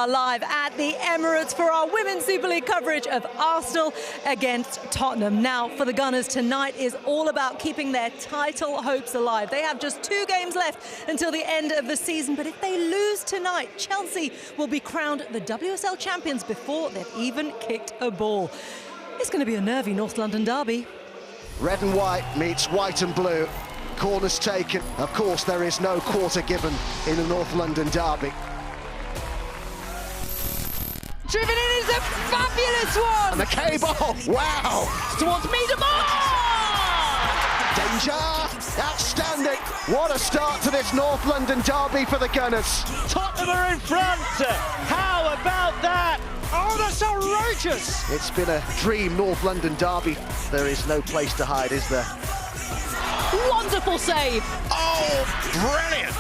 are live at the Emirates for our Women's Super League coverage of Arsenal against Tottenham. Now, for the Gunners, tonight is all about keeping their title hopes alive. They have just 2 games left until the end of the season, but if they lose tonight, Chelsea will be crowned the WSL champions before they've even kicked a ball. It's going to be a nervy North London derby. Red and white meets white and blue. Corners taken. Of course, there is no quarter given in the North London derby. Driven in is a fabulous one! And the K-ball, wow! Towards Miedemar! Danger! Outstanding! What a start to this North London derby for the Gunners. Tottenham are in front! How about that? Oh, that's outrageous! It's been a dream North London derby. There is no place to hide, is there? Wonderful save! Oh, brilliant!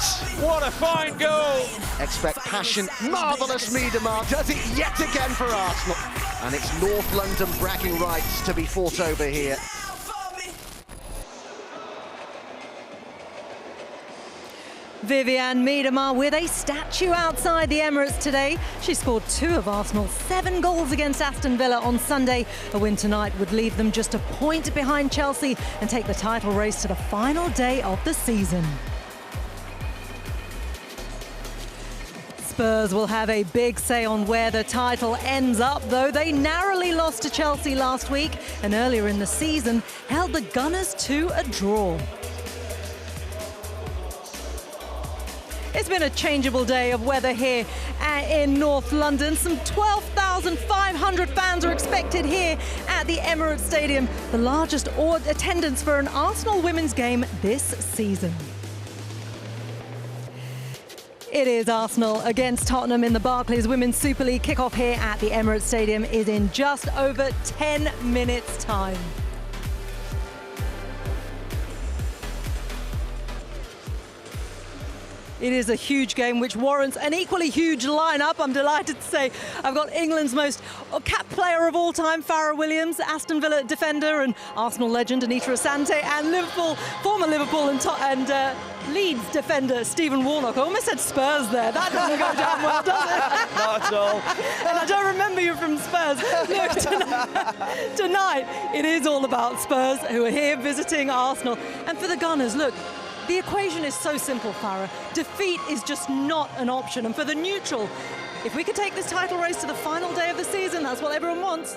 What a fine goal! Expect passion. Marvellous Miedemar does it yet again for Arsenal. And it's North London bragging rights to be fought over here. Vivianne Miedemar with a statue outside the Emirates today. She scored 2 of Arsenal's 7 goals against Aston Villa on Sunday. A win tonight would leave them just a point behind Chelsea and take the title race to the final day of the season. Spurs will have a big say on where the title ends up, though. They narrowly lost to Chelsea last week and earlier in the season held the Gunners to a draw. It's been a changeable day of weather here in North London. Some 12,500 fans are expected here at the Emirates Stadium, the largest attendance for an Arsenal women's game this season. It is Arsenal against Tottenham in the Barclays Women's Super League. Kickoff here at the Emirates Stadium is in just over 10 minutes' time. It is a huge game which warrants an equally huge lineup. I'm delighted to say I've got England's most capped player of all time, Farrah Williams, Aston Villa defender and Arsenal legend Anita Asante, and former Liverpool and Leeds defender Stephen Warnock. I almost said Spurs there. That doesn't go down well, does it? Not at all. And I don't remember you from Spurs. Look, tonight it is all about Spurs, who are here visiting Arsenal. And for the Gunners, look, the equation is so simple, Farrah. Defeat is just not an option. And for the neutral, if we could take this title race to the final day of the season, that's what everyone wants.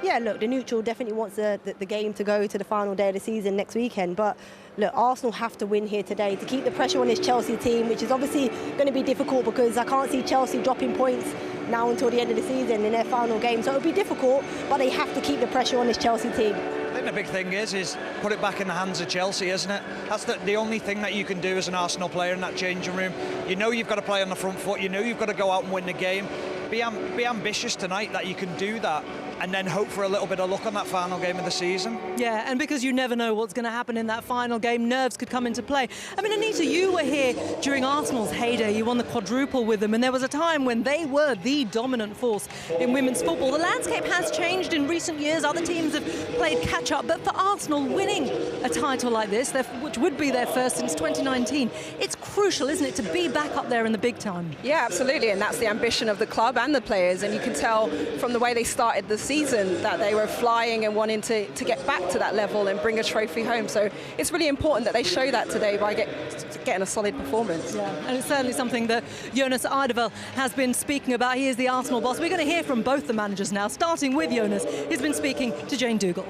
Yeah, look, the neutral definitely wants the game to go to the final day of the season next weekend. But look, Arsenal have to win here today to keep the pressure on this Chelsea team, which is obviously going to be difficult because I can't see Chelsea dropping points now until the end of the season in their final game. So it'll be difficult, but they have to keep the pressure on this Chelsea team. I think the big thing is put it back in the hands of Chelsea, isn't it? That's the only thing that you can do as an Arsenal player in that changing room. You know you've got to play on the front foot. You know you've got to go out and win the game. Be ambitious tonight that you can do that, and then hope for a little bit of luck on that final game of the season. Yeah, and because you never know what's going to happen in that final game, nerves could come into play. I mean, Anita, you were here during Arsenal's heyday. You won the quadruple with them, and there was a time when they were the dominant force in women's football. The landscape has changed in recent years. Other teams have played catch-up, but for Arsenal, winning a title like this, which would be their first since 2019, it's crucial, isn't it, to be back up there in the big time? Yeah, absolutely, and that's the ambition of the club and the players, and you can tell from the way they started the season that they were flying and wanting to get back to that level and bring a trophy home. So it's really important that they show that today by getting a solid performance. Yeah, and it's certainly something that Jonas Eidevall has been speaking about. He is the Arsenal boss. We're going to hear from both the managers now, starting with Jonas. He's been speaking to Jane Dougal.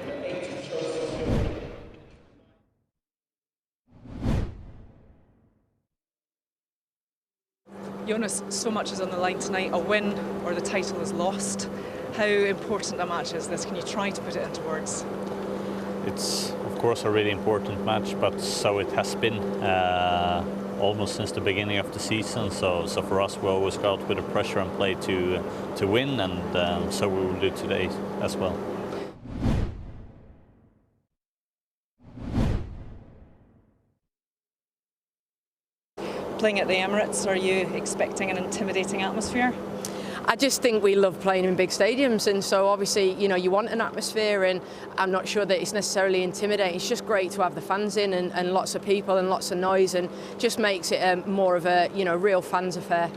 Jonas, so much is on the line tonight. A win or the title is lost. How important a match is this? Can you try to put it into words? It's of course a really important match, but so it has been almost since the beginning of the season. So for us, we always go out with the pressure and play to win, and so we will do today as well. Playing at the Emirates, are you expecting an intimidating atmosphere? I just think we love playing in big stadiums, and so obviously, you know, you want an atmosphere, and I'm not sure that it's necessarily intimidating. It's just great to have the fans in and lots of people and lots of noise, and just makes it more of a, you know, real fans affair.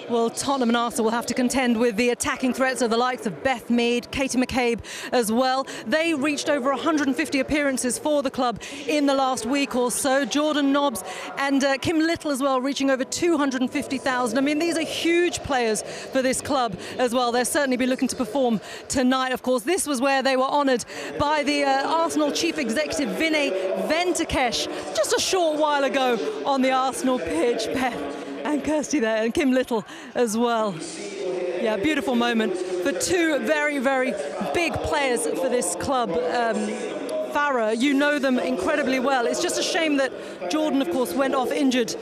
Well, Tottenham and Arsenal will have to contend with the attacking threats of the likes of Beth Mead, Katie McCabe as well. They reached over 150 appearances for the club in the last week or so. Jordan Nobbs and Kim Little as well, reaching over 250,000. I mean, these are huge players for this club as well. They'll certainly be looking to perform tonight. Of course, this was where they were honoured by the Arsenal chief executive, Vinay Venkatesh, just a short while ago on the Arsenal pitch. Beth and Kirsty there, and Kim Little as well. Yeah, beautiful moment for two very, very big players for this club. Farah, you know them incredibly well. It's just a shame that Jordan, of course, went off injured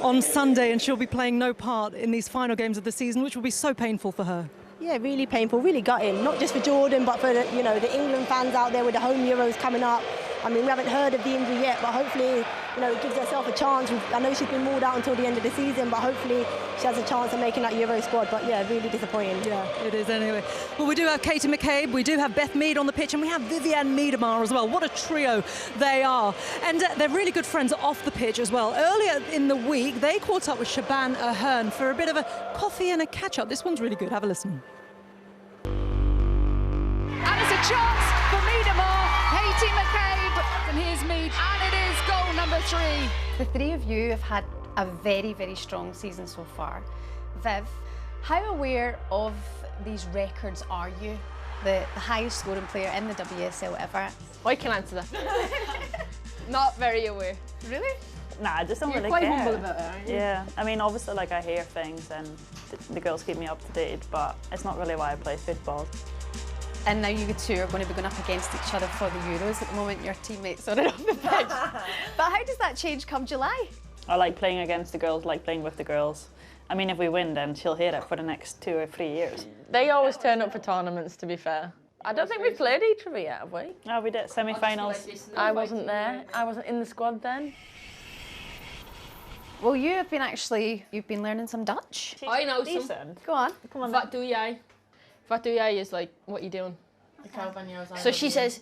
on Sunday, and she'll be playing no part in these final games of the season, which will be so painful for her. Yeah, really painful, really gutting, not just for Jordan, but for the England fans out there with the home Euros coming up. I mean, we haven't heard of the injury yet, but hopefully, it gives herself a chance. I know she's been ruled out until the end of the season, but hopefully she has a chance of making that Euro squad. But yeah, really disappointing. Yeah, it is anyway. Well, we do have Katie McCabe, we do have Beth Mead on the pitch, and we have Vivianne Miedemar as well. What a trio they are. And they're really good friends off the pitch as well. Earlier in the week, they caught up with Shaban Ahern for a bit of a coffee and a catch-up. This one's really good. Have a listen. And it's a chance for Miedemar, Katie McCabe, and here's Mead, and it is goal number 3. The three of you have had a very, very strong season so far. Viv, how aware of these records are you? The highest scoring player in the WSL ever. I can answer that. Not very aware. Really? Nah, I just don't really care. You're care. quite humble about it, aren't you? Yeah, I mean, obviously, I hear things and the girls keep me up to date, but it's not really why I play football. And now you two are going to be going up against each other for the Euros at the moment. Your teammates are off the pitch. But how does that change come July? I like playing against the girls, like playing with the girls. I mean, if we win, then she'll hear it for the next 2 or 3 years. They always turn up for tournaments, to be fair. I don't think we've played each other yet, have we? No, we did semi-finals. I wasn't there. I wasn't in the squad then. Well, you've been learning some Dutch. I know decent. some. Go on. Come on. Wat doe jij? Wat doe jij is like, what you doing? So she says,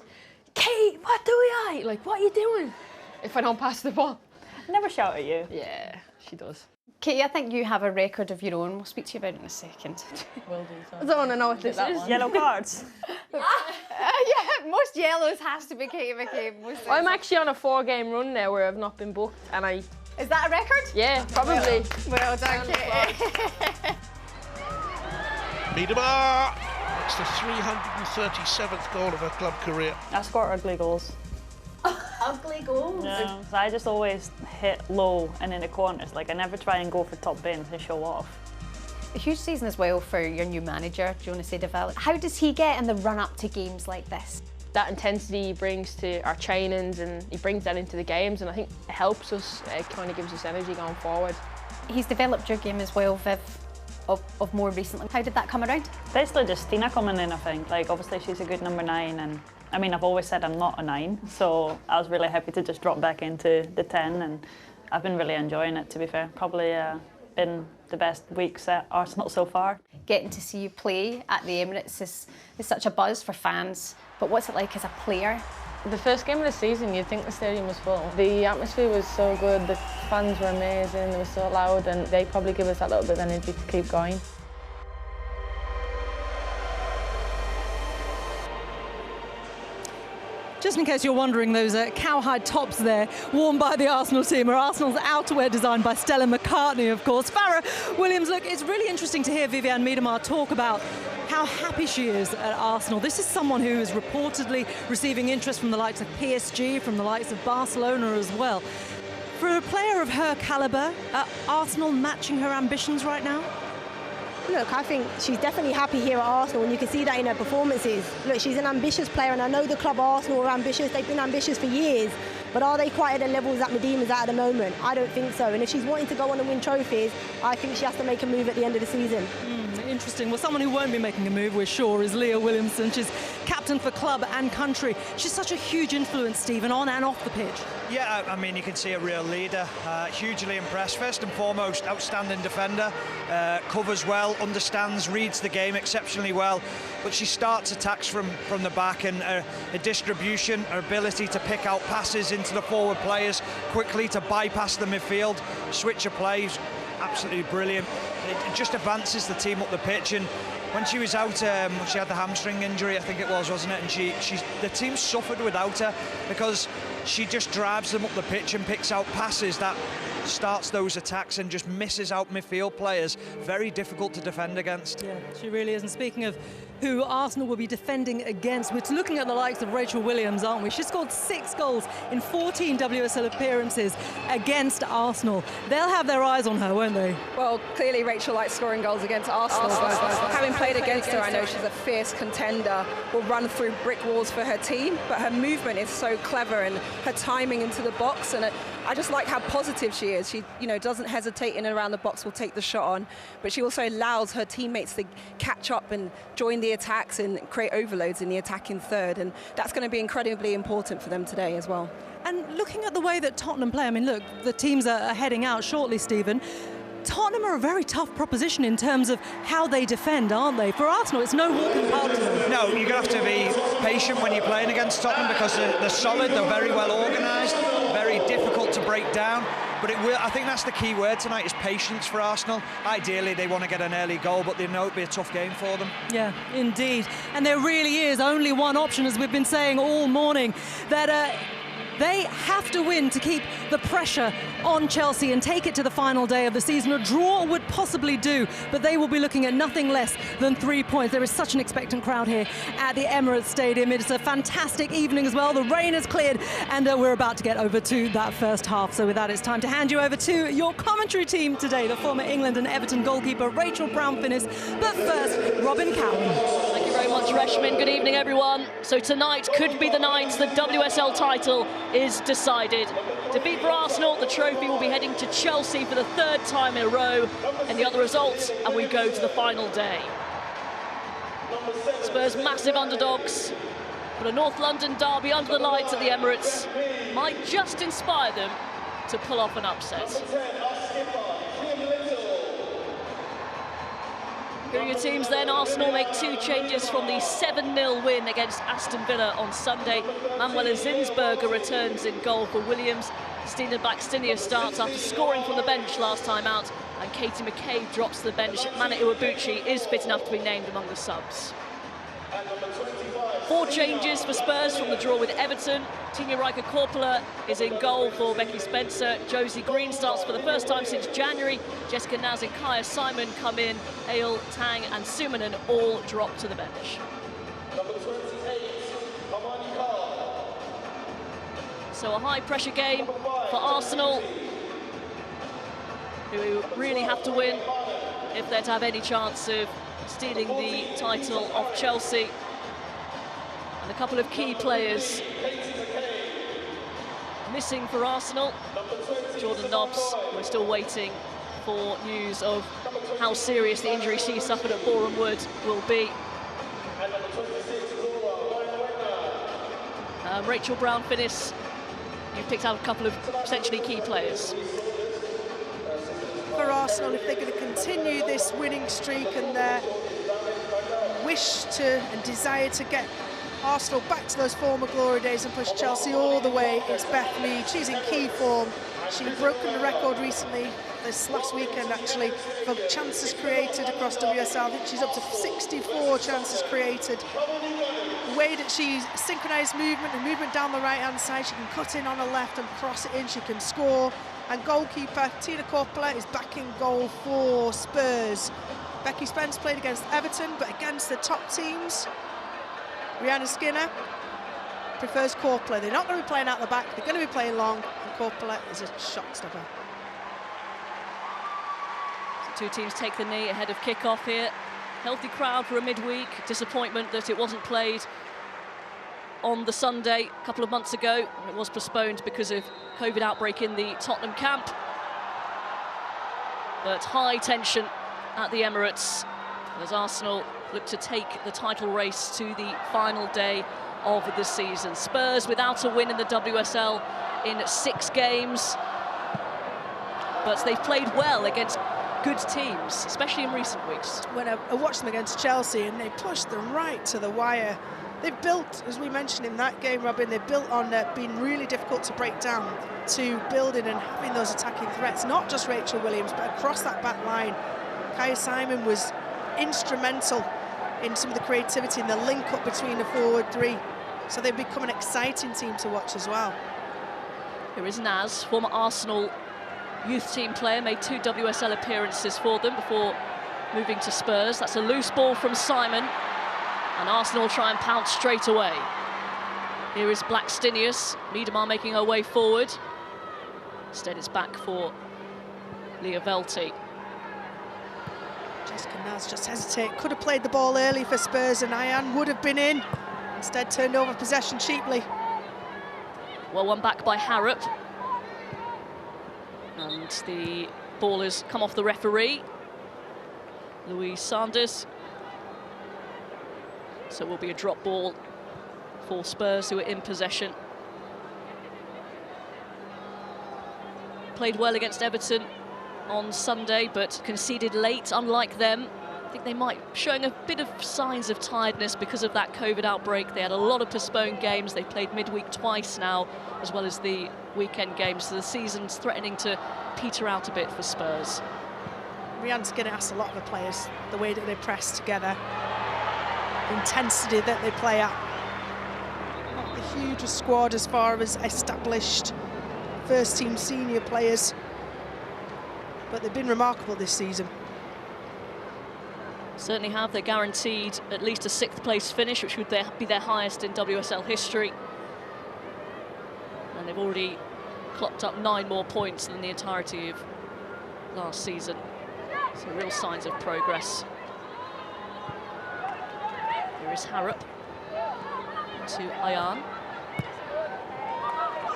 Kate, what do I? Like, what are you doing? If I don't pass the ball. I never shout at you. Yeah, she does. Katie, I think you have a record of your own. We'll speak to you about it in a second. Will do. I don't want to know what this is. Yellow cards. Yeah, most yellows has to be Katie McCabe. I'm actually on a 4-game run now where I've not been booked, and Is that a record? Yeah, probably. Well done, Katie. Miedemar! It's the 337th goal of her club career. I score ugly goals. Ugly goals? Yeah, so I just always hit low and in the corners. Like, I never try and go for top bins and show off. A huge season as well for your new manager, Jonas Edevel. How does he get in the run-up to games like this? That intensity he brings to our trainings, and he brings that into the games, and I think it helps us. It kind of gives us energy going forward. He's developed your game as well, Viv, of more recently. How did that come around? Basically just Tina coming in, I think. Like, obviously she's a good number 9, and I mean, I've always said I'm not a 9, so I was really happy to just drop back into the 10, and I've been really enjoying it, to be fair. Probably been the best weeks at Arsenal so far. Getting to see you play at the Emirates is such a buzz for fans, but what's it like as a player? The first game of the season, you'd think the stadium was full. The atmosphere was so good, the fans were amazing, they were so loud, and they probably give us that little bit of energy to keep going. Just in case you're wondering, those cowhide tops there, worn by the Arsenal team, are Arsenal's outerwear designed by Stella McCartney, of course. Farah Williams, look, it's really interesting to hear Vivianne Miedemar talk about how happy she is at Arsenal. This is someone who is reportedly receiving interest from the likes of PSG, from the likes of Barcelona as well. For a player of her calibre, are Arsenal matching her ambitions right now? Look, I think she's definitely happy here at Arsenal, and you can see that in her performances. Look, she's an ambitious player, and I know the club Arsenal are ambitious. They've been ambitious for years, but are they quite at the levels that Miedema's at the moment? I don't think so. And if she's wanting to go on and win trophies, I think she has to make a move at the end of the season. Interesting. Well, someone who won't be making a move, we're sure, is Leah Williamson. She's captain for club and country. She's such a huge influence, Stephen, on and off the pitch. Yeah, I mean, you can see a real leader. Hugely impressed. First and foremost, outstanding defender. Covers well, understands, reads the game exceptionally well. But she starts attacks from the back, and her distribution, her ability to pick out passes into the forward players quickly, to bypass the midfield, switch of plays. absolutely brilliant. It just advances the team up the pitch, and when she was out, she had the hamstring injury, I think it was, wasn't it? And the team suffered without her because she just drives them up the pitch and picks out passes that starts those attacks and just misses out midfield players. Very difficult to defend against. Yeah, she really is. And speaking of who Arsenal will be defending against, we're looking at the likes of Rachel Williams, aren't we? She scored 6 goals in 14 WSL appearances against Arsenal. They'll have their eyes on her, won't they? Well, clearly Rachel likes scoring goals against Arsenal. Having played against her, I know she's a fierce contender, will run through brick walls for her team, but her movement is so clever and her timing into the box, and I just like how positive she is. She, doesn't hesitate in and around the box, will take the shot on, but she also allows her teammates to catch up and join the attacks and create overloads in the attacking third, and that's going to be incredibly important for them today as well. And looking at the way that Tottenham play, I mean, look, the teams are heading out shortly, Stephen. Tottenham are a very tough proposition in terms of how they defend, aren't they? For Arsenal, it's no walk in the park to them. No, you're going to have to be patient when you're playing against Tottenham because they're solid, they're very well organised, very difficult to break down. But I think that's the key word tonight, is patience for Arsenal. Ideally, they want to get an early goal, but they know it'll be a tough game for them. Yeah, indeed. And there really is only one option, as we've been saying all morning, that they have to win to keep the pressure on Chelsea and take it to the final day of the season. A draw would possibly do, but they will be looking at nothing less than 3 points. There is such an expectant crowd here at the Emirates Stadium. It's a fantastic evening as well. The rain has cleared, and we're about to get over to that first half. So with that, it's time to hand you over to your commentary team today, the former England and Everton goalkeeper Rachel Brown-Finnis. But first, Robin Cowan. Thank you very much, Reshmin. Good evening, everyone. So tonight could be the night the WSL title is decided. Defeat for Arsenal, the trophy will be heading to Chelsea for the 3rd time in a row, and the other results, and we go to the final day. Spurs massive underdogs, but a North London derby under the lights at the Emirates might just inspire them to pull off an upset. Here are your teams then. Arsenal make 2 changes from the 7-0 win against Aston Villa on Sunday. Manuela Zinsberger returns in goal for Williams. Stina Blackstenius starts after scoring from the bench last time out, and Katie McCabe drops to the bench. Mana Iwabuchi is fit enough to be named among the subs. 4 changes for Spurs from the draw with Everton. Tina Riker-Korpela is in goal for Becky Spencer. Josie Green starts for the first time since January. Jessica Naz and Kaya Simon come in. Ale, Tang and Sumanen all drop to the bench. So a high-pressure game for Arsenal, who really have to win if they're to have any chance of stealing the title off Chelsea. And a couple of key players missing for Arsenal. Jordan Nobbs, we're still waiting for news of how serious the injury she suffered at Boreham Wood will be. Rachel Brown-Finnis, you've picked out a couple of potentially key players. For Arsenal, if they're going to continue this winning streak and their wish to and desire to get Arsenal back to those former glory days and push Chelsea all the way, it's Beth Mead. She's in key form. She's broken the record recently, this last weekend actually, for chances created across WSL. I think she's up to 64 chances created. The way that she's synchronised movement and movement down the right-hand side, she can cut in on her left and cross it in, she can score. And goalkeeper Tina Korpela is back in goal for Spurs. Becky Spence played against Everton, but against the top teams, Rihanna Skinner prefers Korpela. They're not going to be playing out the back, they're going to be playing long, and Korpela is a shot stopper. So 2 teams take the knee ahead of kick-off here. Healthy crowd for a midweek. Disappointment that it wasn't played on the Sunday a couple of months ago. It was postponed because of COVID outbreak in the Tottenham camp. But high tension at the Emirates as Arsenal look to take the title race to the final day of the season. Spurs without a win in the WSL in 6 games, but they've played well against good teams, especially in recent weeks. When I watched them against Chelsea and they pushed them right to the wire, they've built, as we mentioned in that game, Robin, they've built on being really difficult to break down, to building and having those attacking threats, not just Rachel Williams, but across that back line. Kaya Simon was instrumental in some of the creativity and the link-up between the forward three. So they've become an exciting team to watch as well. Here is Naz, former Arsenal youth team player, made 2 WSL appearances for them before moving to Spurs. That's a loose ball from Simon, and Arsenal try and pounce straight away. Here is Blackstenius, Miedemar making her way forward. Instead it's back for Leah Velti. Jessica Naz just hesitate, could have played the ball early for Spurs and Ayan would have been in. Instead turned over possession cheaply. Well, one back by Harrop. And the ball has come off the referee, Louise Sanders. So it will be a drop ball for Spurs, who are in possession. Played well against Everton on Sunday, but conceded late, unlike them. I think they might showing a bit of signs of tiredness because of that COVID outbreak. They had a lot of postponed games. They played midweek twice now, as well as the weekend games. So the season's threatening to peter out a bit for Spurs. Rianne's going to ask a lot of the players, the way that they press together, the intensity that they play at. Not the hugest squad as far as established first-team senior players, but they've been remarkable this season. Certainly have. They're guaranteed at least a 6th place finish, which would be their highest in WSL history. And they've already clocked up 9 more points than the entirety of last season. So real signs of progress. Here is Harrop to Ayan.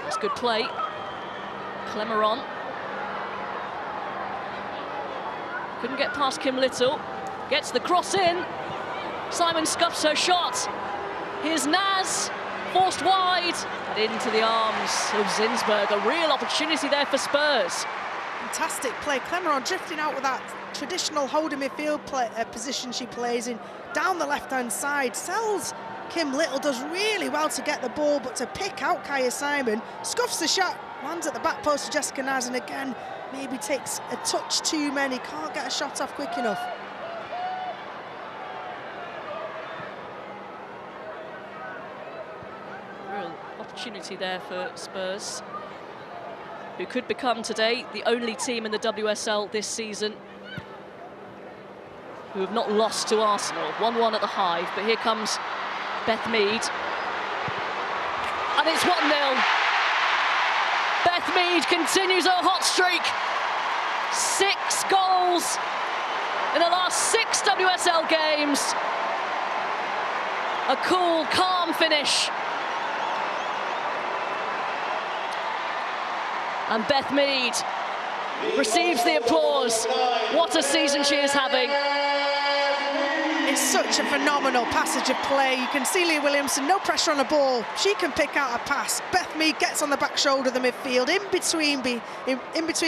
That's good play. Clemeron. Couldn't get past Kim Little. Gets the cross in. Simon scuffs her shot. Here's Naz, forced wide, and into the arms of Zinsberg. A real opportunity there for Spurs. Fantastic play. Clemeron drifting out with that traditional holding midfield position she plays in, down the left-hand side. Sells Kim Little, does really well to get the ball, but to pick out Kaya Simon, scuffs the shot, lands at the back post to Jessica Naz, and again, maybe takes a touch too many, can't get a shot off quick enough. Opportunity there for Spurs, who could become today the only team in the WSL this season who have not lost to Arsenal. 1-1 at the Hive, but here comes Beth Mead. And it's 1-0. Beth Mead continues her hot streak. 6 goals in the last 6 WSL games. A cool, calm finish. And Beth Mead receives the applause. What a season she is having. It's such a phenomenal passage of play. You can see Leah Williamson, no pressure on the ball. She can pick out a pass. Beth Mead gets on the back shoulder of the midfield, in between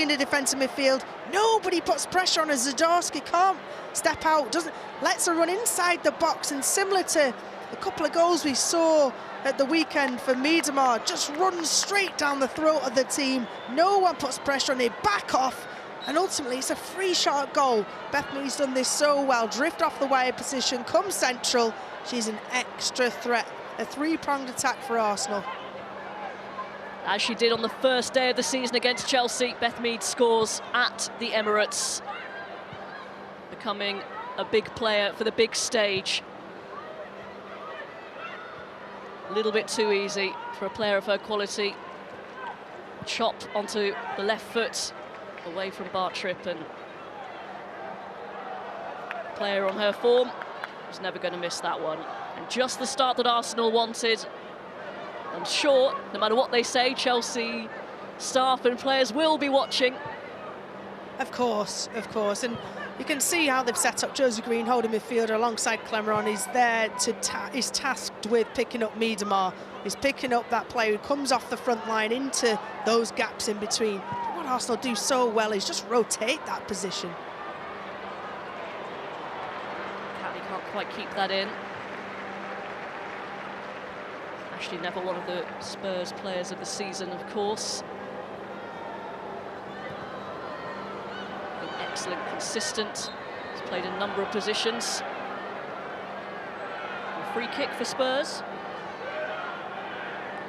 the defensive midfield. Nobody puts pressure on her. Zdarsky can't step out, lets her run inside the box, and similar to a couple of goals we saw at the weekend for Miedemar, just runs straight down the throat of the team. No one puts pressure on, they back off, and ultimately it's a free shot goal. Beth Mead's done this so well. Drift off the wide position, come central. She's an extra threat. A 3-pronged attack for Arsenal. As she did on the first day of the season against Chelsea, Beth Mead scores at the Emirates, becoming a big player for the big stage. A little bit too easy for a player of her quality. Chop onto the left foot, away from Bartrip, and player on her form was never going to miss that one. And just the start that Arsenal wanted. I'm sure, no matter what they say, Chelsea staff and players will be watching. Of course, and you can see how they've set up Josie Green, holding midfielder alongside Clemeron. He's there to is tasked with picking up Miedemar. He's picking up that player who comes off the front line into those gaps in between. But what Arsenal do so well is just rotate that position. Catley can't quite keep that in. Ashley Neville, one of the Spurs players of the season, of course. Excellent, consistent. He's played a number of positions. A free kick for Spurs.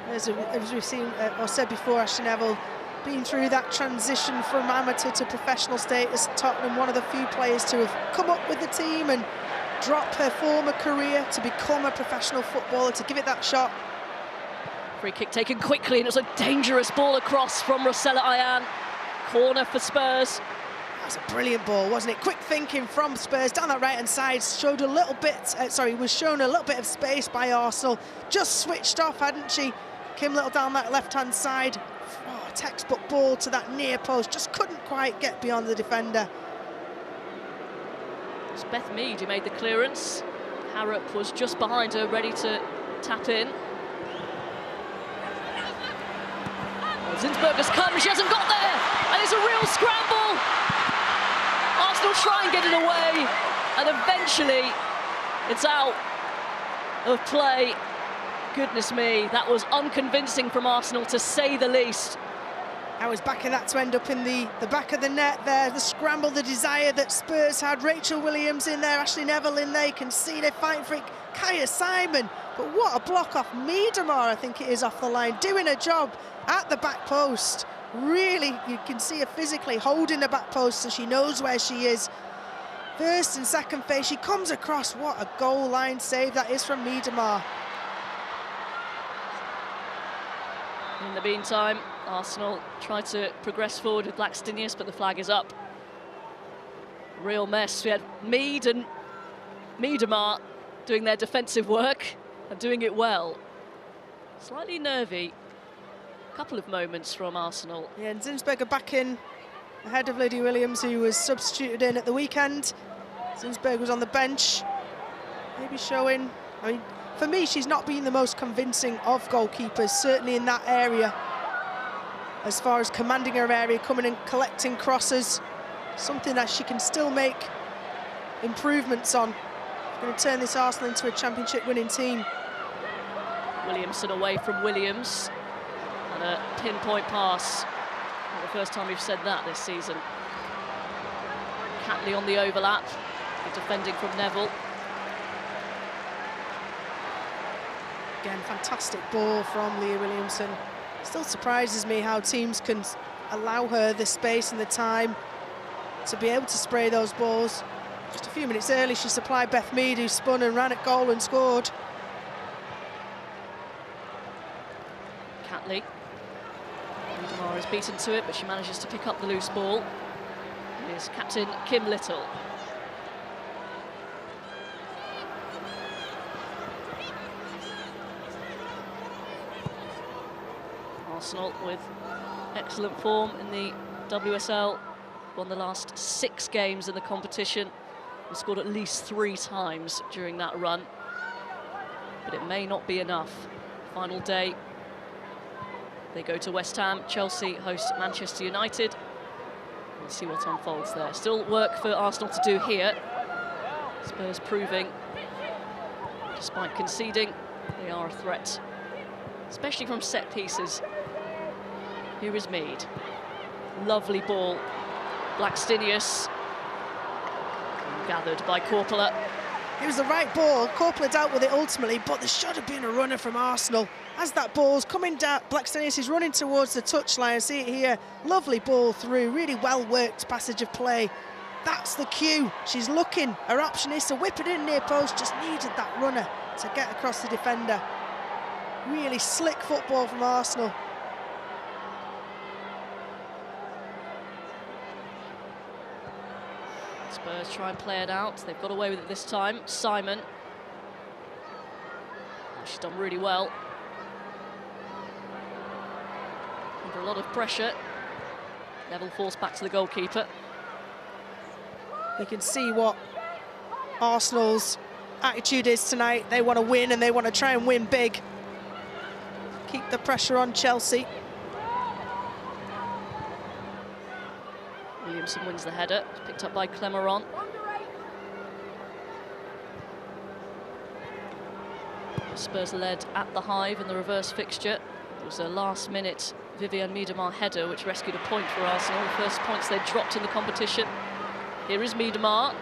As we've seen or said before, Ashley Neville been through that transition from amateur to professional status. Tottenham, one of the few players to have come up with the team and drop her former career to become a professional footballer, to give it that shot. Free kick taken quickly, and it was a dangerous ball across from Rosella Ayan. Corner for Spurs. That was a brilliant ball, wasn't it? Quick thinking from Spurs down that right-hand side. Showed a little bit, was shown a little bit of space by Arsenal. Just switched off, hadn't she? Kim Little down that left-hand side. Oh, textbook ball to that near post. Just couldn't quite get beyond the defender. It's Beth Mead who made the clearance. Harrop was just behind her, ready to tap in. Zinsberger's come, she hasn't got there, and it's a real scramble. Arsenal try and get it away, and eventually it's out of play. Goodness me, that was unconvincing from Arsenal, to say the least. I was backing that to end up in the back of the net there. The scramble, the desire that Spurs had. Rachel Williams in there, Ashley Neville in there. You can see they're fighting for it. Kaya Simon, but what a block off Miedemar, I think it is, off the line, doing a job at the back post. Really, you can see her physically holding the back post so she knows where she is. First and second phase, she comes across. What a goal line save that is from Miedemar. In the meantime, Arsenal try to progress forward with Blackstenius, but the flag is up. Real mess. We had Mead and Miedemar doing their defensive work and doing it well. Slightly nervy. Couple of moments from Arsenal. Yeah, and Zinsberger back in ahead of Lydia Williams, who was substituted in at the weekend. Zinsberger was on the bench. Maybe showing, I mean, for me, she's not been the most convincing of goalkeepers, certainly in that area. As far as commanding her area, coming and collecting crosses, something that she can still make improvements on. She's going to turn this Arsenal into a championship winning team. Williamson away from Williams, and a pinpoint pass. Not the first time we've said that this season. Catley on the overlap, defending from Neville. Again, fantastic ball from Leah Williamson. Still surprises me how teams can allow her the space and the time to be able to spray those balls. Just a few minutes early, she supplied Beth Mead, who spun and ran at goal and scored. Catley. Miedemar is beaten to it, but she manages to pick up the loose ball. Here's captain Kim Little. Arsenal with excellent form in the WSL, won the last 6 games in the competition and scored at least 3 times during that run. But it may not be enough. Final day, they go to West Ham. Chelsea host Manchester United. We'll see what unfolds there. Still work for Arsenal to do here. Spurs proving, despite conceding, they are a threat, especially from set pieces. Here is Mead. Lovely ball. Blackstenius. Gathered by Korpela. It was the right ball. Korpela dealt with it ultimately, but there should have been a runner from Arsenal. As that ball's coming down, Blackstenius is running towards the touchline. See it here. Lovely ball through. Really well-worked passage of play. That's the cue. She's looking. Her option is to whip it in near post. Just needed that runner to get across the defender. Really slick football from Arsenal. Spurs try and play it out. They've got away with it this time. Simon. She's done really well. Under a lot of pressure. Neville forced back to the goalkeeper. You can see what Arsenal's attitude is tonight. They want to win, and they want to try and win big. Keep the pressure on Chelsea. Williamson wins the header. It's picked up by Clemeron. Spurs led at the Hive in the reverse fixture. It was a last-minute Viviane Miedema header which rescued a point for Arsenal. The first points they dropped in the competition. Here is Miedema.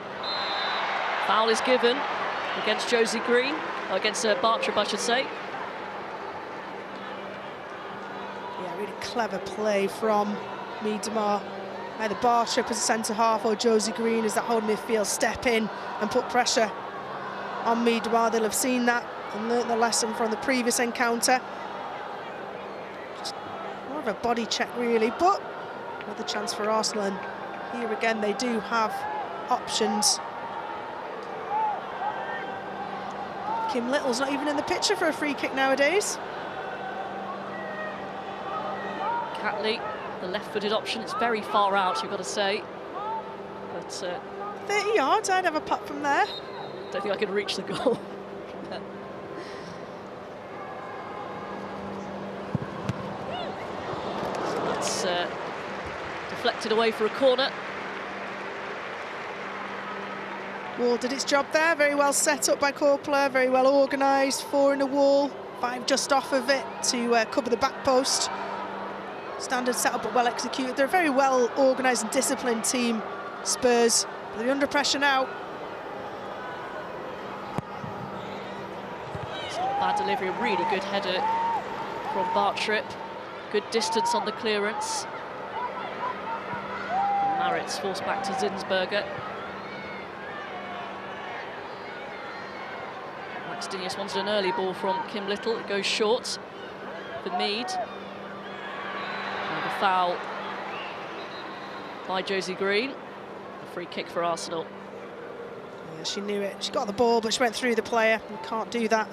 Foul is given against Josie Green, or against Bartrup, I should say. Yeah, really clever play from Miedema. Either Bartrup as a centre-half or Josie Green as that whole midfield step in and put pressure on Miedema. They'll have seen that and learnt the lesson from the previous encounter. Just more of a body check, really, but another chance for Arsenal. And here again, they do have options. Kim Little's not even in the picture for a free kick nowadays. Catley, the left-footed option. It's very far out, you've got to say. But 30 yards, I'd have a putt from there. Don't think I could reach the goal. It's deflected away for a corner. Wall did its job there, very well set up by Corpler, very well organised, 4 in the wall, 5 just off of it to cover the back post. Standard setup but well executed. They're a very well organised and disciplined team, Spurs. But they're under pressure now. It's not a bad delivery, a really good header from Bartrup. Good distance on the clearance. Maritz forced back to Zinsberger. Maxtinius wanted an early ball from Kim Little. It goes short for Mead. And a foul by Josie Green. A free kick for Arsenal. Yeah, she knew it. She got the ball, but she went through the player. You can't do that.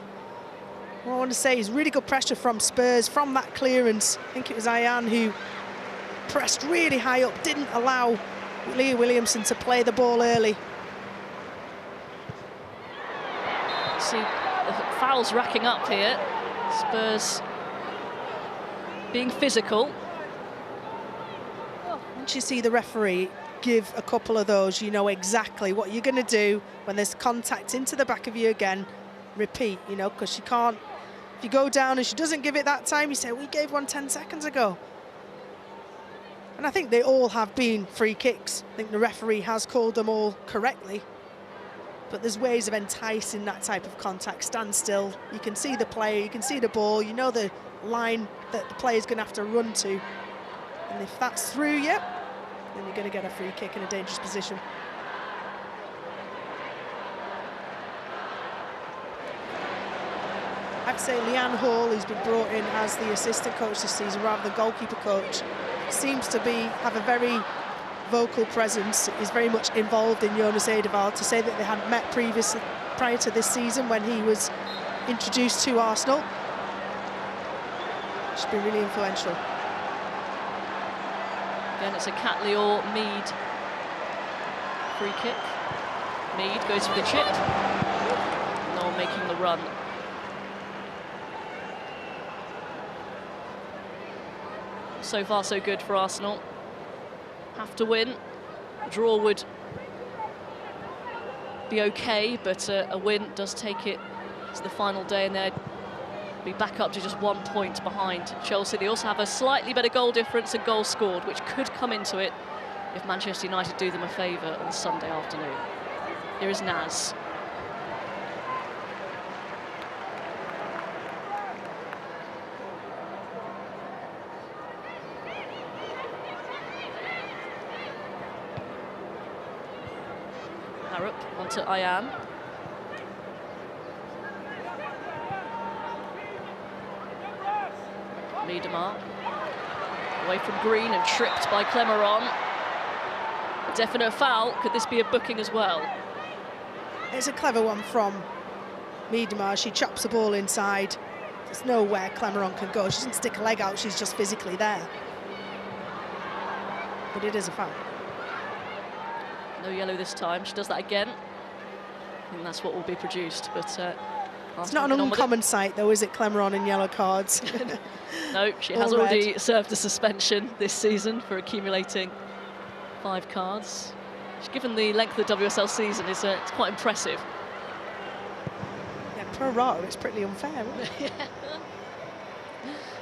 What I want to say is really good pressure from Spurs from that clearance. I think it was Ayan who pressed really high up, didn't allow Leah Williamson to play the ball early. See the fouls racking up here. Spurs being physical. Once you see the referee give a couple of those, you know exactly what you're going to do when there's contact into the back of you again. Repeat, you know, because she can't. If you go down and she doesn't give it that time, you say, we gave one 10 seconds ago. And I think they all have been free kicks. I think the referee has called them all correctly. But there's ways of enticing that type of contact. Stand still, you can see the player, you can see the ball, you know the line that the player's going to have to run to. And if that's through you, then you're going to get a free kick in a dangerous position. I'd say Leanne Hall, who's been brought in as the assistant coach this season rather than goalkeeper coach, seems to have a very vocal presence, is very much involved in Jonas Eidevall. To say that they hadn't met prior to this season when he was introduced to Arsenal, she's been really influential. Again, it's a Catley or Mead free kick. Mead goes for the chip. No one making the run. So far, so good for Arsenal. Have to win. A draw would be okay, but a win does take it to the final day, and they'd be back up to just 1 point behind Chelsea. They also have a slightly better goal difference and goals scored, which could come into it if Manchester United do them a favour on Sunday afternoon. Here is Naz. Harrop onto Ayan. Miedema away from Green and tripped by Clemeron. A definite foul. Could this be a booking as well? It's a clever one from Miedema. She chops the ball inside. There's nowhere Clemeron can go. She doesn't stick a leg out, she's just physically there. But it is a foul. No yellow this time. She does that again. I think that's what will be produced. But it's not an uncommon sight, though, is it, Clemeron in yellow cards? No, she has already served a suspension this season for accumulating 5 cards. Given the length of the WSL season, it's quite impressive. Yeah, pro rata, it's pretty unfair, isn't it? Yeah.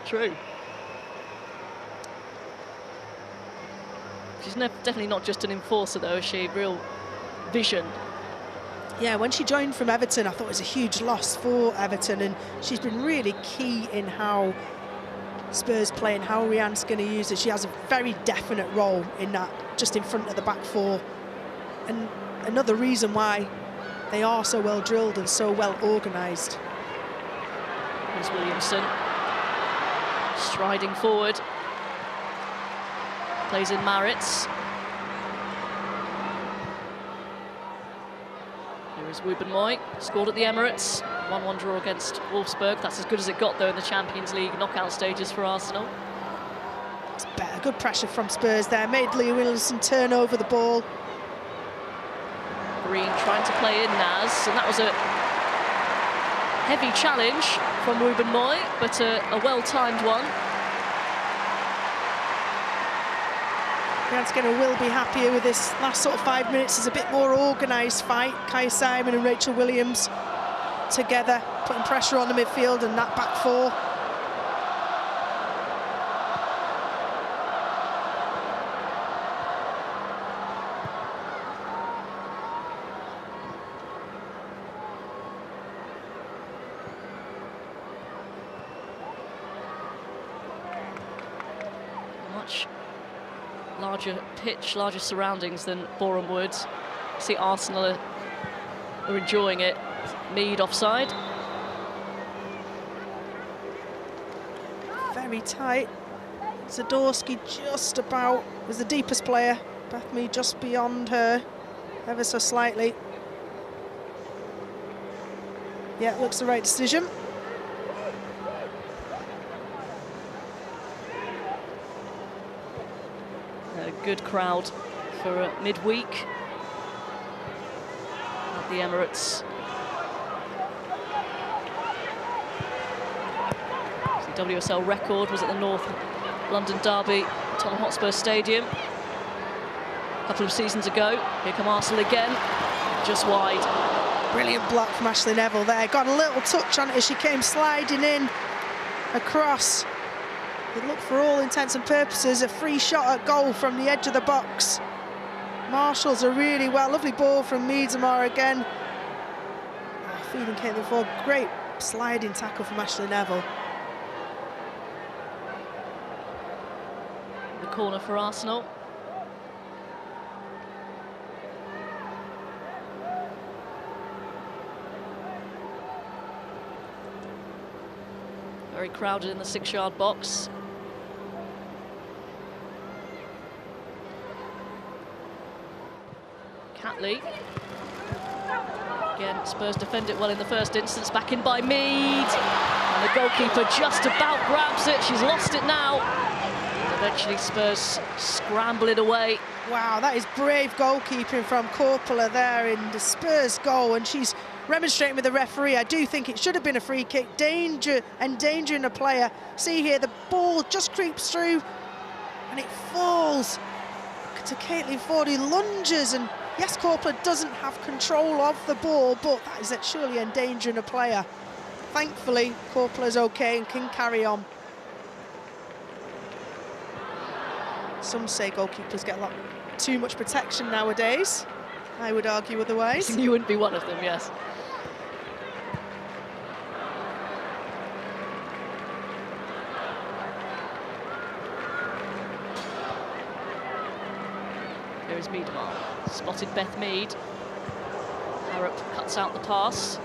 True. She's definitely not just an enforcer, though, is she? Real vision. Yeah, when she joined from Everton, I thought it was a huge loss for Everton, and she's been really key in how Spurs play and how Rianne's going to use it. She has a very definite role in that, just in front of the back four. And another reason why they are so well drilled and so well organised. Here's Williamson, striding forward. Plays in Emirates. Here is Wubben-Moy, scored at the Emirates. 1-1 draw against Wolfsburg. That's as good as it got, though, in the Champions League knockout stages for Arsenal. It's better. Good pressure from Spurs there. Made Leah Williamson turn over the ball. Green trying to play in Naz, and that was a heavy challenge from Wubben-Moy, but a well-timed one. Skinner will be happier with this last sort of 5 minutes. It's a bit more organised fight. Kaya Simon and Rachel Williams together, putting pressure on the midfield and that back four. Much larger pitch, larger surroundings than Boreham Wood. See Arsenal are enjoying it. Mead offside. Very tight. Zadorsky just about was the deepest player. Beth Mead just beyond her, ever so slightly. Yeah, looks the right decision. A good crowd for midweek at the Emirates. The WSL record was at the North London Derby, Tottenham Hotspur Stadium a couple of seasons ago. Here come Arsenal again, just wide. Brilliant block from Ashley Neville there. Got a little touch on it as she came sliding in across. It looked, for all intents and purposes, a free shot at goal from the edge of the box. Marshals are really well. Lovely ball from Miedema again. Feeding Caitlin Ford. Great sliding tackle from Ashley Neville. The corner for Arsenal. Very crowded in the 6-yard box. Catley. Again, Spurs defend it well in the first instance. Back in by Mead. And the goalkeeper just about grabs it. She's lost it now. And eventually Spurs scramble it away. Wow, that is brave goalkeeping from Corpola there in the Spurs goal. And she's remonstrating with the referee. I do think it should have been a free kick. Endangering a player. See here, the ball just creeps through and it falls to Caitlin Ford, who lunges, and yes, Corpola doesn't have control of the ball, but that is surely endangering a player. Thankfully, Corpola's okay and can carry on. Some say goalkeepers get a lot too much protection nowadays. I would argue otherwise. You wouldn't be one of them, yes. Here is Miedema. Spotted Beth Mead. Harrop cuts out the pass.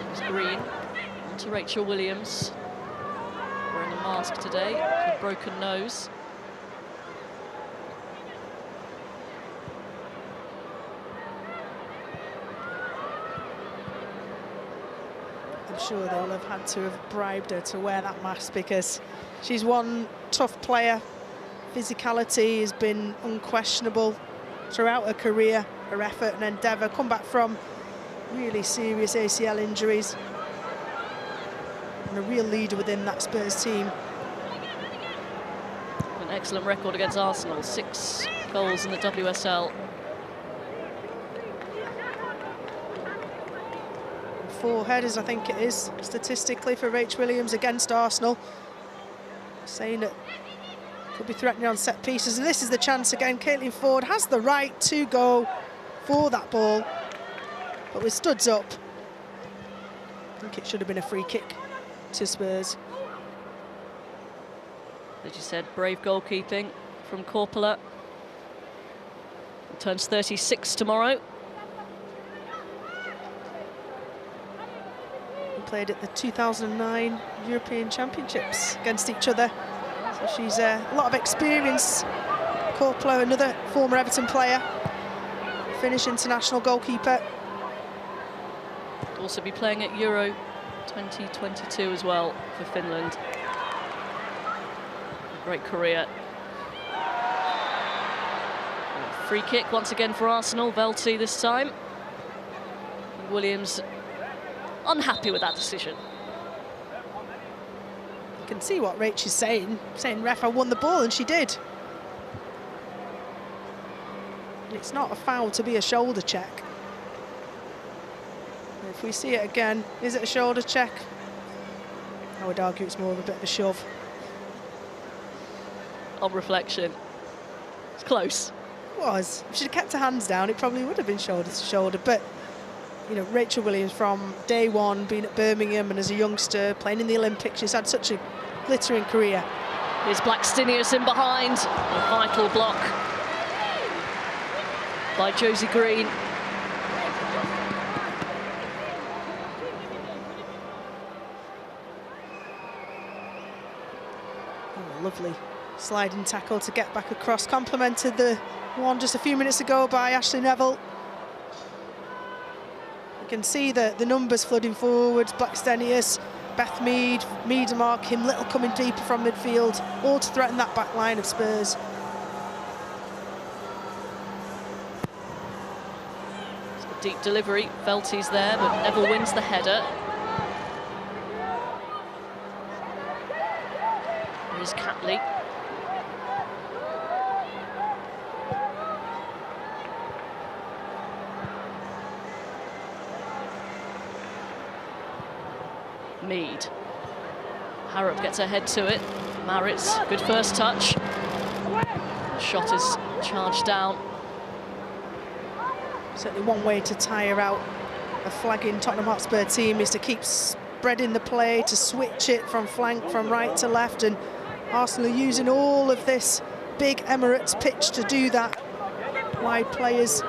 Here's Green. On to Rachel Williams. Wearing a mask today, with a broken nose. I'm sure they'll have had to have bribed her to wear that mask, because she's one tough player. Physicality has been unquestionable throughout her career, her effort and endeavour. Come back from really serious ACL injuries. And a real leader within that Spurs team. An excellent record against Arsenal, 6 goals in the WSL. 4 headers, I think it is, statistically for Rach Williams against Arsenal. Saying that could be threatening on set pieces, and this is the chance again. Caitlin Ford has the right to go for that ball, but with studs up, I think it should have been a free kick to Spurs. As you said, brave goalkeeping from Korpela. He turns 36 tomorrow. We played at the 2009 European Championships against each other, so she's a lot of experience. Korpela, another former Everton player, Finnish international goalkeeper. Will also be playing at Euro 2022 as well for Finland. Great career. Free kick once again for Arsenal. Velti this time. Williams unhappy with that decision. You can see what Rach is saying. Ref, I won the ball, and she did. It's not a foul to be a shoulder check. If we see it again, is it a shoulder check? I would argue it's more of a bit of a shove. On reflection, it's close. It was. If she'd kept her hands down, it probably would have been shoulder to shoulder. But, you know, Rachel Williams, from day one, being at Birmingham and as a youngster, playing in the Olympics, she's had such a glittering career. Here's Blackstenius in behind. A vital block by Josie Green. Oh, lovely sliding tackle to get back across, complemented the one just a few minutes ago by Ashley Neville. You can see the numbers flooding forwards. Blackstenius, Beth Mead, Miedema, Kim Little coming deeper from midfield, all to threaten that back line of Spurs. It's a deep delivery. Velti's there, but Neville wins the header. Here's Catley. Mead. Harrop gets her head to it. Maritz, good first touch. Shot is charged down. Certainly one way to tire out a flagging Tottenham Hotspur team is to keep spreading the play, to switch it from flank, from right to left, and Arsenal are using all of this big Emirates pitch to do that. Wide players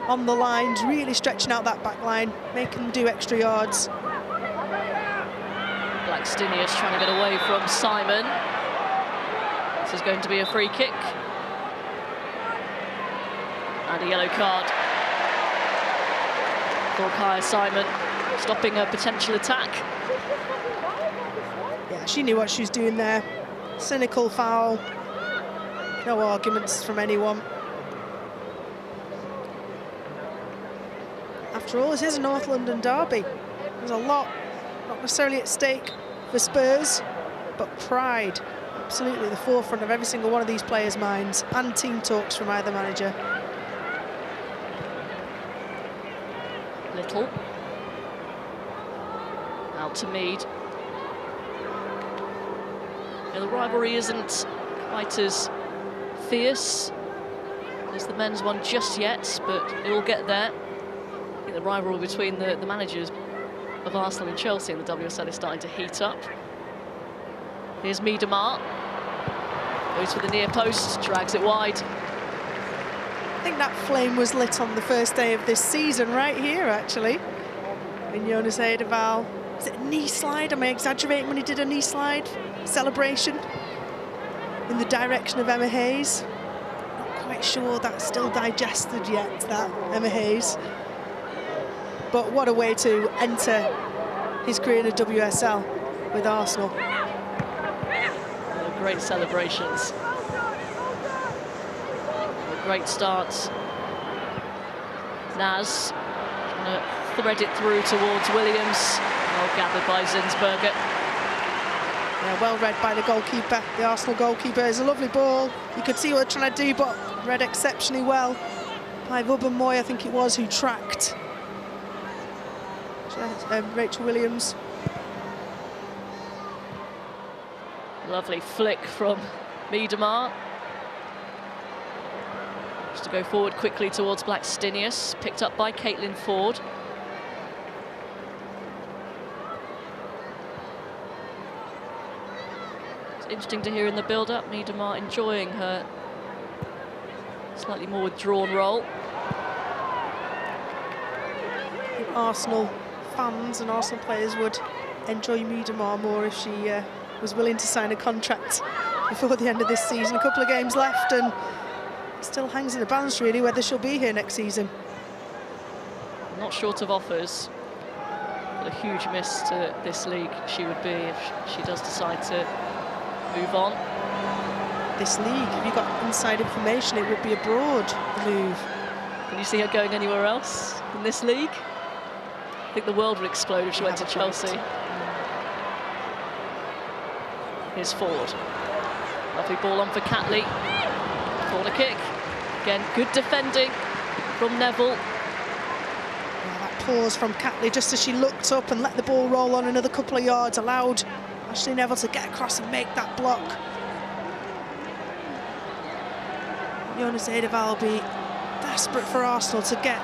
on the lines, really stretching out that back line, making them do extra yards. Blackstenius trying to get away from Simon. This is going to be a free kick. And a yellow card for Kaya Simon, stopping a potential attack. Yeah, she knew what she was doing there. Cynical foul. No arguments from anyone. After all, this is a North London derby. There's a lot, not necessarily at stake for Spurs, but pride absolutely at the forefront of every single one of these players' minds, and team talks from either manager. Little. Out to Mead. Now, the rivalry isn't quite as fierce as the men's one just yet, but it will get there. I think the rivalry between the managers of Arsenal and Chelsea in the WSL is starting to heat up. Here's Miedema. Goes for the near post, drags it wide. I think that flame was lit on the first day of this season right here, actually. When Jonas Eidevall, is it a knee slide? Am I exaggerating when he did a knee slide celebration in the direction of Emma Hayes? Not quite sure that's still digested yet, that Emma Hayes. But what a way to enter his career in the WSL with Arsenal. Great celebrations. A great start. Naz trying to thread it through towards Williams. Well gathered by Zinsberger. Yeah, well read by the goalkeeper. The Arsenal goalkeeper. It's a lovely ball. You could see what they're trying to do, but read exceptionally well by Vubben Moy, I think it was, who tracked Rachel Williams. Lovely flick from Miedemar. Just to go forward quickly towards Blackstenius, picked up by Caitlin Ford. It's interesting to hear in the build-up, Miedemar enjoying her slightly more withdrawn role. Arsenal fans and Arsenal players would enjoy Miedemar more if she was willing to sign a contract before the end of this season. A couple of games left and it still hangs in the balance really whether she'll be here next season. Not short of offers, but a huge miss to this league she would be if she does decide to move on. This league, if you got inside information, it would be a broad move. Can you see her going anywhere else in this league? I think the world would explode if she went to Chelsea. Here's Ford. Lovely ball on for Catley. Corner kick. Again, good defending from Neville. That pause from Catley just as she looked up and let the ball roll on another couple of yards, allowed Ashley Neville to get across and make that block. Jonas Eidevall will be desperate for Arsenal to get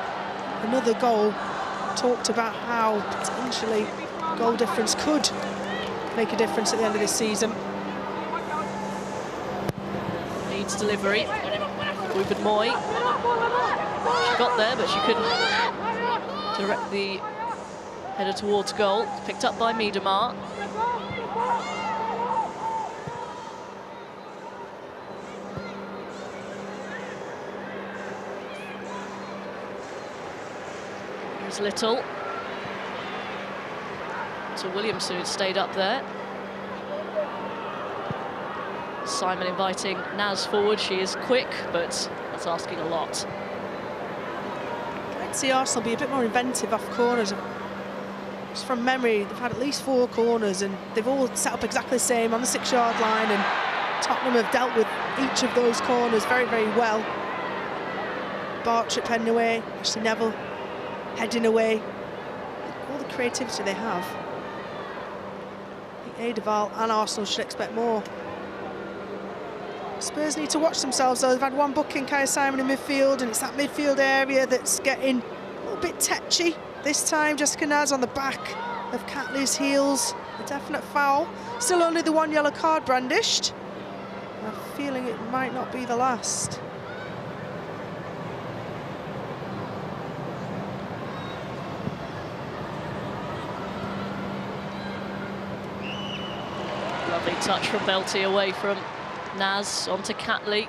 another goal. Talked about how potentially goal difference could make a difference at the end of this season. Needs delivery. Ruben Moy. She got there, but she couldn't direct the header towards goal. Picked up by Miedemar. Here's Little. To Williams, who had stayed up there. Simon inviting Naz forward. She is quick, but that's asking a lot. I'd see Arsenal be a bit more inventive off corners. Just from memory, they've had at least 4 corners and they've all set up exactly the same on the 6-yard line, and Tottenham have dealt with each of those corners very, very well. Bartrip heading away, Ashley Neville heading away. All the creativity they have. I think Eidevall and Arsenal should expect more. Spurs need to watch themselves though. They've had one booking, Kaya Simon in midfield, and it's that midfield area that's getting a little bit tetchy. This time Jessica Naz on the back of Catley's heels. A definite foul. Still only the 1 yellow card brandished. I have a feeling it might not be the last. Lovely touch from Belty away from Naz onto Catley.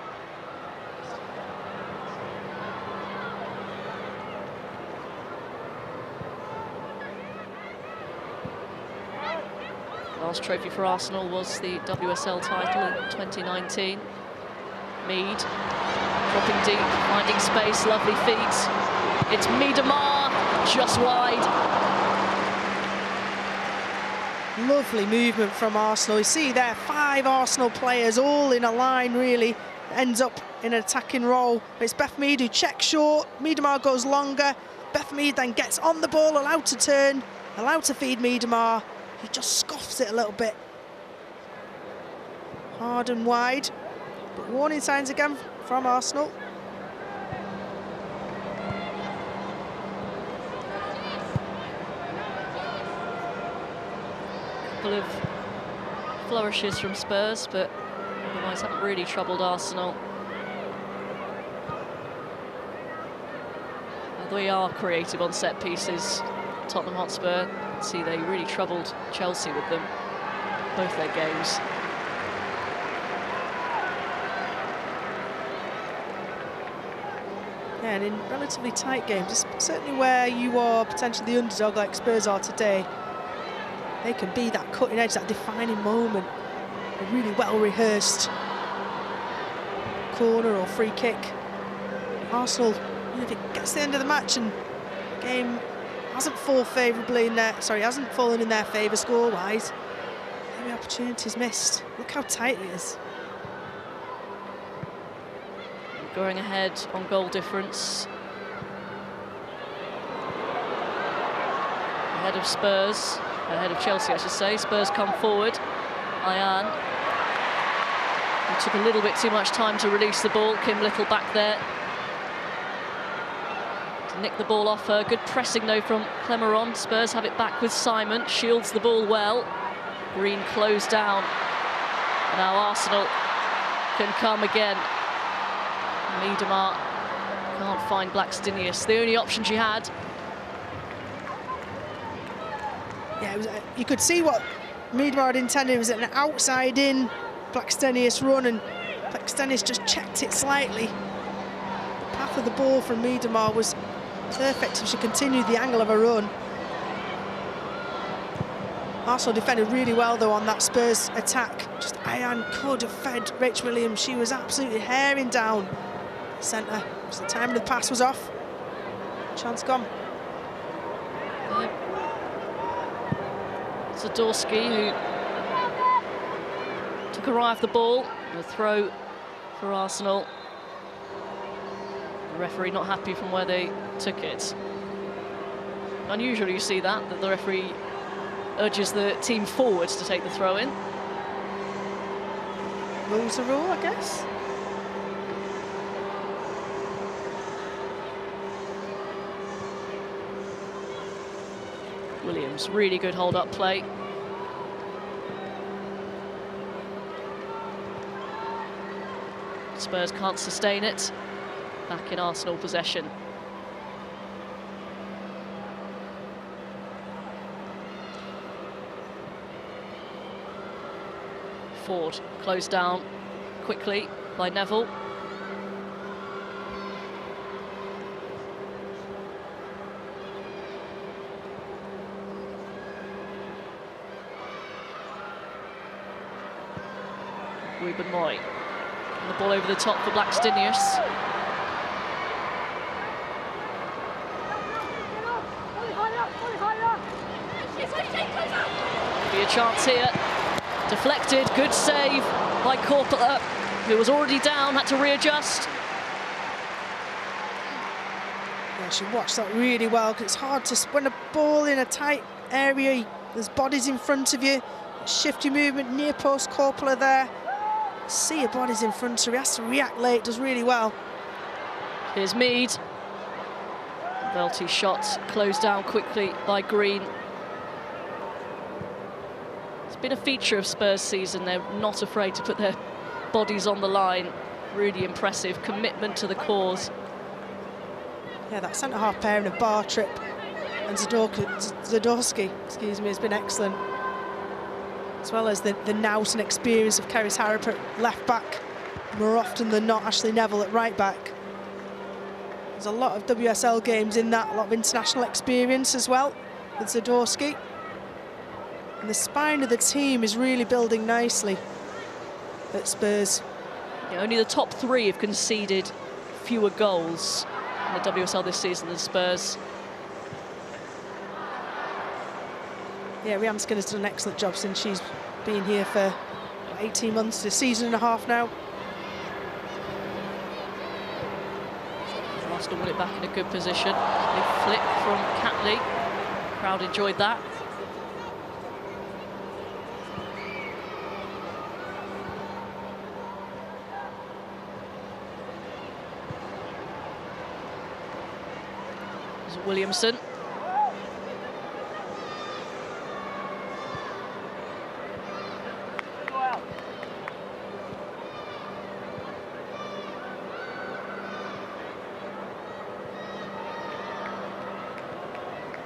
Last trophy for Arsenal was the WSL title in 2019. Mead dropping deep, finding space, lovely feet. It's Miedemar, just wide. Lovely movement from Arsenal. You see there 5 Arsenal players all in a line really. Ends up in an attacking role. It's Beth Mead who checks short. Miedemar goes longer. Beth Mead then gets on the ball, allowed to turn, allowed to feed Miedemar. He just scoffs it a little bit. Hard and wide. But warning signs again from Arsenal. Of flourishes from Spurs, but otherwise haven't really troubled Arsenal. They are creative on set pieces. Tottenham Hotspur, see, they really troubled Chelsea with them, both their games. Yeah, and in relatively tight games, certainly where you are potentially the underdog like Spurs are today, they can be that cutting edge, that defining moment. A really well-rehearsed corner or free kick. Arsenal, if it gets to the end of the match and the game hasn't hasn't fallen in their favour score-wise, maybe opportunities missed. Look how tight it is. Going ahead on goal difference. ahead of Spurs, ahead of Chelsea, I should say. Spurs come forward. Ayan. He took a little bit too much time to release the ball. Kim Little back there to nick the ball off her. Good pressing, though, from Clemeron. Spurs have it back with Simon. Shields the ball well. Green closed down. Now Arsenal can come again. Miedemar can't find Blackstenius. The only option she had. Yeah, it was, you could see what Miedemar had intended. It was an outside-in Blackstenius run, and Blackstenius just checked it slightly. The path of the ball from Miedemar was perfect if she continued the angle of her run. Arsenal defended really well, though, on that Spurs attack. Just Ayan could have fed Rachel Williams. She was absolutely herring down centre. So the timing of the pass was off. Chance gone. Zadorsky, who took a eye off the ball. A throw for Arsenal. The referee not happy from where they took it. Unusually you see that the referee urges the team forwards to take the throw in. Rules the rule, I guess. Williams, really good hold-up play. Spurs can't sustain it. Back in Arsenal possession. Ford closed down quickly by Neville. Ruben Moy. And the ball over the top for Blackstenius. Could be a chance here. Deflected, good save by Korpela, who was already down, had to readjust. Yeah, she watched that really well, because it's hard to, when a ball in a tight area, there's bodies in front of you, shifty movement, near post Korpela there. See your bodies in front of you, has to react late, does really well. Here's Mead. Velty shot closed down quickly by Green. It's been a feature of Spurs' season. They're not afraid to put their bodies on the line. Really impressive commitment to the cause. Yeah, that centre-half pairing of Bartrip and Zadorsky, excuse me, has been excellent. As well as the nous and experience of Keris Harrop at left-back. More often than not, Ashley Neville at right-back. There's a lot of WSL games in that, a lot of international experience as well with Zadorsky. And the spine of the team is really building nicely at Spurs. Yeah, only the top three have conceded fewer goals in the WSL this season than Spurs. Yeah, Rhian Skinner's done an excellent job since she's been here for 18 months, a season and a half now. Arsenal put it back in a good position. Big flick from Catley. Crowd enjoyed that. There's Williamson.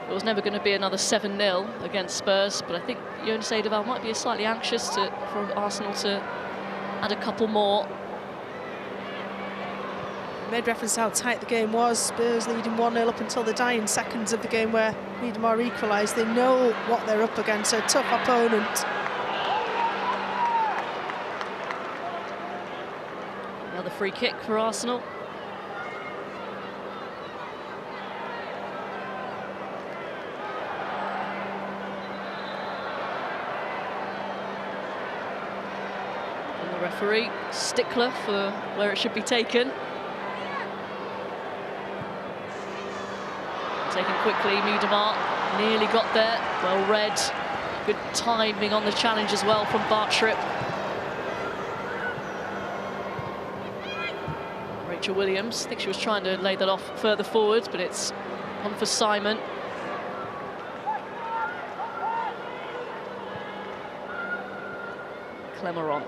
It was never going to be another 7-0 against Spurs, but I think Jon Sedeval might be slightly anxious for Arsenal to add a couple more. Made reference to how tight the game was. Spurs leading 1-0 up until the dying seconds of the game where Miedemar equalised. They know what they're up against, a tough opponent. Another free kick for Arsenal. Referee, stickler for where it should be taken. taken quickly. Miedemar nearly got there. Well read. Good timing on the challenge as well from Bartrip. Rachel Williams, I think she was trying to lay that off further forward, but it's on for Simon. Clemeron.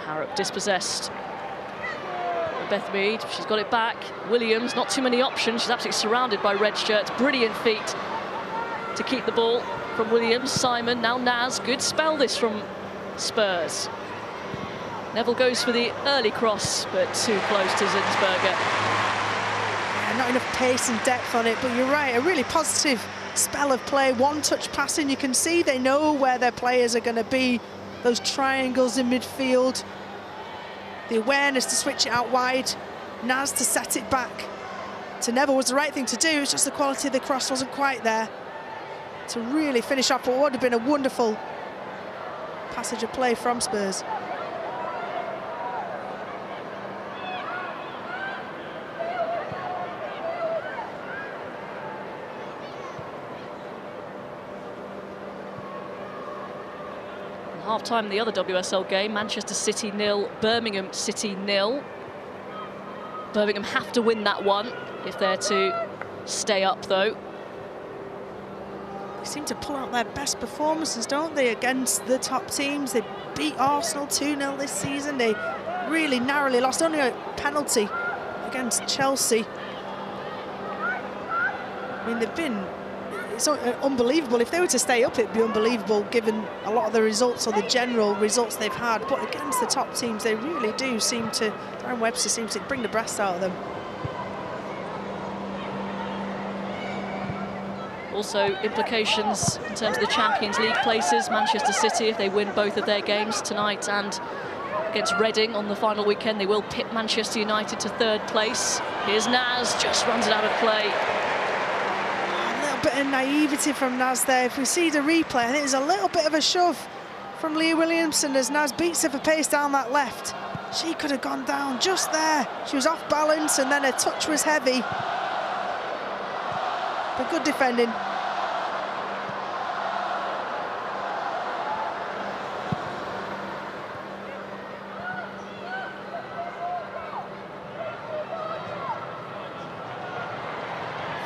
Harrop dispossessed. Beth Mead, she's got it back. Williams, not too many options. She's absolutely surrounded by red shirts. Brilliant feet to keep the ball from Williams. Simon, now Naz. Good spell this from Spurs. Neville goes for the early cross, but too close to Zinsberger. Yeah, not enough pace and depth on it, but you're right, a really positive spell of play. One-touch passing, you can see they know where their players are going to be. Those triangles in midfield. The awareness to switch it out wide. Naz to set it back to Neville was the right thing to do. It's just the quality of the cross wasn't quite there to really finish off what would have been a wonderful passage of play from Spurs. Half-time in the other WSL game, Manchester City 0, Birmingham City 0. Birmingham have to win that one if they're to stay up, though. They seem to pull out their best performances, don't they, against the top teams. They beat Arsenal 2-0 this season. They really narrowly lost, only a penalty against Chelsea. I mean, they've been... It's unbelievable. If they were to stay up, it'd be unbelievable given a lot of the results or the general results they've had. But against the top teams, they really do seem to... Darren Webster seems to bring the best out of them. Also implications in terms of the Champions League places. Manchester City, if they win both of their games tonight and against Reading on the final weekend, they will pit Manchester United to third place. Here's Naz, just runs it out of play. Bit of naivety from Naz there. If we see the replay, I think there's a little bit of a shove from Leah Williamson as Naz beats her for pace down that left. She could have gone down just there. She was off balance and then her touch was heavy. But good defending.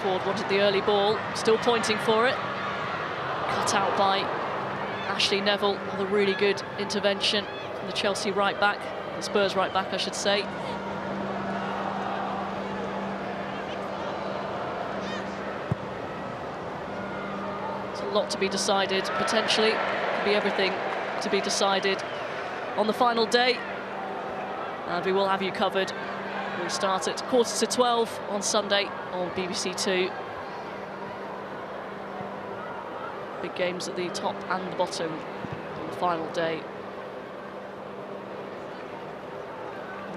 Ford wanted the early ball, still pointing for it. Cut out by Ashley Neville with a really good intervention from the Chelsea right back, the Spurs right back, I should say. It's a lot to be decided, potentially. Could be everything to be decided on the final day. And we will have you covered. We start at 11:45 on Sunday on BBC Two. Big games at the top and the bottom on the final day.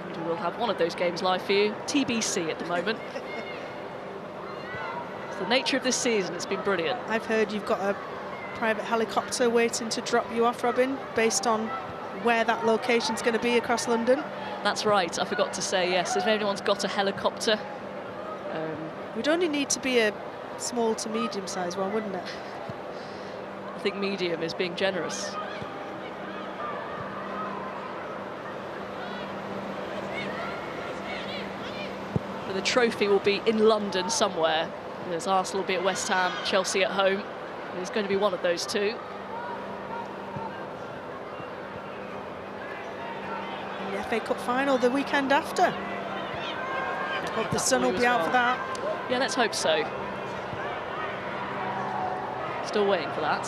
And we will have one of those games live for you, TBC at the moment. It's the nature of this season, it's been brilliant. I've heard you've got a private helicopter waiting to drop you off, Robin, based on where that location's going to be across London. That's right, I forgot to say, yes, if anyone's got a helicopter. Would only need to be a small to medium-sized one, wouldn't it? I think medium is being generous. But the trophy will be in London somewhere. There's Arsenal will be at West Ham, Chelsea at home. It's going to be one of those two. The FA Cup final the weekend after. Hope the sun will be out for that. Yeah, let's hope so. Still waiting for that.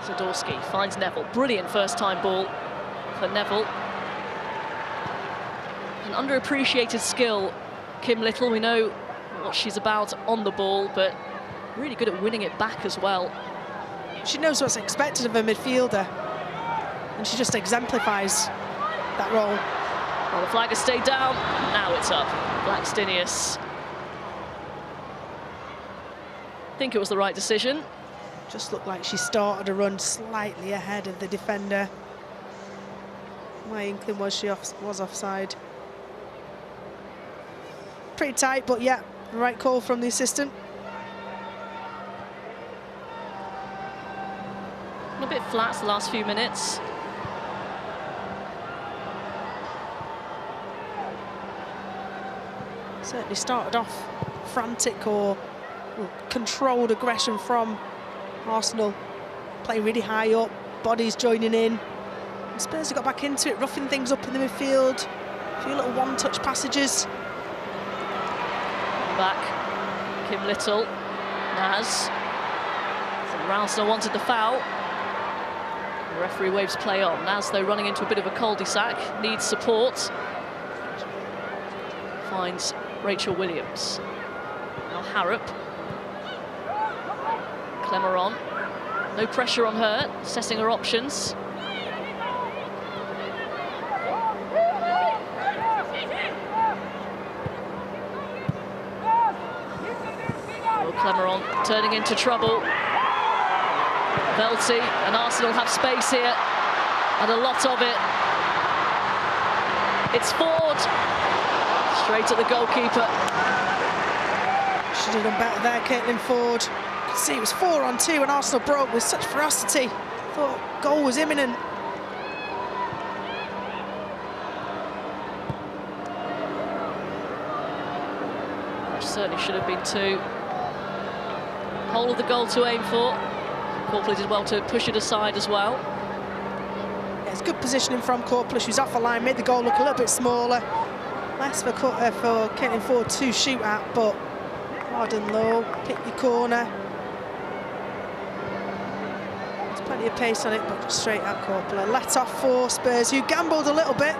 Zadorsky finds Neville. Brilliant first-time ball for Neville. An underappreciated skill, Kim Little. We know what she's about on the ball, but really good at winning it back as well. She knows what's expected of a midfielder, and she just exemplifies that role. Well, the flag has stayed down, now it's up. Blackstenius. I think it was the right decision. Just looked like she started a run slightly ahead of the defender. My inkling was she was offside. Pretty tight, but yeah, the right call from the assistant. A bit flat the last few minutes. Certainly started off frantic or controlled aggression from Arsenal. Playing really high up, bodies joining in. And Spurs have got back into it, roughing things up in the midfield. A few little one-touch passages. Back, Kim Little, Naz. Arsenal wanted the foul. The referee waves play on. Naz, though, running into a bit of a cul-de-sac, needs support. Finds Rachel Williams. Now Harrop. Clemeron. No pressure on her, assessing her options. Oh, Clemeron turning into trouble. Velty and Arsenal have space here, and a lot of it. It's Ford. Straight at the goalkeeper. Should have done better there, Caitlin Ford. You could see it was 4-on-2 and Arsenal broke with such ferocity. Thought goal was imminent. Which certainly should have been 2. Whole of the goal to aim for. Corpley did well to push it aside as well. Yeah, it's good positioning from Corpley. She's off the line, made the goal look a little bit smaller. Less for Caitlin Ford to shoot at, but hard and low, pick your corner. There's plenty of pace on it, but just straight at Corpley. Let off for Spurs, who gambled a little bit.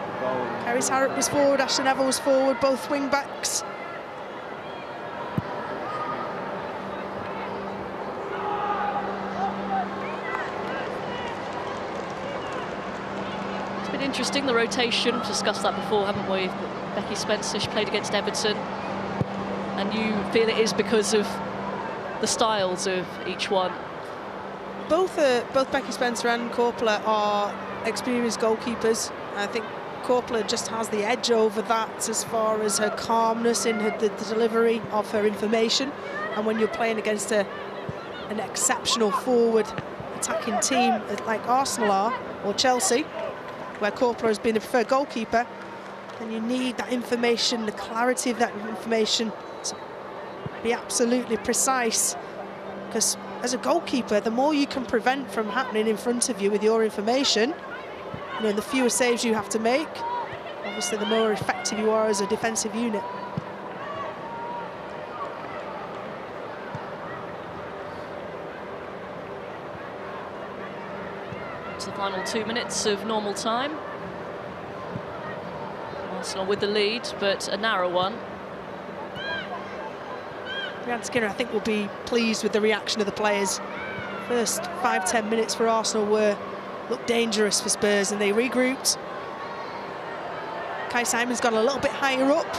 Kerry's Harrop was forward, Ashton Neville was forward, both wing backs. Interesting, the rotation. We've discussed that before, haven't we? Becky Spencer, she played against Everton. And you feel it is because of the styles of each one. Both Becky Spencer and Corpler are experienced goalkeepers. I think Corpler just has the edge over that as far as her calmness in the delivery of her information. And when you're playing against an exceptional forward attacking team like Arsenal are, or Chelsea, where Corpler has been the preferred goalkeeper, then you need that information, the clarity of that information to be absolutely precise. Because as a goalkeeper, the more you can prevent from happening in front of you with your information, you know, the fewer saves you have to make, obviously the more effective you are as a defensive unit. The final 2 minutes of normal time. Arsenal with the lead, but a narrow one. Brianne Skinner, I think, will be pleased with the reaction of the players. First 5-10 minutes for Arsenal looked dangerous for Spurs, and they regrouped. Kai Simon's gone a little bit higher up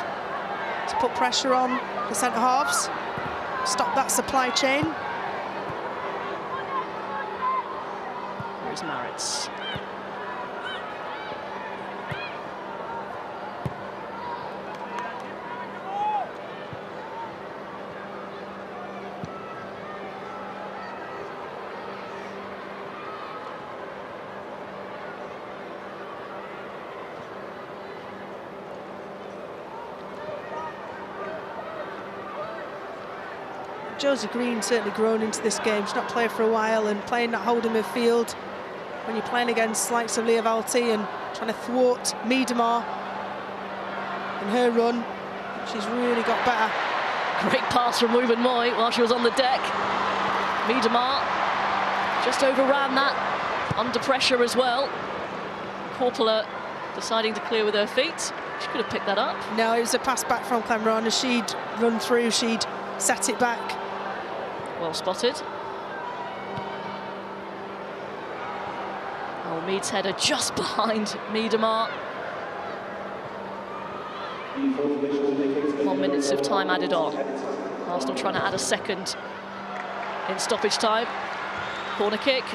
to put pressure on the centre halves, stop that supply chain. Here's Maritz. Josie Green certainly grown into this game. She's not played for a while, and playing that holding midfield when you're playing against likes of Leah Valti and trying to thwart Miedemar in her run, she's really got better. Great pass from Ruben Moy while she was on the deck. Miedemar just overran that, under pressure as well. Corpler deciding to clear with her feet. She could have picked that up. No, it was a pass back from Clemeron. As she'd run through, she'd set it back. Well spotted. Oh, Mead's header just behind Miedemar. 1 minute of time added on. Arsenal trying to add a second in stoppage time. Corner kick.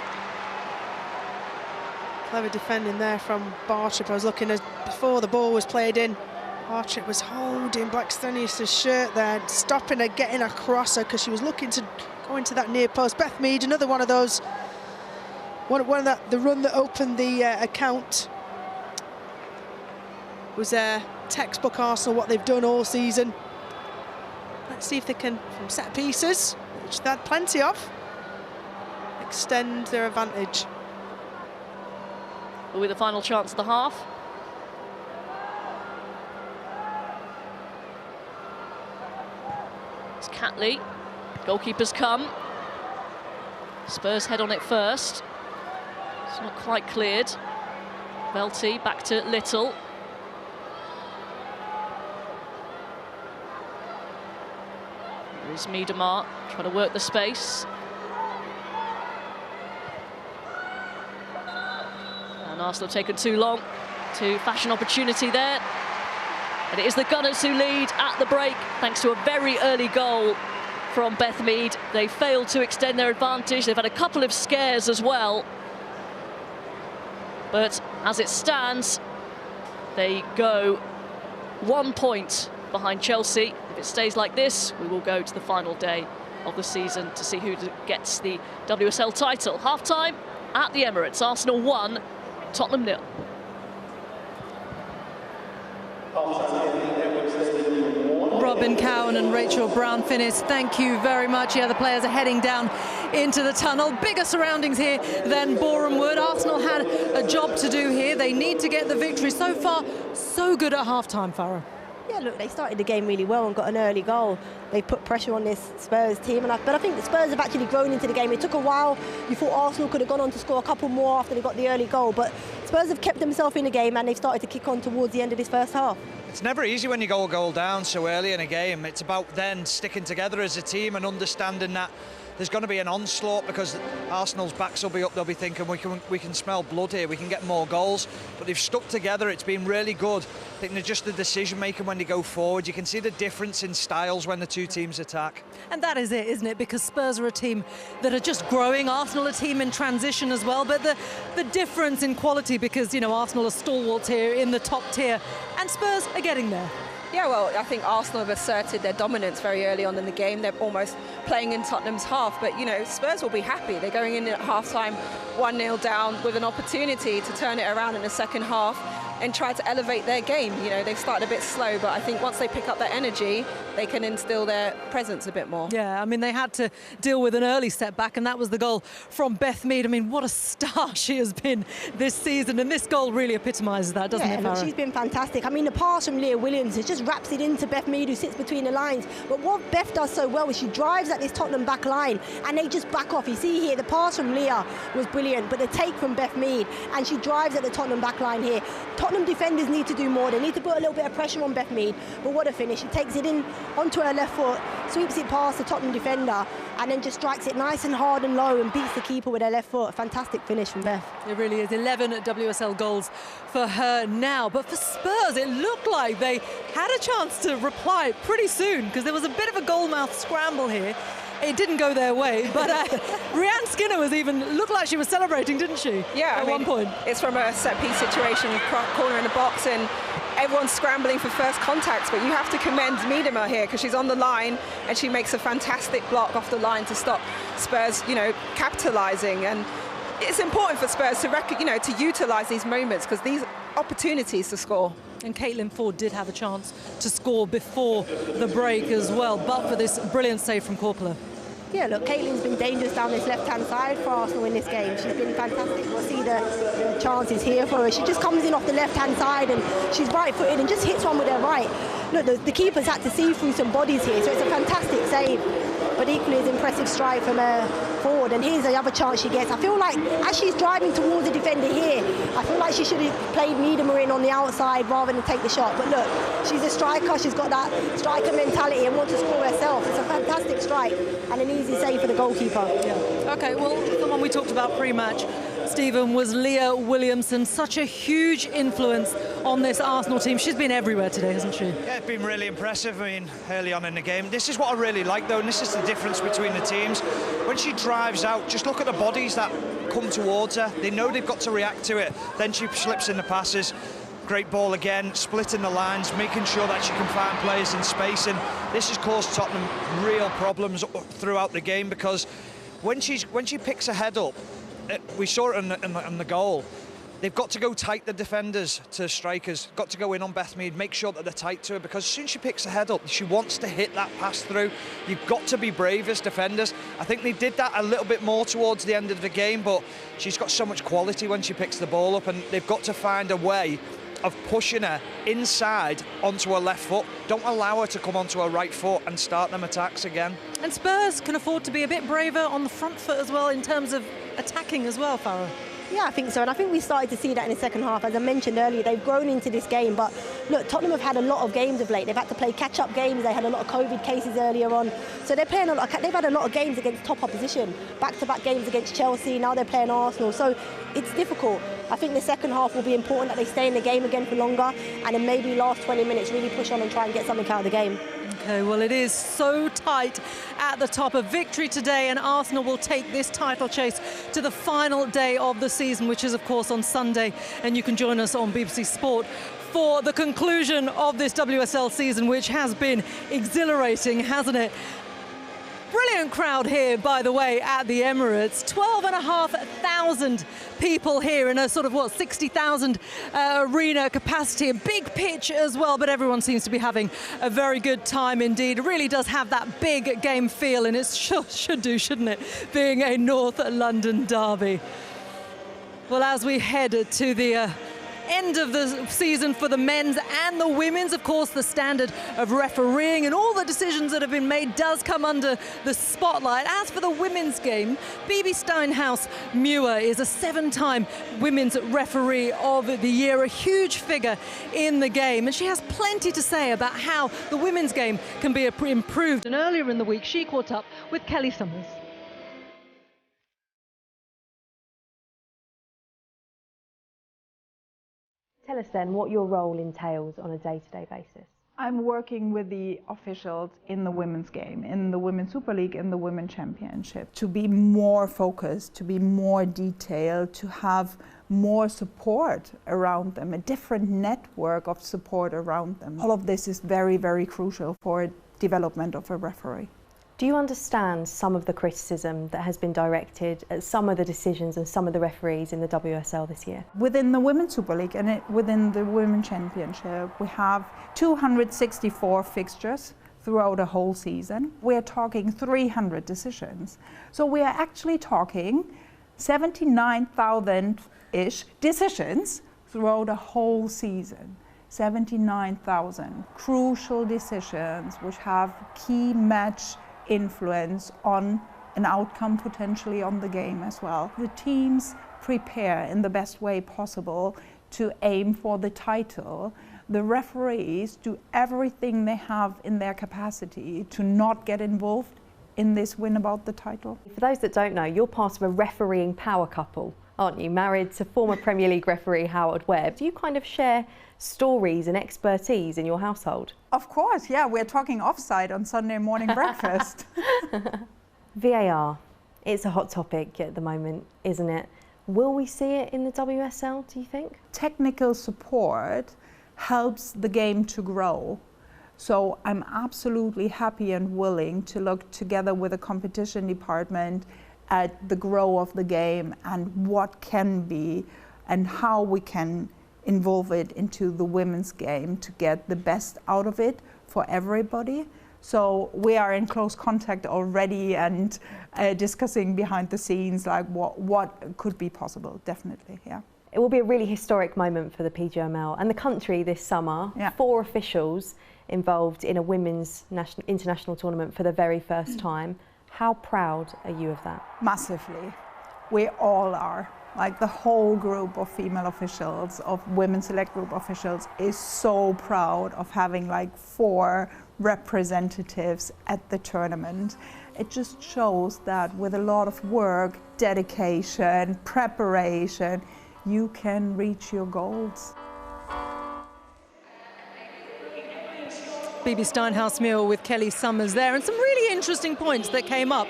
Clever defending there from Bartrip. I was looking as before the ball was played in. Bartrip was holding Blackstenius' shirt there, stopping her, getting across her because she was looking to go into that near post. Beth Mead, another one of those, one of that, the run that opened the account was textbook Arsenal, what they've done all season. Let's see if they can, from set pieces, which they had plenty of, extend their advantage. With the final chance of the half. It's Catley. Goalkeeper's come. Spurs head on it first. It's not quite cleared. Velty back to Little. Here's Miedemar trying to work the space. And Arsenal have taken too long to fashion opportunity there. And it is the Gunners who lead at the break thanks to a very early goal from Beth Mead. They failed to extend their advantage. They've had a couple of scares as well. But as it stands, they go 1 point behind Chelsea. If it stays like this, we will go to the final day of the season to see who gets the WSL title. Half-time at the Emirates. Arsenal 1, Tottenham 0. Robin Cowan and Rachel Brown-Finnis, thank you very much. Yeah, the players are heading down into the tunnel. Bigger surroundings here than Boreham Wood. Arsenal had a job to do here. They need to get the victory. So far, so good at half-time, Farah. Yeah, look, they started the game really well and got an early goal. They put pressure on this Spurs team, but I think the Spurs have actually grown into the game. It took a while. You thought Arsenal could have gone on to score a couple more after they got the early goal, but Spurs have kept themselves in the game and they've started to kick on towards the end of this first half. It's never easy when you go a goal down so early in a game. It's about then sticking together as a team and understanding that there's going to be an onslaught because Arsenal's backs will be up. They'll be thinking we can smell blood here, we can get more goals. But they've stuck together. It's been really good. I think they're just the decision making when they go forward. You can see the difference in styles when the two teams attack. And that is it, isn't it? Because Spurs are a team that are just growing. Arsenal a team in transition as well. But the difference in quality, because, you know, Arsenal are stalwarts here in the top tier and Spurs are getting there. Yeah, well, I think Arsenal have asserted their dominance very early on in the game. They're almost playing in Tottenham's half. But, you know, Spurs will be happy. They're going in at half-time 1-0 down with an opportunity to turn it around in the second half and try to elevate their game. You know, they've started a bit slow, but I think once they pick up that energy, they can instill their presence a bit more. Yeah, I mean, they had to deal with an early setback, and that was the goal from Beth Mead. I mean, what a star she has been this season, and this goal really epitomises that, doesn't it, Farah? She's been fantastic. I mean, the pass from Leah Williams, it just wraps it into Beth Mead, who sits between the lines. But what Beth does so well is she drives at this Tottenham back line, and they just back off. You see here, the pass from Leah was brilliant, but the take from Beth Mead, and she drives at the Tottenham back line here. Tottenham defenders need to do more. They need to put a little bit of pressure on Beth Mead. But what a finish. She takes it in onto her left foot, sweeps it past the Tottenham defender, and then just strikes it nice and hard and low and beats the keeper with her left foot. A fantastic finish from Beth. It really is. 11 WSL goals for her now. But for Spurs, it looked like they had a chance to reply pretty soon, because there was a bit of a goalmouth scramble here. It didn't go their way, but Rhiannon Skinner looked like she was celebrating, didn't she? Yeah, at one point. It's from a set-piece situation, corner in the box, and everyone's scrambling for first contacts, but you have to commend Miedemar here because she's on the line and she makes a fantastic block off the line to stop Spurs, you know, capitalising. And it's important for Spurs to to utilise these moments, because these opportunities to score. And Caitlin Ford did have a chance to score before the break as well, but for this brilliant save from Korpela. Yeah, look, Caitlin's been dangerous down this left-hand side for Arsenal in this game. She's been fantastic. We'll see the chances here for her. She just comes in off the left-hand side and she's right-footed and just hits one with her right. Look, the keeper's had to see through some bodies here, so it's a fantastic save. But equally as impressive strike from her forward. And here's the other chance she gets. I feel like as she's driving towards the defender here, I feel like she should have played Miedemar in on the outside rather than take the shot. But look, she's a striker. She's got that striker mentality and wants to score herself. It's a fantastic strike and an easy save for the goalkeeper. Yeah. Okay, well, the one we talked about pre-match, Stephen, was Leah Williamson. Such a huge influence on this Arsenal team. She's been everywhere today, hasn't she? Yeah, it's been really impressive. I mean, early on in the game. This is what I really like, though, and this is the difference between the teams. When she drives out, just look at the bodies that come towards her. They know they've got to react to it. Then she slips in the passes. Great ball again, splitting the lines, making sure that she can find players in space, and this has caused Tottenham real problems throughout the game, because when she picks her head up, we saw it in the goal. They've got to go tight, the defenders, to strikers, got to go in on Beth Mead, make sure that they're tight to her, because as soon as she picks her head up, she wants to hit that pass through. You've got to be brave as defenders. I think they did that a little bit more towards the end of the game, but she's got so much quality when she picks the ball up, and they've got to find a way of pushing her inside onto her left foot. Don't allow her to come onto her right foot and start them attacks again. And Spurs can afford to be a bit braver on the front foot as well in terms of attacking as well, Farah. Yeah, I think so, and I think we started to see that in the second half. As I mentioned earlier, they've grown into this game, but look, Tottenham have had a lot of games of late. They've had to play catch-up games. They had a lot of COVID cases earlier on, so they're playing they've had a lot of games against top opposition, back-to-back games against Chelsea. Now they're playing Arsenal, so it's difficult. I think the second half will be important, that they stay in the game again for longer, and then maybe last 20 minutes really push on and try and get something out of the game. Okay, well, it is so tight at the top. A victory today and Arsenal will take this title chase to the final day of the season, which is, of course, on Sunday. And you can join us on BBC Sport for the conclusion of this WSL season, which has been exhilarating, hasn't it? Brilliant crowd here, by the way, at the Emirates. 12,500 people here in a sort of, 60,000 arena capacity. A big pitch as well, but everyone seems to be having a very good time indeed. It really does have that big game feel, and it should do, shouldn't it, being a North London derby. Well, as we head to the end of the season for the men's and the women's, of course, the standard of refereeing and all the decisions that have been made does come under the spotlight. As for the women's game, Bibi Steinhaus-Muir is a 7-time women's referee of the year, a huge figure in the game, and she has plenty to say about how the women's game can be improved. And earlier in the week, she caught up with Kelly Summers. Tell us then what your role entails on a day-to-day basis. I'm working with the officials in the women's game, in the Women's Super League, in the Women's Championship, to be more focused, to be more detailed, to have more support around them, a different network of support around them. All of this is very, very crucial for development of a referee. Do you understand some of the criticism that has been directed at some of the decisions and some of the referees in the WSL this year? Within the Women's Super League and within the Women's Championship, we have 264 fixtures throughout a whole season. We're talking 300 decisions. So we are actually talking 79,000-ish decisions throughout a whole season. 79,000 crucial decisions which have key match influence on an outcome potentially on the game as well. The teams prepare in the best way possible to aim for the title. The referees do everything they have in their capacity to not get involved in this win about the title. For those that don't know, you're part of a refereeing power couple, aren't you? Married to former Premier League referee Howard Webb. Do you kind of share stories and expertise in your household? Of course, yeah. We're talking offside on Sunday morning breakfast. VAR, it's a hot topic at the moment, isn't it? Will we see it in the WSL, do you think? Technical support helps the game to grow. So I'm absolutely happy and willing to look together with the competition department at the growth of the game and what can be and how we can involve it into the women's game to get the best out of it for everybody. So we are in close contact already and discussing behind the scenes like what could be possible, definitely, yeah. It will be a really historic moment for the PGML and the country this summer. Yeah. 4 officials involved in a women's international tournament for the very first time. How proud are you of that? Massively. We all are. Like the whole group of female officials, of women's select group officials is so proud of having like 4 representatives at the tournament. It just shows that with a lot of work, dedication, preparation, you can reach your goals. Bibi Steinhaus-Muir with Kelly Summers there, and some really interesting points that came up.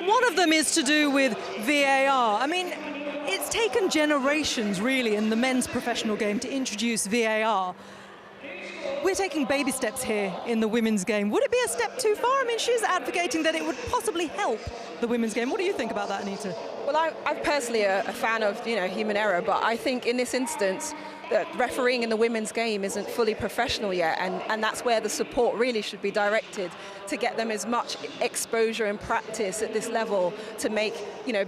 One of them is to do with VAR. I mean, It's taken generations, really, in the men's professional game to introduce VAR. We're taking baby steps here in the women's game. Would it be a step too far? I mean, she's advocating that it would possibly help the women's game. What do you think about that, Anita? Well, I'm personally a fan of, human error, but I think in this instance, that refereeing in the women's game isn't fully professional yet, and that's where the support really should be directed to get them as much exposure and practice at this level to make,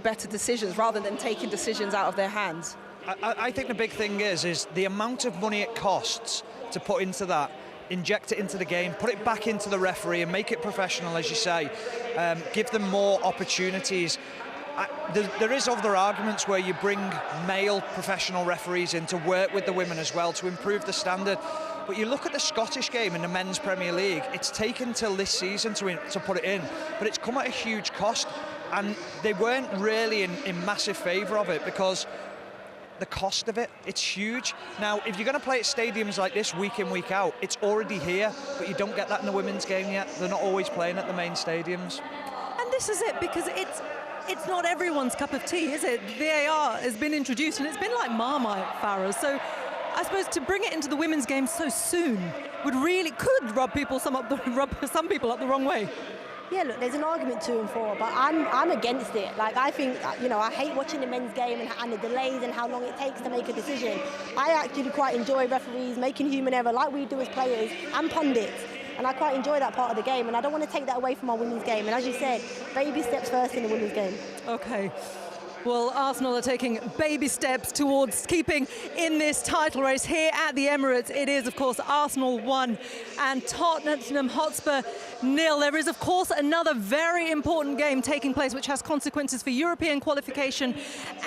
better decisions rather than taking decisions out of their hands. I think the big thing is the amount of money it costs to put into that, inject it into the game, put it back into the referee and make it professional, as you say, give them more opportunities. There is other arguments where you bring male professional referees in to work with the women as well to improve the standard. But you look at the Scottish game in the Men's Premier League, it's taken till this season to put it in, but it's come at a huge cost, and they weren't really in massive favour of it because the cost of it, it's huge. Now, if you're going to play at stadiums like this week in, week out, it's already here, but you don't get that in the women's game yet. They're not always playing at the main stadiums. And this is it, because it's not everyone's cup of tea, is it? VAR has been introduced, and it's been like Marmite, Farah. So I suppose to bring it into the women's game so soon could rub some people up the wrong way. Yeah, look, there's an argument 2 and 4, but I'm against it. Like, I think, I hate watching the men's game and the delays and how long it takes to make a decision. I actually quite enjoy referees making human error like we do as players and pundits. And I quite enjoy that part of the game, and I don't want to take that away from our women's game. And as you said, baby steps first in the women's game. Okay. Well, Arsenal are taking baby steps towards keeping in this title race here at the Emirates. It is, of course, Arsenal 1 and Tottenham Hotspur 0. There is, of course, another very important game taking place, which has consequences for European qualification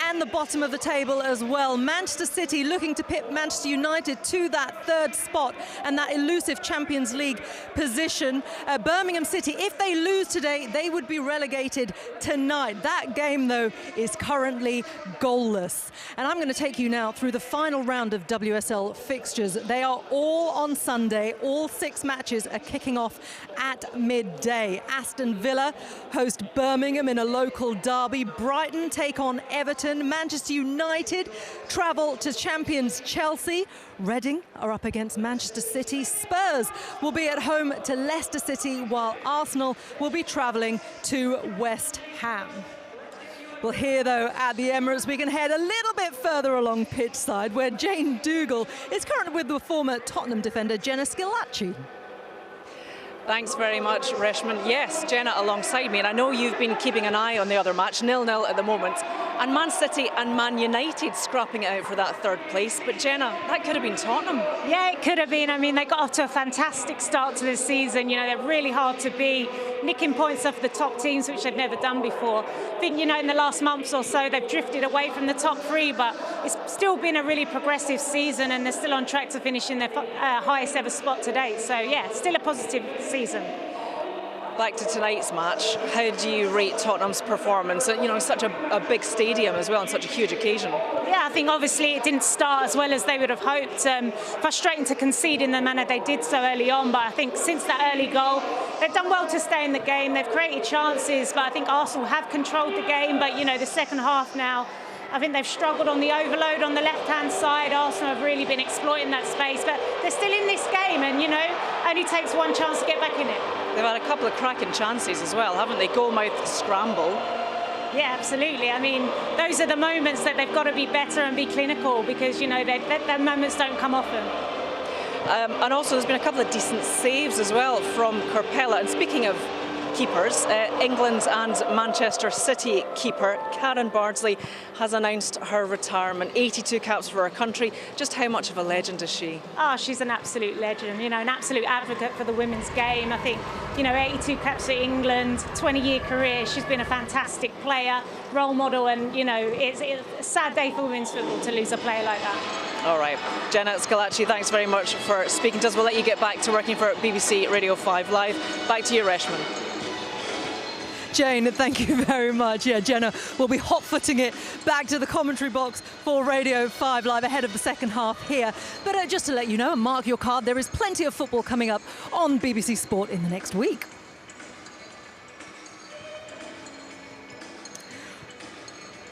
and the bottom of the table as well. Manchester City looking to pit Manchester United to that 3rd spot and that elusive Champions League position. Birmingham City, if they lose today, they would be relegated tonight. That game, though, is currently goalless. And I'm going to take you now through the final round of WSL fixtures. They are all on Sunday. All 6 matches are kicking off at midday. Aston Villa host Birmingham in a local derby. Brighton take on Everton. Manchester United travel to champions Chelsea. Reading are up against Manchester City. Spurs will be at home to Leicester City, while Arsenal will be travelling to West Ham. Well, here, though, at the Emirates, we can head a little bit further along pitch side, where Jane Dougal is currently with the former Tottenham defender Jenna Schillaci. Thanks very much, Reshman. Yes, Jenna alongside me, and I know you've been keeping an eye on the other match, 0-0 at the moment, and Man City and Man United scrapping it out for that 3rd place. But Jenna, that could have been Tottenham. Yeah, it could have been. I mean, they got off to a fantastic start to this season. They're really hard to beat, nicking points off the top teams, which they've never done before. I think, in the last months or so, they've drifted away from the top 3, but it's still been a really progressive season, and they're still on track to finish in their highest ever spot to date. So, yeah, still a positive season. Back to tonight's match, how do you rate Tottenham's performance? Such a big stadium as well, and such a huge occasion. Yeah, I think obviously it didn't start as well as they would have hoped. Frustrating to concede in the manner they did so early on, but I think since that early goal, they've done well to stay in the game. They've created chances, but I think Arsenal have controlled the game. But, the second half now, I think they've struggled on the overload on the left-hand side. Arsenal have really been exploiting that space, but they're still in this game, and, only takes one chance to get back in it. They've had a couple of cracking chances as well, haven't they? Goal-mouth scramble. Yeah, absolutely. I mean, those are the moments that they've got to be better and be clinical, because, their moments don't come often. And also there's been a couple of decent saves as well from Corpella. And speaking of keepers, England's and Manchester City keeper Karen Bardsley has announced her retirement. 82 caps for her country. Just how much of a legend is she? Oh, she's an absolute legend, an absolute advocate for the women's game. I think, 82 caps for England, 20-year career. She's been a fantastic player, role model, and, it's a sad day for women's football to lose a player like that. All right, Jenna Schillaci, thanks very much for speaking to us. We'll let you get back to working for BBC Radio 5 Live. Back to you, Reshman. Jane, thank you very much. Yeah, Jenna will be hot-footing it back to the commentary box for Radio 5 Live ahead of the second half here. But just to let you know and mark your card, there is plenty of football coming up on BBC Sport in the next week.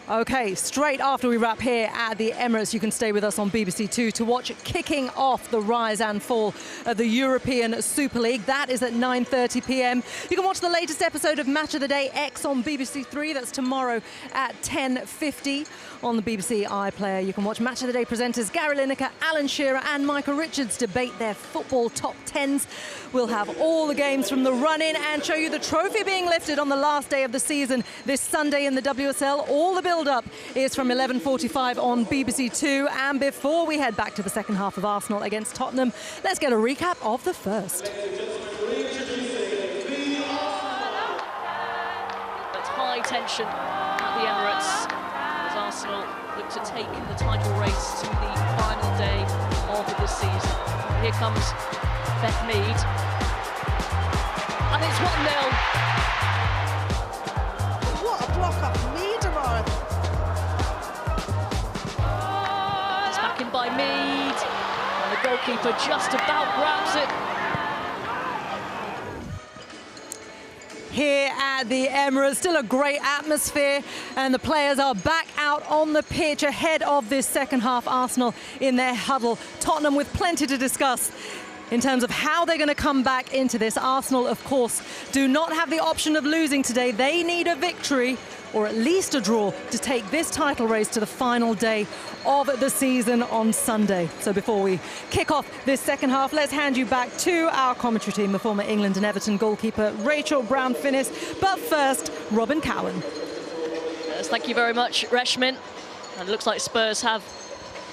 Okay, straight after we wrap here at the Emirates, you can stay with us on BBC Two to watch kicking off the rise and fall of the European Super League. That is at 9:30 p.m. You can watch the latest episode of Match of the Day X on BBC Three. That's tomorrow at 10:50 on the BBC iPlayer. You can watch Match of the Day presenters Gary Lineker, Alan Shearer and Michael Richards debate their football top 10s. We'll have all the games from the run-in and show you the trophy being lifted on the last day of the season this Sunday in the WSL. All the build-up is from 11:45 on BBC Two. And before we head back to the second half of Arsenal against Tottenham, let's get a recap of the first. It's high tension at the Emirates as Arsenal look to take the title race to the final day of the season. Here comes Beth Mead, and it's 1-0. What a block off Miedema. It's back in by Mead, and the goalkeeper just about grabs it. Here at the Emirates, still a great atmosphere, and the players are back out on the pitch ahead of this second half. Arsenal in their huddle. Tottenham with plenty to discuss in terms of how they're going to come back into this. Arsenal, of course, do not have the option of losing today. They need a victory or at least a draw to take this title race to the final day of the season on Sunday. So before we kick off this second half, let's hand you back to our commentary team, the former England and Everton goalkeeper Rachel Brown-Finnis. But first, Robin Cowan. Yes, thank you very much, Reshmin. And it looks like Spurs have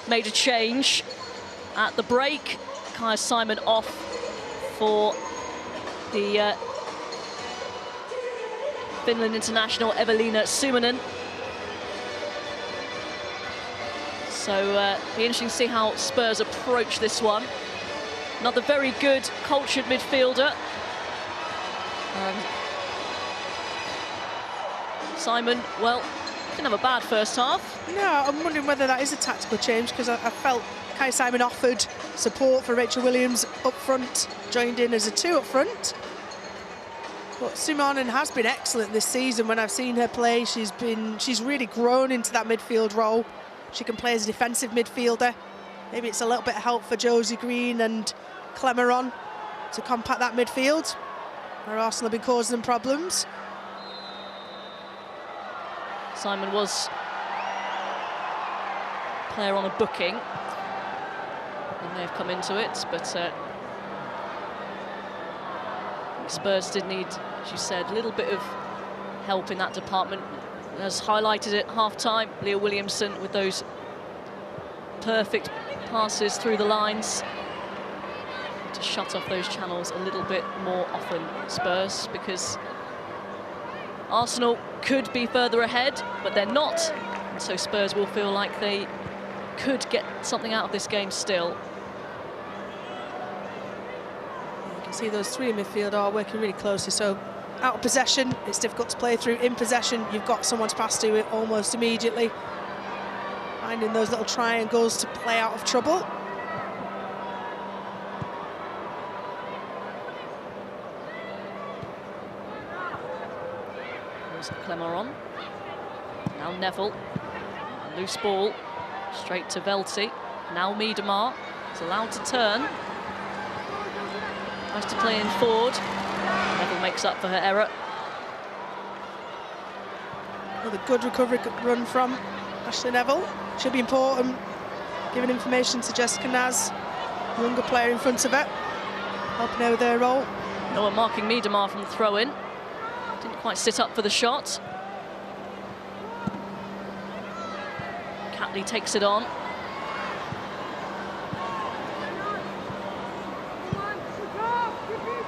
made a change at the break. Kaya Simon off for the Finland international Evelina Summanen. So be interesting to see how Spurs approach this one. Another very good, cultured midfielder. Simon, well, didn't have a bad first half. No, I'm wondering whether that is a tactical change, because I felt Kaya Simon offered support for Rachel Williams up front, joined in as a 2 up front. But Summanen has been excellent this season. When I've seen her play, she's really grown into that midfield role. She can play as a defensive midfielder. Maybe it's a little bit of help for Josie Green and Clemeron to compact that midfield, where Arsenal have been causing them problems. Simon was player on a booking. He may have come into it, but Spurs did need, as you said, a little bit of help in that department. As highlighted at half-time, Leah Williamson with those perfect passes through the lines to shut off those channels a little bit more often, Spurs, because Arsenal could be further ahead, but they're not. And so Spurs will feel like they could get something out of this game still. You can see those three in midfield are working really closely. So out of possession, it's difficult to play through. In possession, you've got someone to pass to it almost immediately. Finding those little triangles to play out of trouble. There's Clemeron. Now Neville. A loose ball. Straight to Velti. Now Miedema is allowed to turn. Tries to play in forward. Neville makes up for her error. With a good recovery run from Ashley Neville. Should be important. Giving information to Jessica Naz, younger player in front of her, helping her with her role. No one marking Miedema from the throw-in. Didn't quite sit up for the shot. Catley takes it on.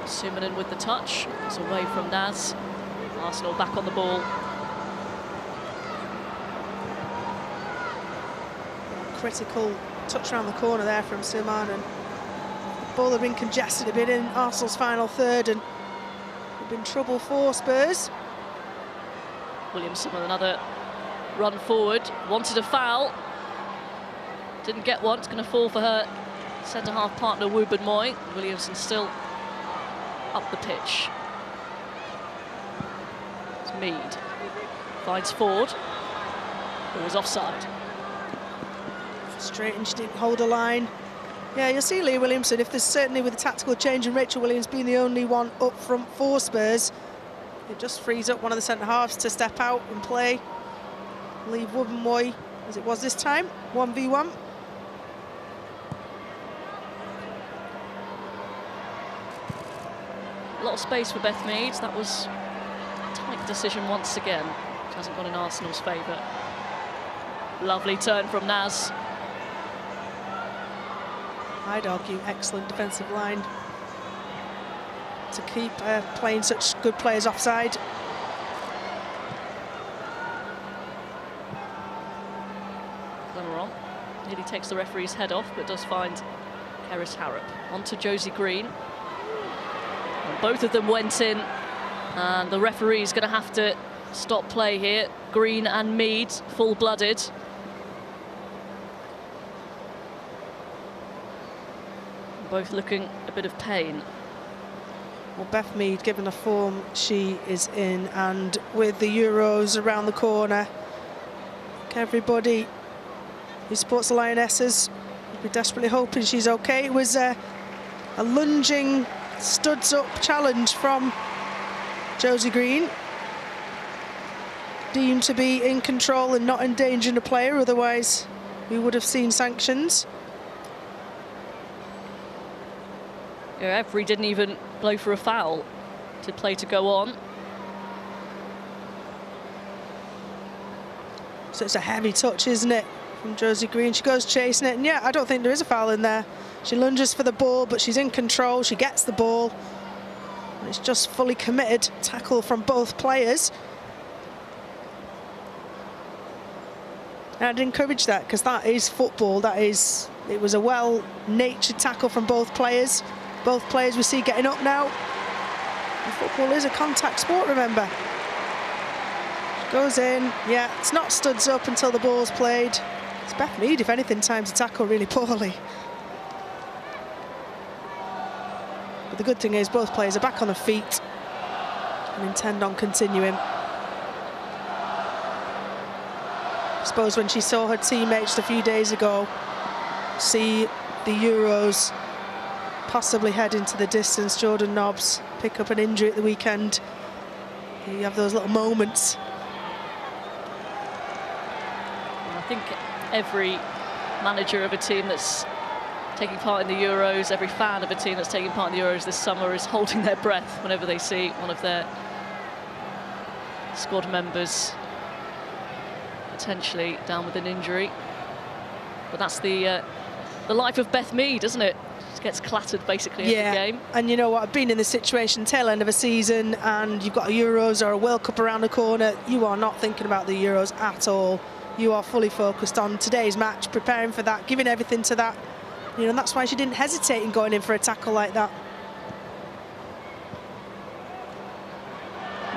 Summanen with the touch. It's away from Naz. Arsenal back on the ball. Critical touch around the corner there from Summanen. The ball had been congested a bit in Arsenal's final third, and there'd been trouble for Spurs. Williamson with another run forward. Wanted a foul. Didn't get one. It's going to fall for her centre-half partner, Wooburn Moy. Williamson still up the pitch. It's Mead. Finds Ford. It was offside. Frustrating, she didn't hold a line. Yeah, you'll see Leah Williamson, if there's certainly with the tactical change and Rachel Williams being the only one up front for Spurs, it just frees up one of the centre-halves to step out and play. Leave Wubbenmoy, as it was this time, 1v1. A lot of space for Beth Mead. That was a tight decision once again, which hasn't gone in Arsenal's favour. Lovely turn from Naz. I'd argue excellent defensive line to keep playing such good players offside. Glamorant nearly takes the referee's head off, but does find Keris Harrop. On to Josie Green. And both of them went in, and the referee's going to have to stop play here. Green and Mead, full-blooded. Both looking a bit of pain. Well, Beth Mead, given the form she is in, and with the Euros around the corner, everybody who supports the Lionesses will be desperately hoping she's okay. It was a lunging, studs-up challenge from Josie Green, deemed to be in control and not endangering a player, otherwise we would have seen sanctions. Yeah, referee didn't even blow for a foul to play to go on. So it's a heavy touch, isn't it, from Josie Green? She goes chasing it, and yeah, I don't think there is a foul in there. She lunges for the ball, but she's in control. She gets the ball. And it's just fully committed tackle from both players. And I'd encourage that, because that is football. It was a well-natured tackle from both players. Both players we see getting up now. And football is a contact sport, remember. She goes in, yeah, it's not studs up until the ball's played. It's Beth Mead, if anything, times the tackle really poorly. But the good thing is both players are back on their feet and intend on continuing. I suppose when she saw her teammates a few days ago see the Euros possibly head into the distance, Jordan Nobbs pick up an injury at the weekend, you have those little moments. I think every manager of a team that's taking part in the Euros, every fan of a team that's taking part in the Euros this summer is holding their breath whenever they see one of their squad members potentially down with an injury. But that's the life of Beth Mead, isn't it? She gets clattered basically every game. And you know what, I've been in the situation tail end of a season and you've got a Euros or a World Cup around the corner. You are not thinking about the Euros at all. You are fully focused on today's match, preparing for that, giving everything to that. You know, and that's why she didn't hesitate in going in for a tackle like that.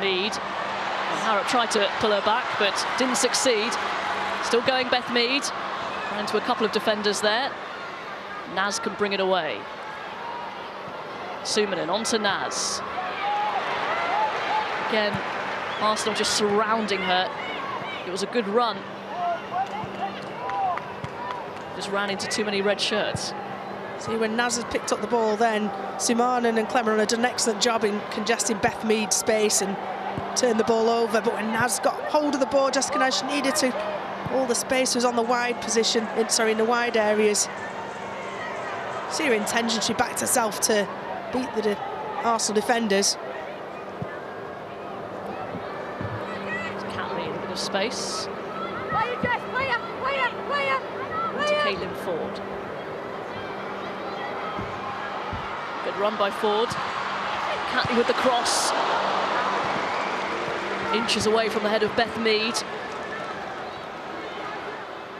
Mead. Harrop tried to pull her back, but didn't succeed. Still going Beth Mead. Ran into a couple of defenders there. Naz can bring it away. Suominen on to Naz. Again, Arsenal just surrounding her. It was a good run. Just ran into too many red shirts. See, when Naz had picked up the ball then, Suominen and Clemeron had done an excellent job in congesting Beth Mead's space and turned the ball over. But when Naz got hold of the ball just as she needed to, all the space was on the wide position, in the wide areas. See her intention, she backed herself to beat the Arsenal defenders. Catley in a bit of space. To Caitlin Ford. Good run by Ford. Catley with the cross. Inches away from the head of Beth Mead.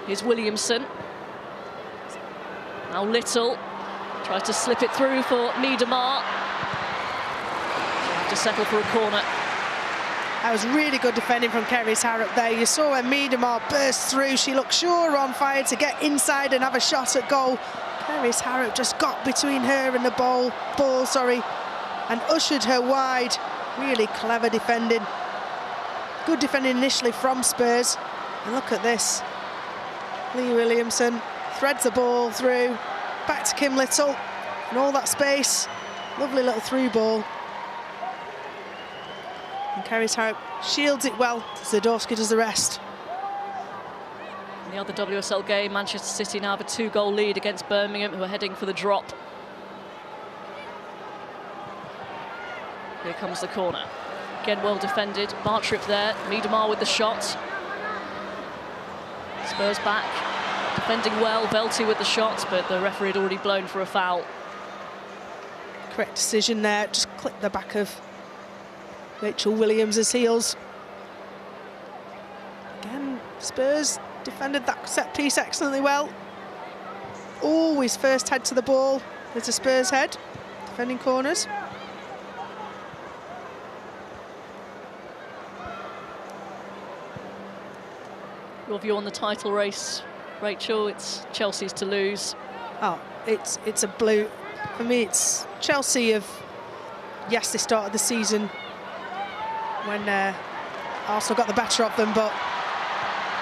Here's Williamson. Now Little tries to slip it through for Miedemar. She'll have to settle for a corner. That was really good defending from Keris Harrop there. You saw when Miedemar burst through, she looked sure on fire to get inside and have a shot at goal. Keris Harrop just got between her and the ball, and ushered her wide. Really clever defending. Good defending initially from Spurs. And look at this. Lee Williamson threads the ball through, back to Kim Little, and all that space. Lovely little through ball. And Kerry's Harrop shields it well. Zadorsky does the rest. In the other WSL game, Manchester City now have a 2-goal lead against Birmingham, who are heading for the drop. Here comes the corner. Again, well defended. Bartrip there. Miedemar with the shot. Spurs back. Defending well. Velty with the shot, but the referee had already blown for a foul. Correct decision there. Just clip the back of Rachel Williams' heels. Again, Spurs defended that set piece excellently well. Always first head to the ball. There's a Spurs head. Defending corners. Your view on the title race, Rachel? It's Chelsea's to lose. Oh, it's a blue. For me, it's Chelsea of, yes, they started the season when Arsenal got the better of them, but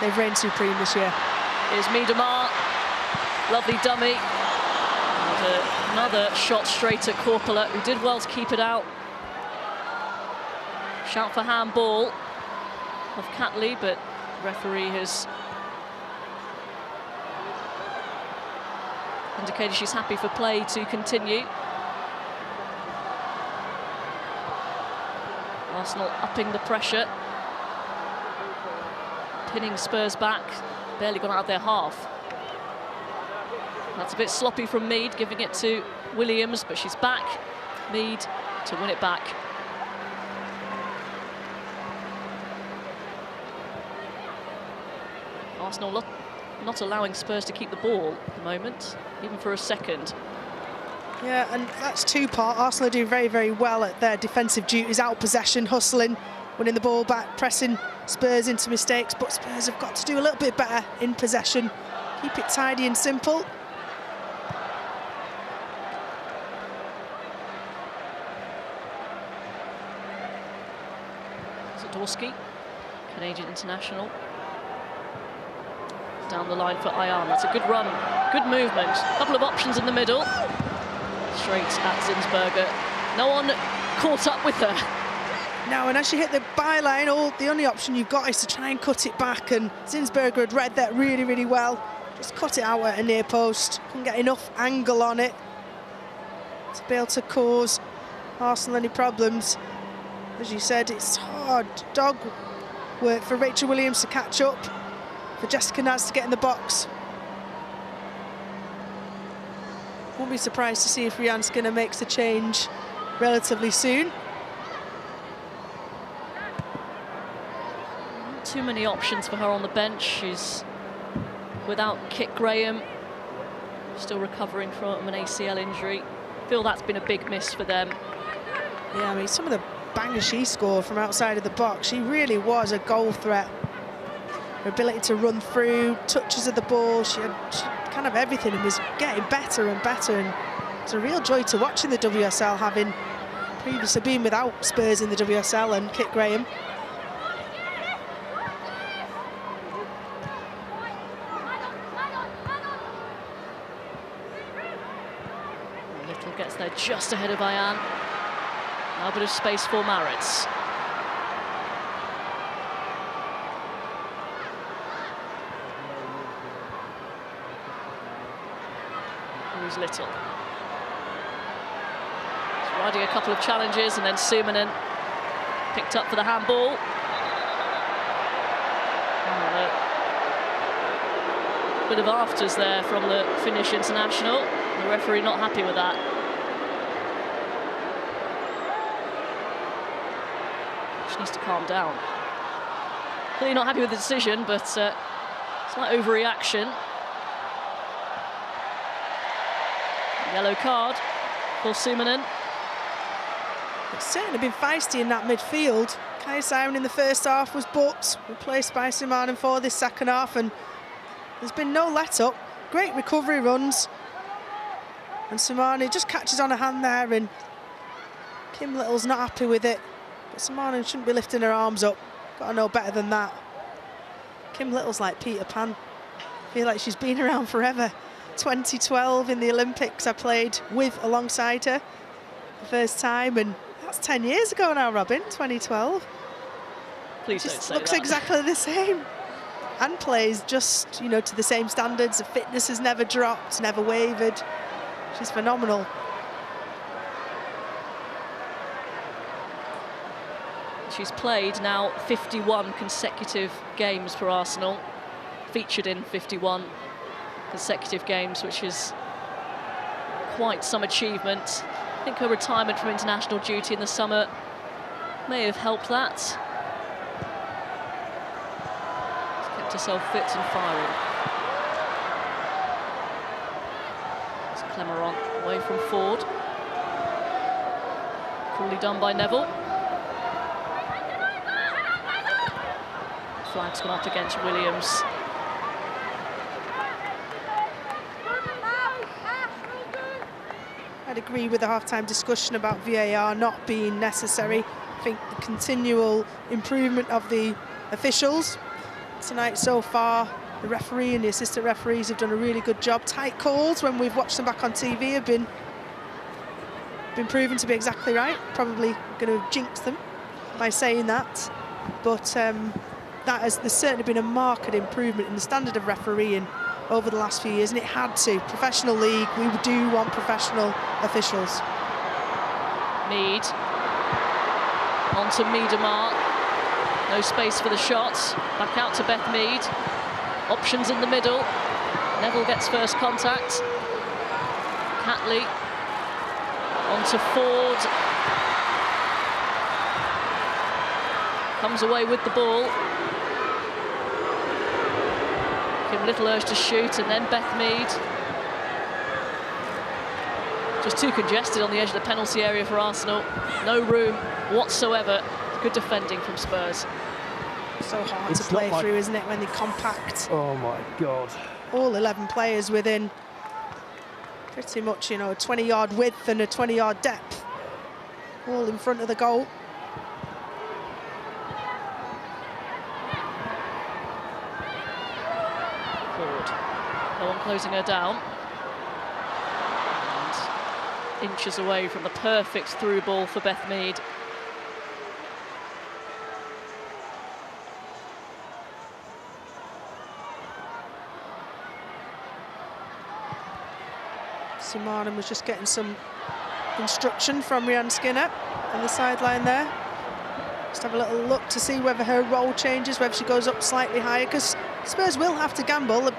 they've reigned supreme this year. Here's Miedemar. Lovely dummy. And another shot straight at Korpela, who did well to keep it out. Shout for handball of Catley, but referee has indicated she's happy for play to continue. Arsenal upping the pressure, pinning Spurs back, barely gone out of their half. That's a bit sloppy from Mead, giving it to Williams, but she's back. Mead to win it back. Arsenal not allowing Spurs to keep the ball at the moment, even for a second. Yeah, and that's two-part. Arsenal are doing very, very well at their defensive duties, out possession, hustling, winning the ball back, pressing Spurs into mistakes, but Spurs have got to do a little bit better in possession. Keep it tidy and simple. Zadorsky, Canadian international. Down the line for Ayan. That's a good run, good movement. A couple of options in the middle. Straight at Zinsberger. No one caught up with her. No, and as you hit the byline, the only option you've got is to try and cut it back, and Zinsberger had read that really, really well. Just cut it out at a near post. Couldn't get enough angle on it to be able to cause Arsenal any problems. As you said, it's hard dog work for Rachel Williams to catch up, for Jessica Naz to get in the box. Won't be surprised to see if Rianne Skinner makes the change relatively soon. Not too many options for her on the bench. She's without Kit Graham, still recovering from an ACL injury. I feel that's been a big miss for them. Yeah, I mean, some of the bangers she scored from outside of the box, she really was a goal threat. Her ability to run through, touches of the ball, she had kind of everything and was getting better and better, and it's a real joy to watch in the WSL, having previously been without Spurs in the WSL and Kit Graham. Little gets there just ahead of Ayan. Now a bit of space for Maritz. Who's Little? He's riding a couple of challenges, and then Suominen picked up for the handball. A bit of afters there from the Finnish international. The referee not happy with that. She needs to calm down. Clearly not happy with the decision, but slight overreaction. Yellow card for Suominen. It's certainly been feisty in that midfield. Kai Simon in the first half was booked, replaced by Simanen for this second half, and there's been no let-up. Great recovery runs. And Simanen just catches on a hand there, and Kim Little's not happy with it. But Simanen shouldn't be lifting her arms up. Got to know better than that. Kim Little's like Peter Pan. I feel like she's been around forever. 2012 in the Olympics, I played alongside her the first time, and that's 10 years ago now, Robin, 2012. Please just don't say looks that. exactly the same. And plays just, you know, to the same standards. The fitness has never dropped, never wavered. She's phenomenal. She's played now 51 consecutive games for Arsenal, featured in 51 consecutive games, which is quite some achievement. I think her retirement from international duty in the summer may have helped that. She's kept herself fit and firing. It's Clemeron away from Ford. Coolly done by Neville. Flag's gone up against Williams. I'd agree with the half-time discussion about VAR not being necessary. I think the continual improvement of the officials tonight so far, the referee and the assistant referees have done a really good job. Tight calls when we've watched them back on TV have been proven to be exactly right. Probably going to jinx them by saying that, but there's certainly been a marked improvement in the standard of refereeing over the last few years, and it had to. Professional league, we do want professional officials. Mead. On to Miedemar. No space for the shot. Back out to Beth Mead. Options in the middle. Neville gets first contact. Catley. On to Ford. Comes away with the ball. Kim Little urged to shoot, and then Beth Mead. Just too congested on the edge of the penalty area for Arsenal. No room whatsoever. Good defending from Spurs. So hard to play through, isn't it, when they compact? Oh my God. All 11 players within pretty much, you know, a 20-yard width and a 20-yard depth. All in front of the goal. No one closing her down. And inches away from the perfect through ball for Beth Mead. Simanen was just getting some instruction from Rhian Skinner on the sideline there. Just have a little look to see whether her role changes, whether she goes up slightly higher, because Spurs will have to gamble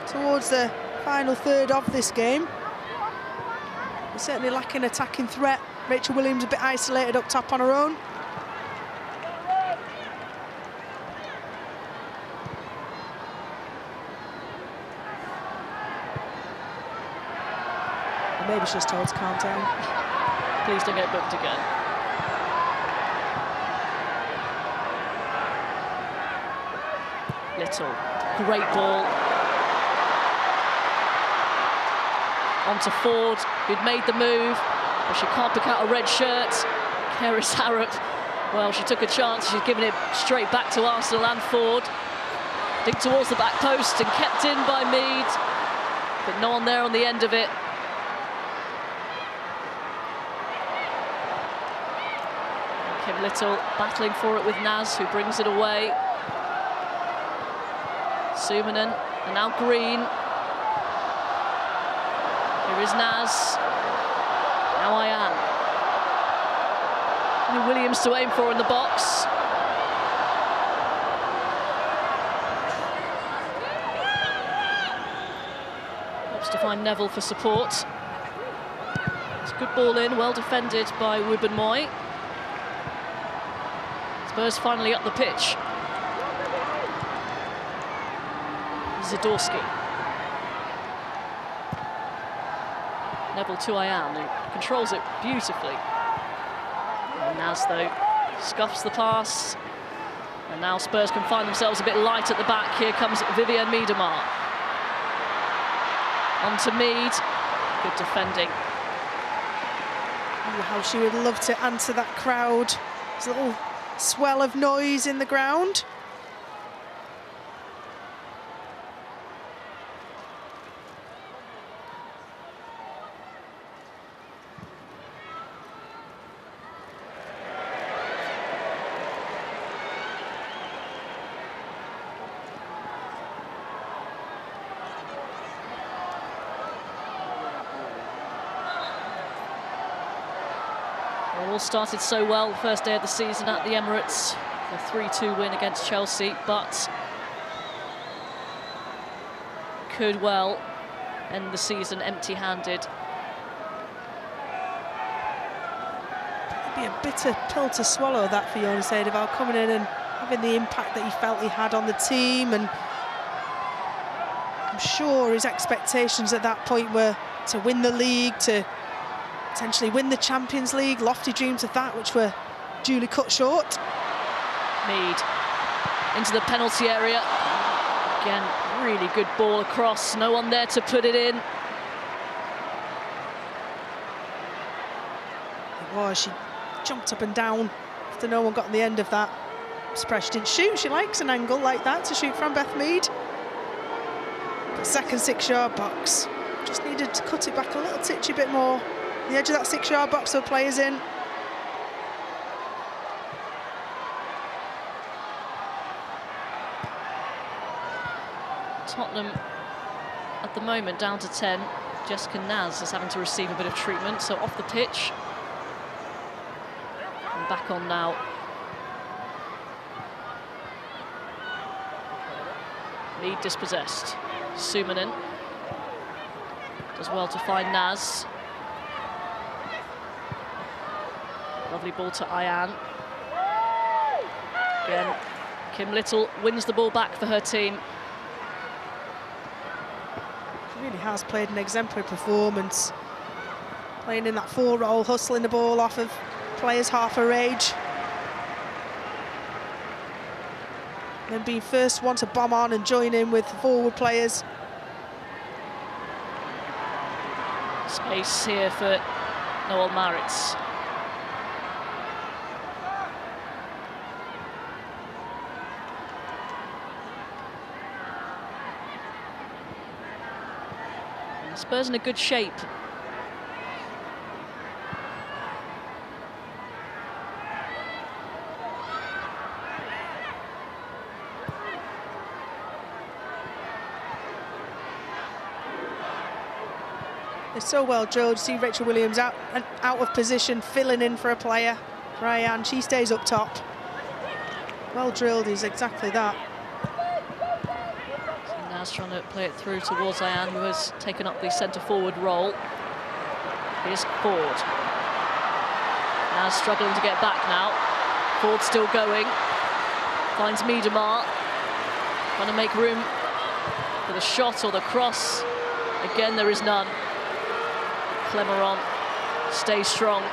towards the final third of this game. They're certainly lacking attacking threat. Rachel Williams a bit isolated up top on her own. Or maybe she's told to calm down. Please don't get booked again. Little, great ball. On to Ford, who'd made the move, but she can't pick out a red shirt. Keris Harrop, well, she took a chance. She's given it straight back to Arsenal and Ford. Dig towards the back post and kept in by Mead, but no one there on the end of it. Kim Little battling for it with Naz, who brings it away. Sumanen, and now Green. Here is Naz. Now Ayan. Williams to aim for in the box. Helps to find Neville for support. It's a good ball in, well defended by Ruben Moy. Spurs finally up the pitch. Zadorsky. Neville to Ayan, who controls it beautifully. And Naz, though, scuffs the pass. And now Spurs can find themselves a bit light at the back. Here comes Vivianne Miedemar. On to Mead. Good defending. Oh, how she would love to answer that crowd. There's a little swell of noise in the ground. Well, all started so well first day of the season at the Emirates. The 3-2 win against Chelsea, but could well end the season empty-handed. It'd be a bitter pill to swallow, that, for Jonas Eidevall, coming in and having the impact that he felt he had on the team, and I'm sure his expectations at that point were to win the league, to potentially win the Champions League, lofty dreams of that, which were duly cut short. Mead into the penalty area. Again, really good ball across, no one there to put it in. It was, she jumped up and down after no one got on the end of that. I'm surprised she didn't shoot. She likes an angle like that to shoot from, Beth Mead. But second 6-yard box, just needed to cut it back a little titchy bit more. The edge of that 6-yard box, so players in. Tottenham at the moment down to 10. Jessica Naz is having to receive a bit of treatment, so off the pitch. And back on now. Mead dispossessed. Suominen does well to find Naz. Lovely ball to Ayan. Again, Kim Little wins the ball back for her team. She really has played an exemplary performance, playing in that 4 role, hustling the ball off of players half her age. Then being first one to bomb on and join in with forward players. Space here for Noel Maritz. Spurs in a good shape. They're so well drilled. You see Rachel Williams out of position, filling in for a player. Ryan, she stays up top. Well drilled is exactly that. Naz trying to play it through towards Ayan, who has taken up the centre-forward role. Here's Ford. Naz struggling to get back now. Ford still going. Finds Miedemar. Trying to make room for the shot or the cross. Again, there is none. Clemeron stays strong.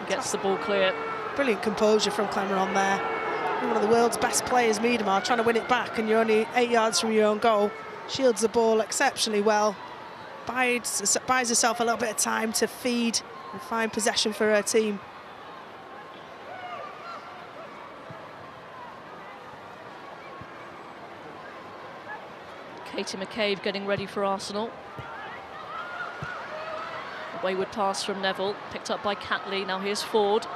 Gets the ball clear. Brilliant composure from Clemeron there. One of the world's best players, Miedemar, trying to win it back, and you're only 8 yards from your own goal. Shields the ball exceptionally well. Buys herself a little bit of time to feed and find possession for her team. Katie McCabe getting ready for Arsenal. A wayward pass from Neville, picked up by Catley. Now here's Ford.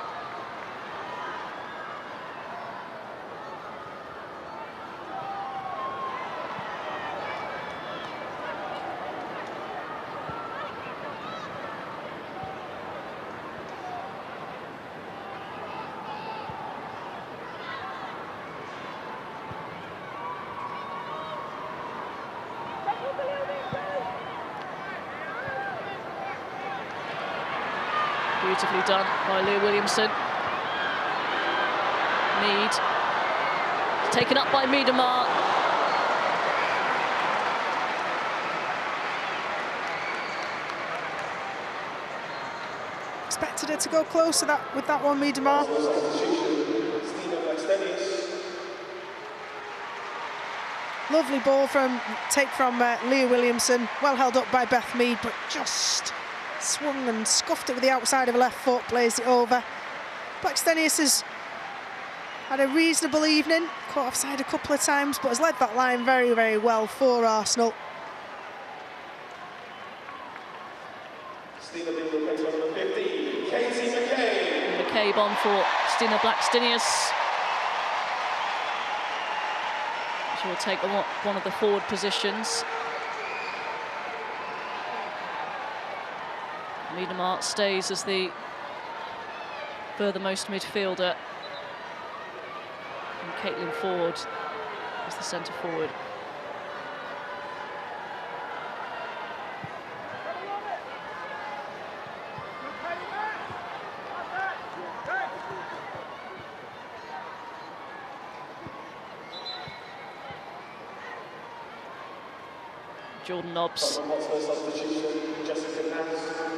Beautifully done by Leah Williamson. Mead. Taken up by Miedemar. Expected her to go close to that with that one, Miedemar. Lovely ball from Leah Williamson. Well held up by Beth Mead, but just swung and scuffed it with the outside of her left foot, plays it over. Blackstenius has had a reasonable evening, caught offside a couple of times, but has led that line very, very well for Arsenal. McCabe on for Stina Blackstenius. She will take one of the forward positions. Miedemar stays as the furthermost midfielder. And Caitlin Ford as the centre forward. Jordan Nobbs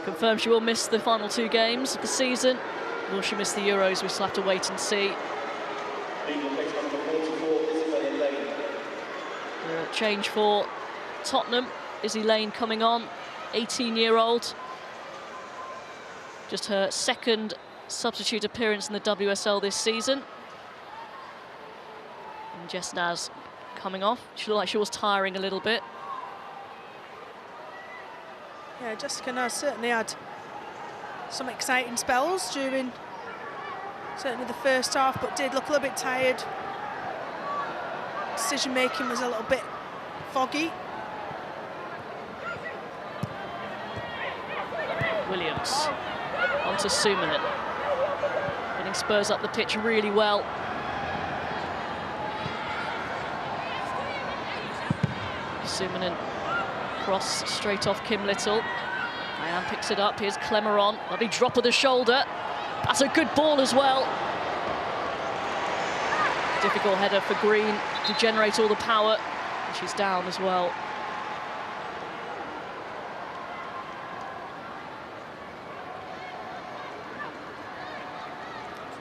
confirmed she will miss the final 2 games of the season. Will she miss the Euros? We still have to wait and see. Change for Tottenham. Izzy Lane coming on, 18-year-old. Just her 2nd substitute appearance in the WSL this season. And Jess Naz coming off. She looked like she was tiring a little bit. Yeah, Jessica Naz certainly had some exciting spells during certainly the first half, but did look a little bit tired. Decision making was a little bit foggy. Williams onto Suominen, getting Spurs up the pitch really well. Suominen cross straight off Kim Little. Diane picks it up. Here's Clemeron. Lovely drop of the shoulder. That's a good ball as well. Difficult header for Green to generate all the power. And she's down as well.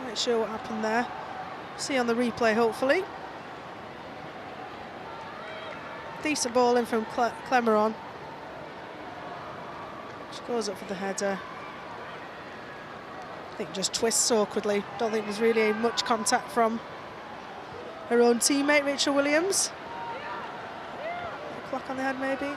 Quite sure what happened there. See on the replay, hopefully. Decent ball in from Clemeron. She goes up for the header. I think just twists awkwardly. Don't think there's really much contact from her own teammate, Rachel Williams. Clock on the head, maybe.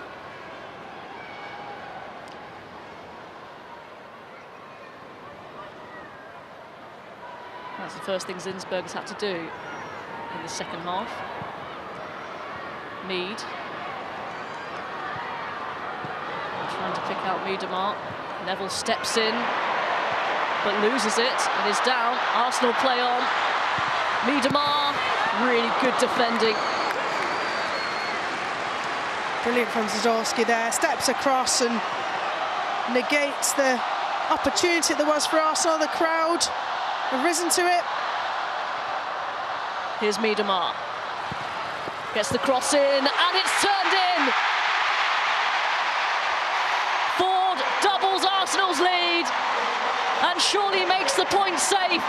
That's the first thing Zinsberg has had to do in the second half. Mead. Trying to pick out Miedemar. Neville steps in, but loses it and is down. Arsenal play on. Miedemar, really good defending. Brilliant from Zadorsky there. Steps across and negates the opportunity there was for Arsenal. The crowd have risen to it. Here's Miedemar. Gets the cross in, and it's turned in! Ford doubles Arsenal's lead, and surely makes the point safe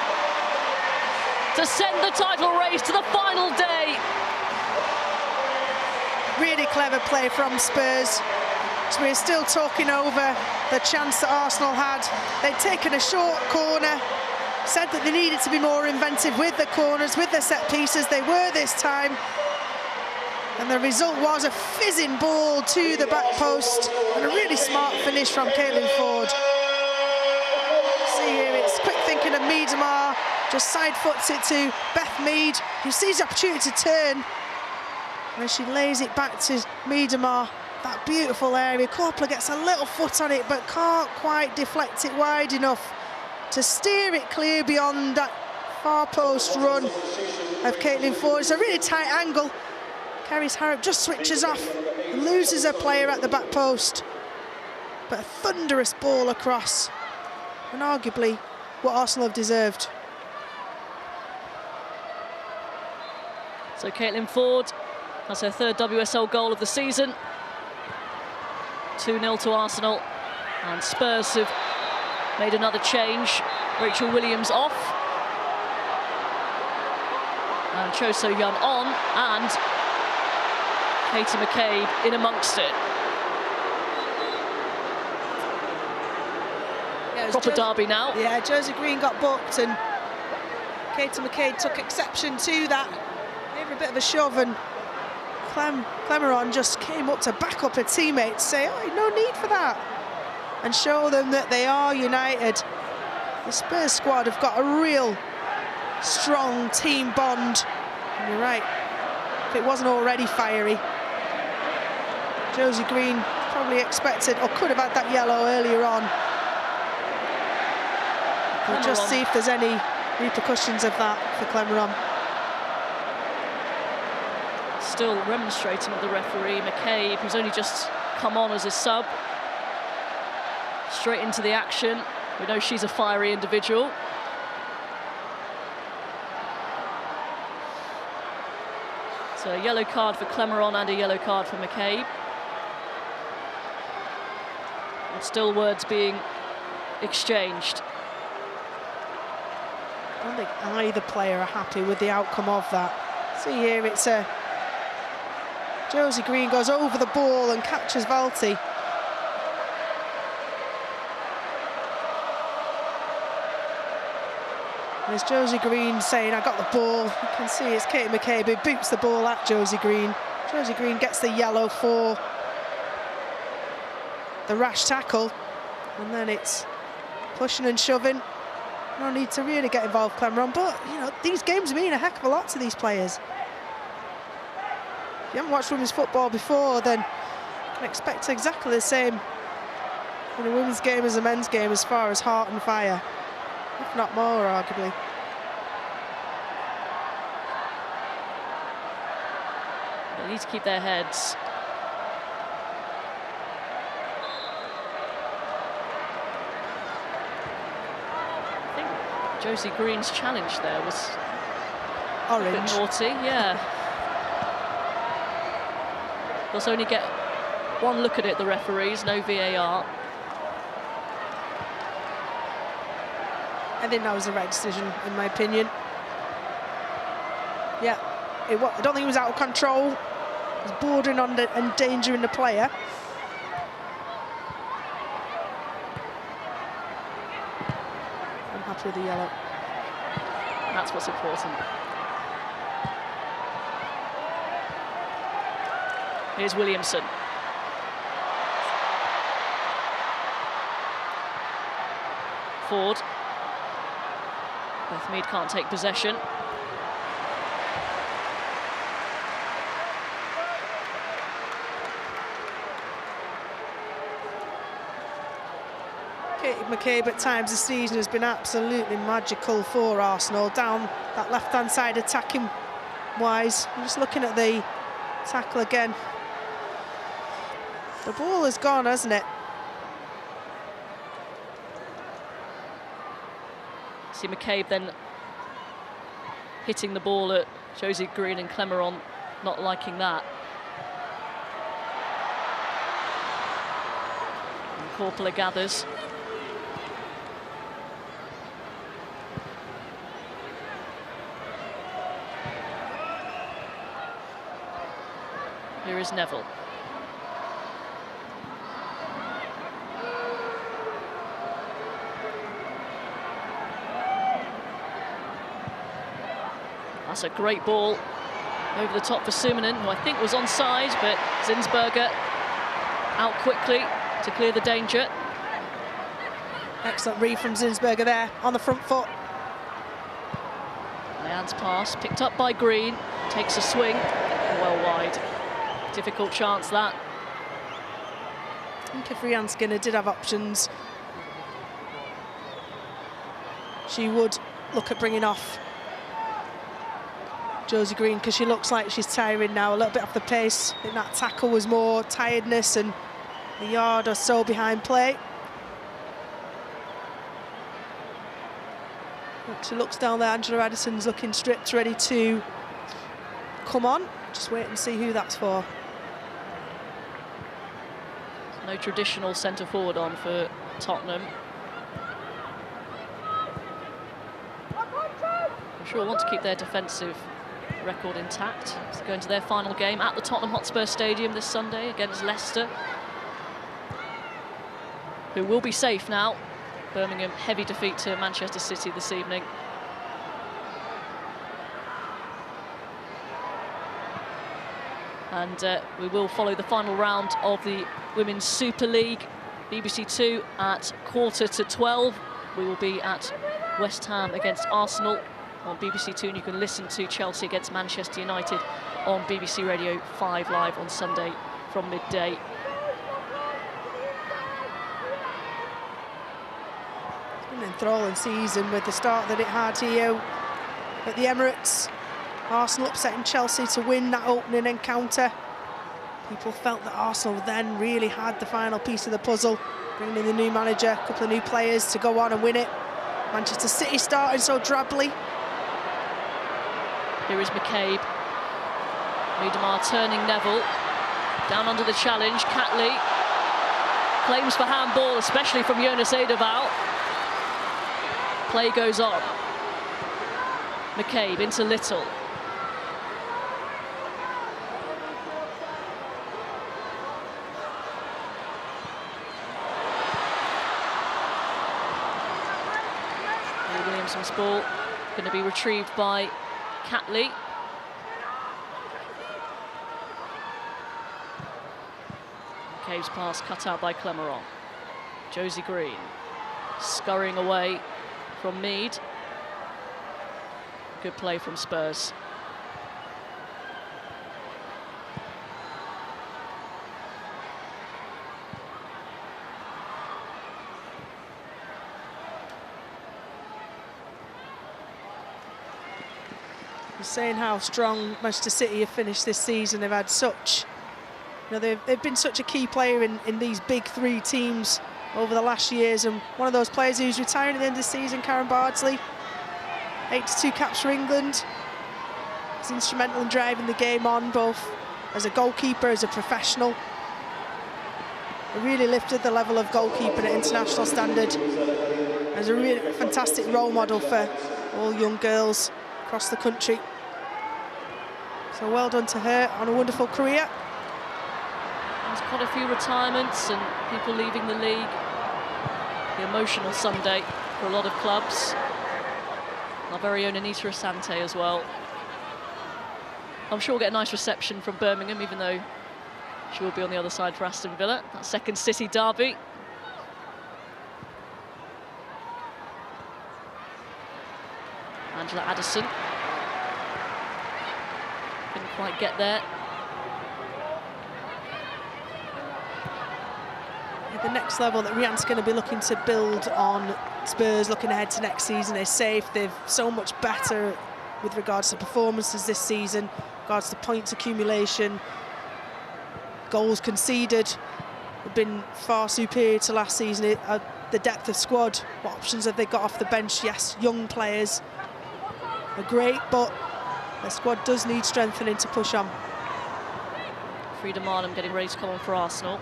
to send the title race to the final day. Really clever play from Spurs. So we're still talking over the chance that Arsenal had. They'd taken a short corner, said that they needed to be more inventive with the corners, with the set pieces. They were this time. And the result was a fizzing ball to the back post and a really smart finish from Caitlin Ford. See here, it's quick thinking of Miedemar, just side foots it to Beth Mead, who sees the opportunity to turn. And she lays it back to Miedemar, that beautiful area. Corpler gets a little foot on it, but can't quite deflect it wide enough to steer it clear beyond that far post run of Caitlin Ford. It's a really tight angle. Kerry Harrop just switches off and loses a player at the back post. But a thunderous ball across, and arguably what Arsenal have deserved. So Caitlin Ford has her 3rd WSL goal of the season. 2-0 to Arsenal, and Spurs have made another change. Rachel Williams off, and Cho So-Yun on, and Katie McCabe in amongst it. Yeah, proper derby now. Yeah, Josie Green got booked, and Katie McCabe took exception to that. Gave her a bit of a shove, and Clemeron just came up to back up her teammates, say, oh, no need for that, and show them that they are united. The Spurs squad have got a real strong team bond. And you're right, if it wasn't already fiery, Josie Green probably expected or could have had that yellow earlier on. We'll just see if there's any repercussions of that for Clemeron. Still remonstrating with the referee. McCabe, who's only just come on as a sub. Straight into the action. We know she's a fiery individual. So a yellow card for Clemeron and a yellow card for McCabe. And still words being exchanged. I don't think either player are happy with the outcome of that. See here, it's a Josie Green goes over the ball and catches Valti. There's Josie Green saying, I got the ball. You can see it's Katie McCabe who boots the ball at Josie Green. Josie Green gets the yellow for the rash tackle. And then it's pushing and shoving. No need to really get involved, Clemeron, but you know, these games mean a heck of a lot to these players. If you haven't watched women's football before, then you can expect exactly the same in a women's game as a men's game as far as heart and fire, if not more, arguably. They need to keep their heads. Josie Green's challenge there was orange. A bit naughty, yeah. They'll only get one look at it, the referees, no VAR. I think that was the right decision, in my opinion. Yeah, I don't think it was out of control. It was bordering on endangering the player. I'm happy with the yellow. That's what's important. Here's Williamson. Ford. Beth Mead can't take possession. Katie McCabe at times this season has been absolutely magical for Arsenal. Down that left-hand side attacking wise. I'm just looking at the tackle again. The ball has gone, hasn't it? See McCabe then hitting the ball at Josie Green and Clemeron not liking that. And Corpola gathers. Here is Neville. That's a great ball over the top for Suminen, who I think was onside, but Zinsberger out quickly to clear the danger. Excellent read from Zinsberger there on the front foot. Leanne's pass picked up by Green, takes a swing, well wide. Difficult chance that. I think if Rianne Skinner did have options, she would look at bringing off Josie Green, because she looks like she's tiring now, a little bit off the pace. I think that tackle was more tiredness and a yard or so behind play. She looks down there, Angela Addison's looking stripped, ready to come on. Just wait and see who that's for. No traditional centre forward on for Tottenham. I'm sure want to keep their defensive record intact. So going to their final game at the Tottenham Hotspur Stadium this Sunday against Leicester, who will be safe now. Birmingham heavy defeat to Manchester City this evening. And we will follow the final round of the Women's Super League. BBC 2 at 11:45. We will be at West Ham against Arsenal on BBC 2, and you can listen to Chelsea against Manchester United on BBC Radio 5 live on Sunday from midday. It's An enthralling season with the start that it had here at the Emirates. Arsenal upsetting Chelsea to win that opening encounter. People felt that Arsenal then really had the final piece of the puzzle, bringing in the new manager, a couple of new players to go on and win it. Manchester City starting so drably. Here is McCabe. Miedemar turning Neville. Down under the challenge, Catley. Claims for handball, especially from Jonas Eidevall. Play goes on. McCabe into Little. Williamson's ball going to be retrieved by Catley. McCabe's pass cut out by Clemeron. Josie Green scurrying away from Mead. Good play from Spurs. Saying how strong Manchester City have finished this season. They've had such, they've been such a key player in these big three teams over the last years, and one of those players who's retiring at the end of the season, Karen Bardsley, 82 caps for England. He's instrumental in driving the game on, both as a goalkeeper, as a professional. He really lifted the level of goalkeeping at international standard, as a really fantastic role model for all young girls across the country. So well done to her on a wonderful career. There's quite a few retirements and people leaving the league. The emotional Sunday for a lot of clubs. Our very own Anita Asante as well. I'm sure we'll get a nice reception from Birmingham, even though she will be on the other side for Aston Villa. That second City derby. Angela Addison. Couldn't quite get there. The next level that Rian's going to be looking to build on, Spurs looking ahead to next season, is safe. They've so much better with regards to performances this season, regards to points accumulation, goals conceded have been far superior to last season. The depth of squad, what options have they got off the bench? Yes, young players are great, but the squad does need strengthening to push on. Frida Marnham getting ready to come on for Arsenal.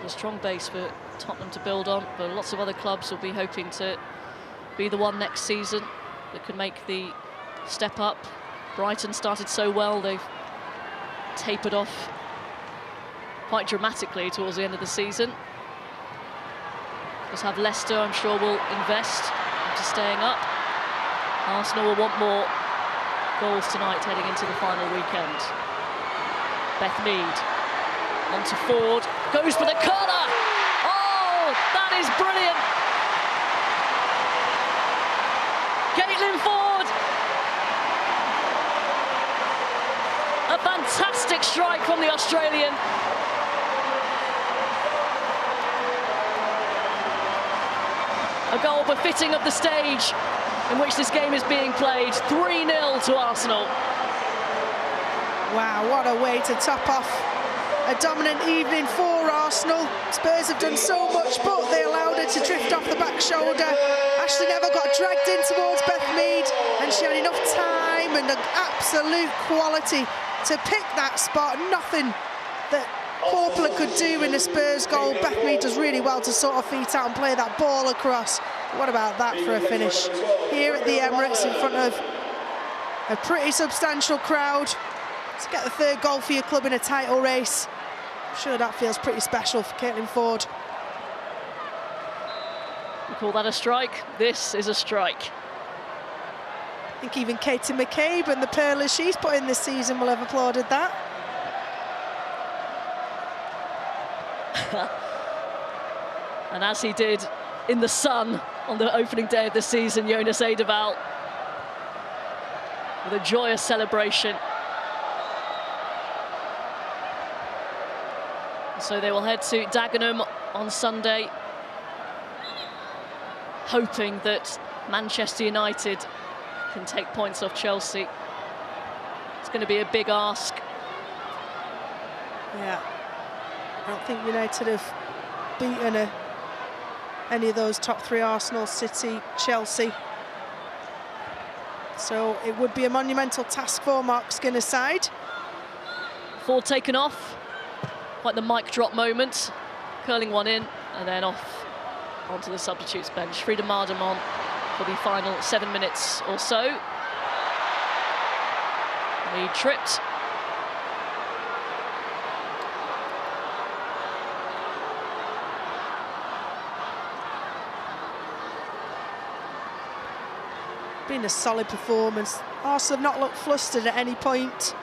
A strong base for Tottenham to build on, but lots of other clubs will be hoping to be the one next season that can make the step up. Brighton started so well, they've tapered off quite dramatically towards the end of the season. Just have Leicester, I'm sure, will invest into staying up. Arsenal will want more goals tonight heading into the final weekend. Beth Mead onto Ford, goes for the corner. Oh, that is brilliant. Caitlin Ford. A fantastic strike from the Australian. A goal befitting of the stage in which this game is being played. 3-0 to Arsenal. Wow, what a way to top off a dominant evening for Arsenal. Spurs have done so much, but they allowed her to drift off the back shoulder. Ashley Neville got dragged in towards Beth Mead, and she had enough time and an absolute quality to pick that spot. Nothing that Corpler could do in the Spurs goal. Beth Mead does really well to sort her feet out and play that ball across. What about that for a finish? Here at the Emirates in front of a pretty substantial crowd. To get the third goal for your club in a title race, I'm sure that feels pretty special for Caitlin Ford. You call that a strike? This is a strike. I think even Katie McCabe and the pearlers she's put in this season will have applauded that. And as he did in the sun on the opening day of the season, Jonas Eidevall. with a joyous celebration. So they will head to Dagenham on Sunday, hoping that Manchester United can take points off Chelsea. It's going to be a big ask. Yeah, I don't think United have beaten any of those top three: Arsenal, City, Chelsea. So it would be a monumental task for Mark Skinner's side. Ford taken off, quite the mic drop moment, curling one in and then off onto the substitutes bench. Frida Mardam on for the final 7 minutes or so. He tripped. Been a solid performance. Arsenal have not looked flustered at any point,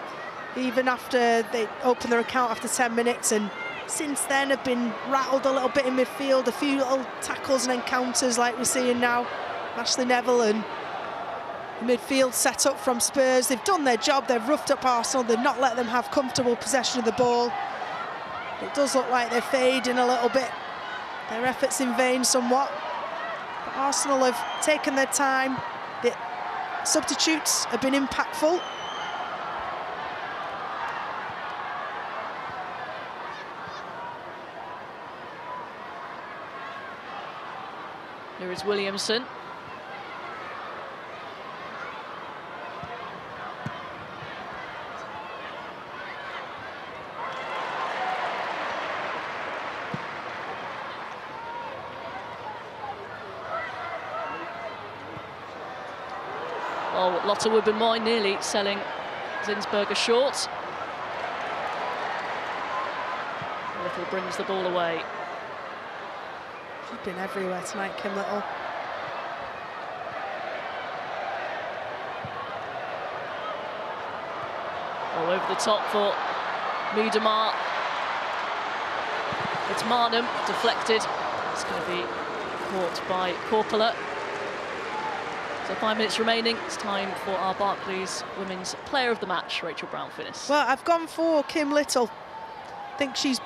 even after they opened their account after 10 minutes, and since then have been rattled a little bit in midfield, a few little tackles and encounters like we're seeing now. Ashley Neville and the midfield set up from Spurs. They've done their job, they've roughed up Arsenal, they've not let them have comfortable possession of the ball. It does look like they're fading a little bit, their efforts in vain somewhat. But Arsenal have taken their time. The substitutes have been impactful. Here is Williamson. Oh, Lotte Wubben-Moy nearly selling Zinsberger short. Little brings the ball away. She's been everywhere tonight, Kim Little. All over the top for Miedema. It's Marnham, deflected. It's going to be caught by Korpela. So 5 minutes remaining. It's time for our Barclays Women's Player of the Match, Rachel Brown-Finnis. Well, I've gone for Kim Little. I think she's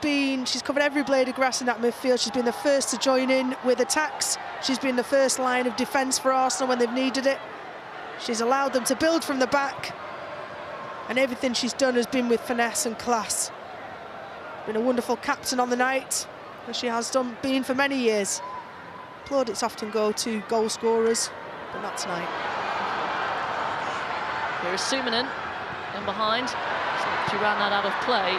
covered every blade of grass in that midfield. She's been the first to join in with attacks. She's been the first line of defence for Arsenal when they've needed it. She's allowed them to build from the back, and everything she's done has been with finesse and class. Been a wonderful captain on the night, as she has been for many years. Plaudits often go to goal scorers, but not tonight. Here is Sumanen in behind. She ran that out of play.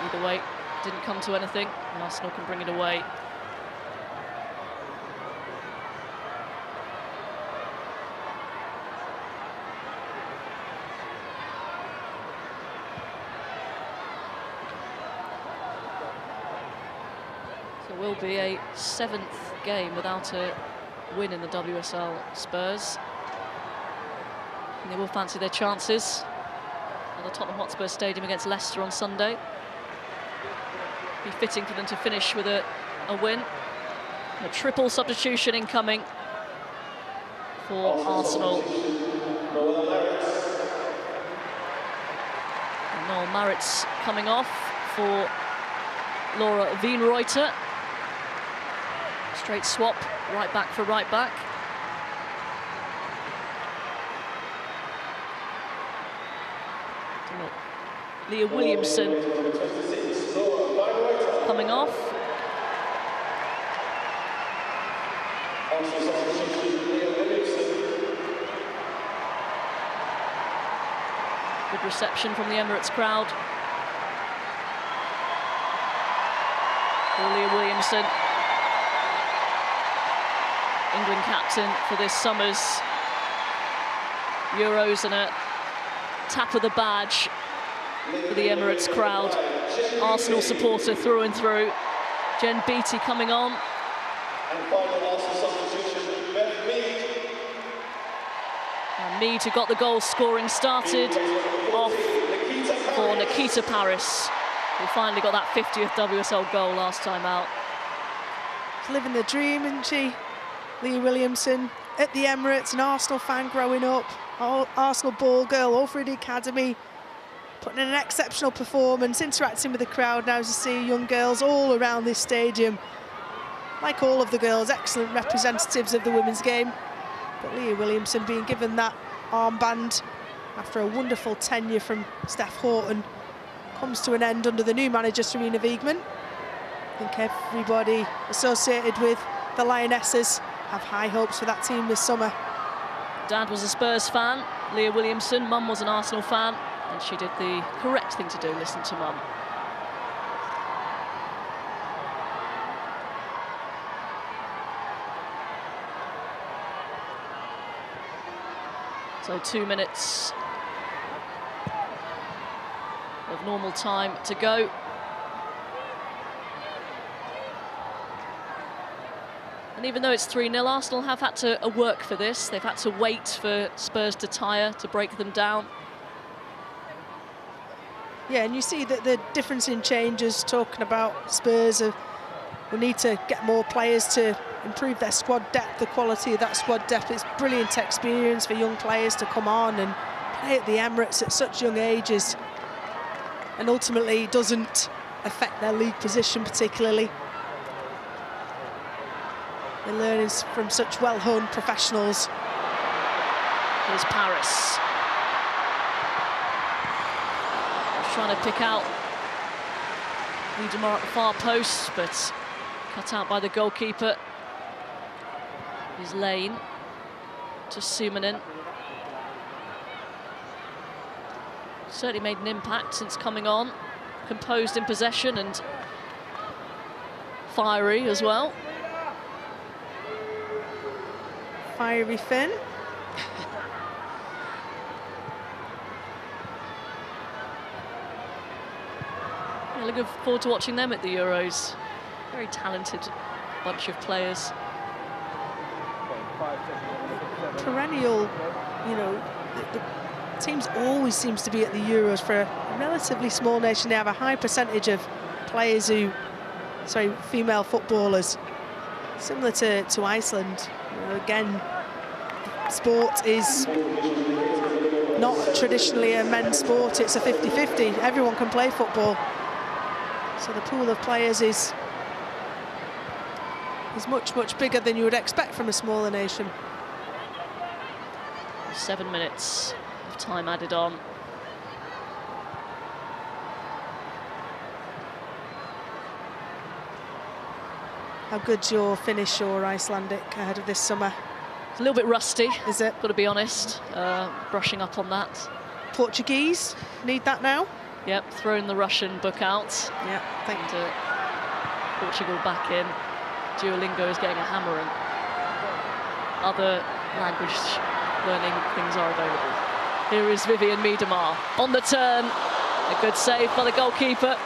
Either way, didn't come to anything, and Arsenal can bring it away. So it will be a 7th game without a win in the WSL Spurs. And they will fancy their chances at the Tottenham Hotspur Stadium against Leicester on Sunday. Be fitting for them to finish with a win. A triple substitution incoming for Arsenal. And Noel Maritz coming off for Laura Wienreuter. Straight swap, right back for right back. Leah Williamson coming off. Good reception from the Emirates crowd. For Leah Williamson, England captain for this summer's Euros, and a tap of the badge for the Emirates crowd. Arsenal supporter through and through. Jen Beattie coming on. And Mead, who got the goal scoring started off for Nikita Paris, who finally got that 50th WSL goal last time out. She's living the dream, isn't she? Leah Williamson, at the Emirates, an Arsenal fan growing up, Arsenal ball girl, all through the academy, putting in an exceptional performance, interacting with the crowd. Now as you see young girls all around this stadium, like all of the girls, excellent representatives of the women's game. But Leah Williamson being given that armband after a wonderful tenure from Steph Horton comes to an end under the new manager, Serena Wiegman. I think everybody associated with the Lionesses have high hopes for that team this summer. Dad was a Spurs fan, Leah Williamson. Mum was an Arsenal fan, and she did the correct thing to do, listen to Mum. So 2 minutes of normal time to go. And even though it's 3-0, Arsenal have had to work for this. They've had to wait for Spurs to tire, to break them down. Yeah, and you see that the difference in changes, talking about Spurs, will need to get more players to improve their squad depth, the quality of that squad depth. It's brilliant experience for young players to come on and play at the Emirates at such young ages, and ultimately doesn't affect their league position particularly. They're learning from such well-honed professionals. Here's Paris. Trying to pick out Wiedemar at the far post, but cut out by the goalkeeper. His lane to Sumanen. Certainly made an impact since coming on. Composed in possession and fiery as well. Fiery Finn. Yeah, looking forward to watching them at the Euros. Very talented bunch of players. Perennial, you know, the teams always seems to be at the Euros. For a relatively small nation, they have a high percentage of players who, female footballers, similar to Iceland. You know, again, sport is not traditionally a men's sport, it's a 50-50. Everyone can play football. So the pool of players is much, much bigger than you would expect from a smaller nation. 7 minutes of time added on. How good's your Finnish or Icelandic ahead of this summer? It's a little bit rusty. Is it? Got to be honest. Brushing up on that. Portuguese, need that now? Yep, throwing the Russian book out. Yeah, thank you. Portugal back in. Duolingo is getting a hammering. Other language learning things are available. Here is Vivianne Miedema on the turn. A good save by the goalkeeper.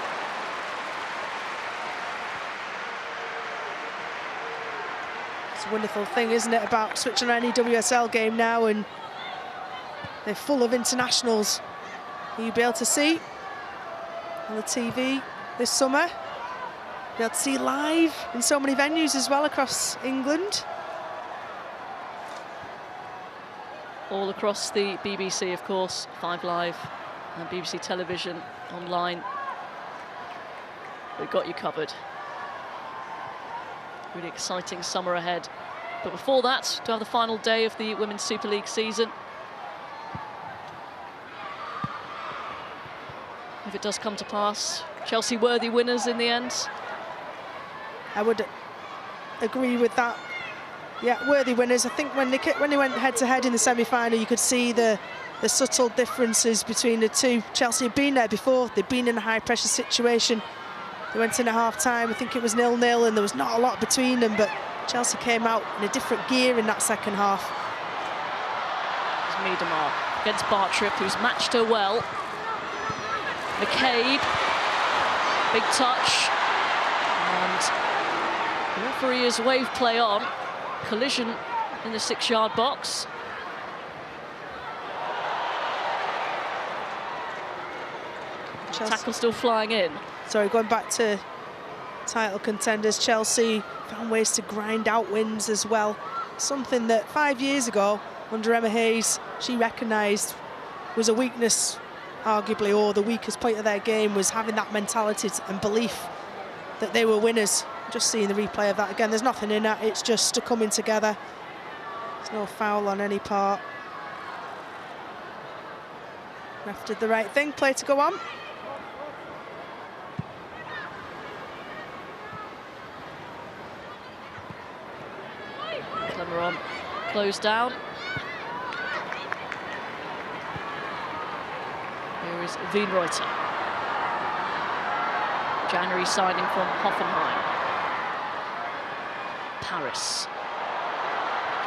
It's a wonderful thing, isn't it, about switching on any WSL game now, and they're full of internationals who you'll be able to see on the TV this summer. Be able to see live in so many venues as well across England. All across the BBC, of course, 5 Live and BBC Television online. We've got you covered. Really exciting summer ahead. But before that, to have the final day of the Women's Super League season. If it does come to pass, Chelsea worthy winners in the end. I would agree with that. Yeah, worthy winners. I think when they went head-to-head in the semi-final, you could see the subtle differences between the two. Chelsea had been there before. They'd been in a high-pressure situation. They went in at half-time. I think it was 0-0, and there was not a lot between them, but Chelsea came out in a different gear in that second half. It's Miedema against Bartrip, who's matched her well. McCabe, big touch, and the referee has waved play on. Collision in the 6-yard box. Chelsea. Tackle still flying in. Sorry, going back to title contenders, Chelsea found ways to grind out wins as well. something that 5 years ago, under Emma Hayes, she recognised was a weakness, arguably, or the weakest point of their game was having that mentality and belief that they were winners. Just seeing the replay of that again, there's nothing in that, it's just coming together. There's no foul on any part. Ref did the right thing, play to go on. Clemeron closed down. Here is Wienreuter. January signing from Hoffenheim. Paris.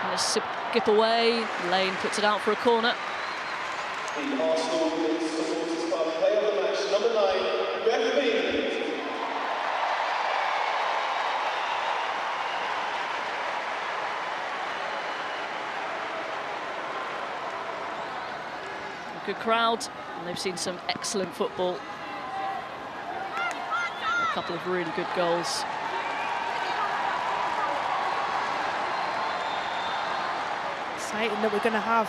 Trying to skip away. Lane puts it out for a corner. The Arsenal supporters club player of the match, number 9, Beth Mead. A good crowd, and they've seen some excellent football. A couple of really good goals. Exciting that we're going to have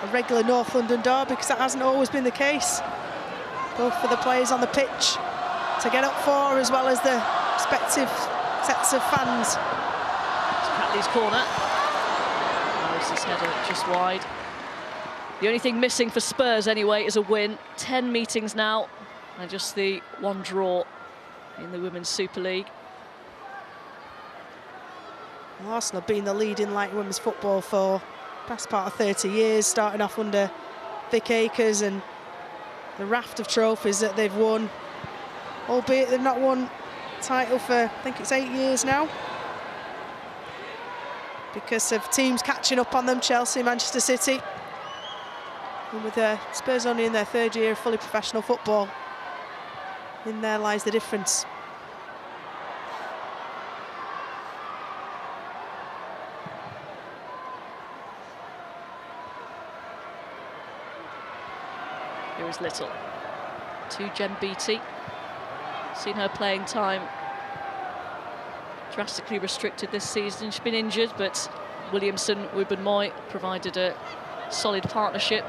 a regular North London derby, because that hasn't always been the case. Both for the players on the pitch to get up for, as well as the respective sets of fans. Catley's corner. Harris's header just wide. The only thing missing for Spurs, anyway, is a win. 10 meetings now, and just the one draw in the Women's Super League. Well, Arsenal have been the lead in light women's football for the best part of 30 years, starting off under Vic Akers, and the raft of trophies that they've won, albeit they've not won a title for, I think it's 8 years now, because of teams catching up on them, Chelsea, Manchester City. And with Spurs only in their 3rd year of fully professional football, in there lies the difference. Here is Little to Jen Beattie. Seen her playing time drastically restricted this season. She's been injured, but Williamson, Wubben-Moy provided a solid partnership.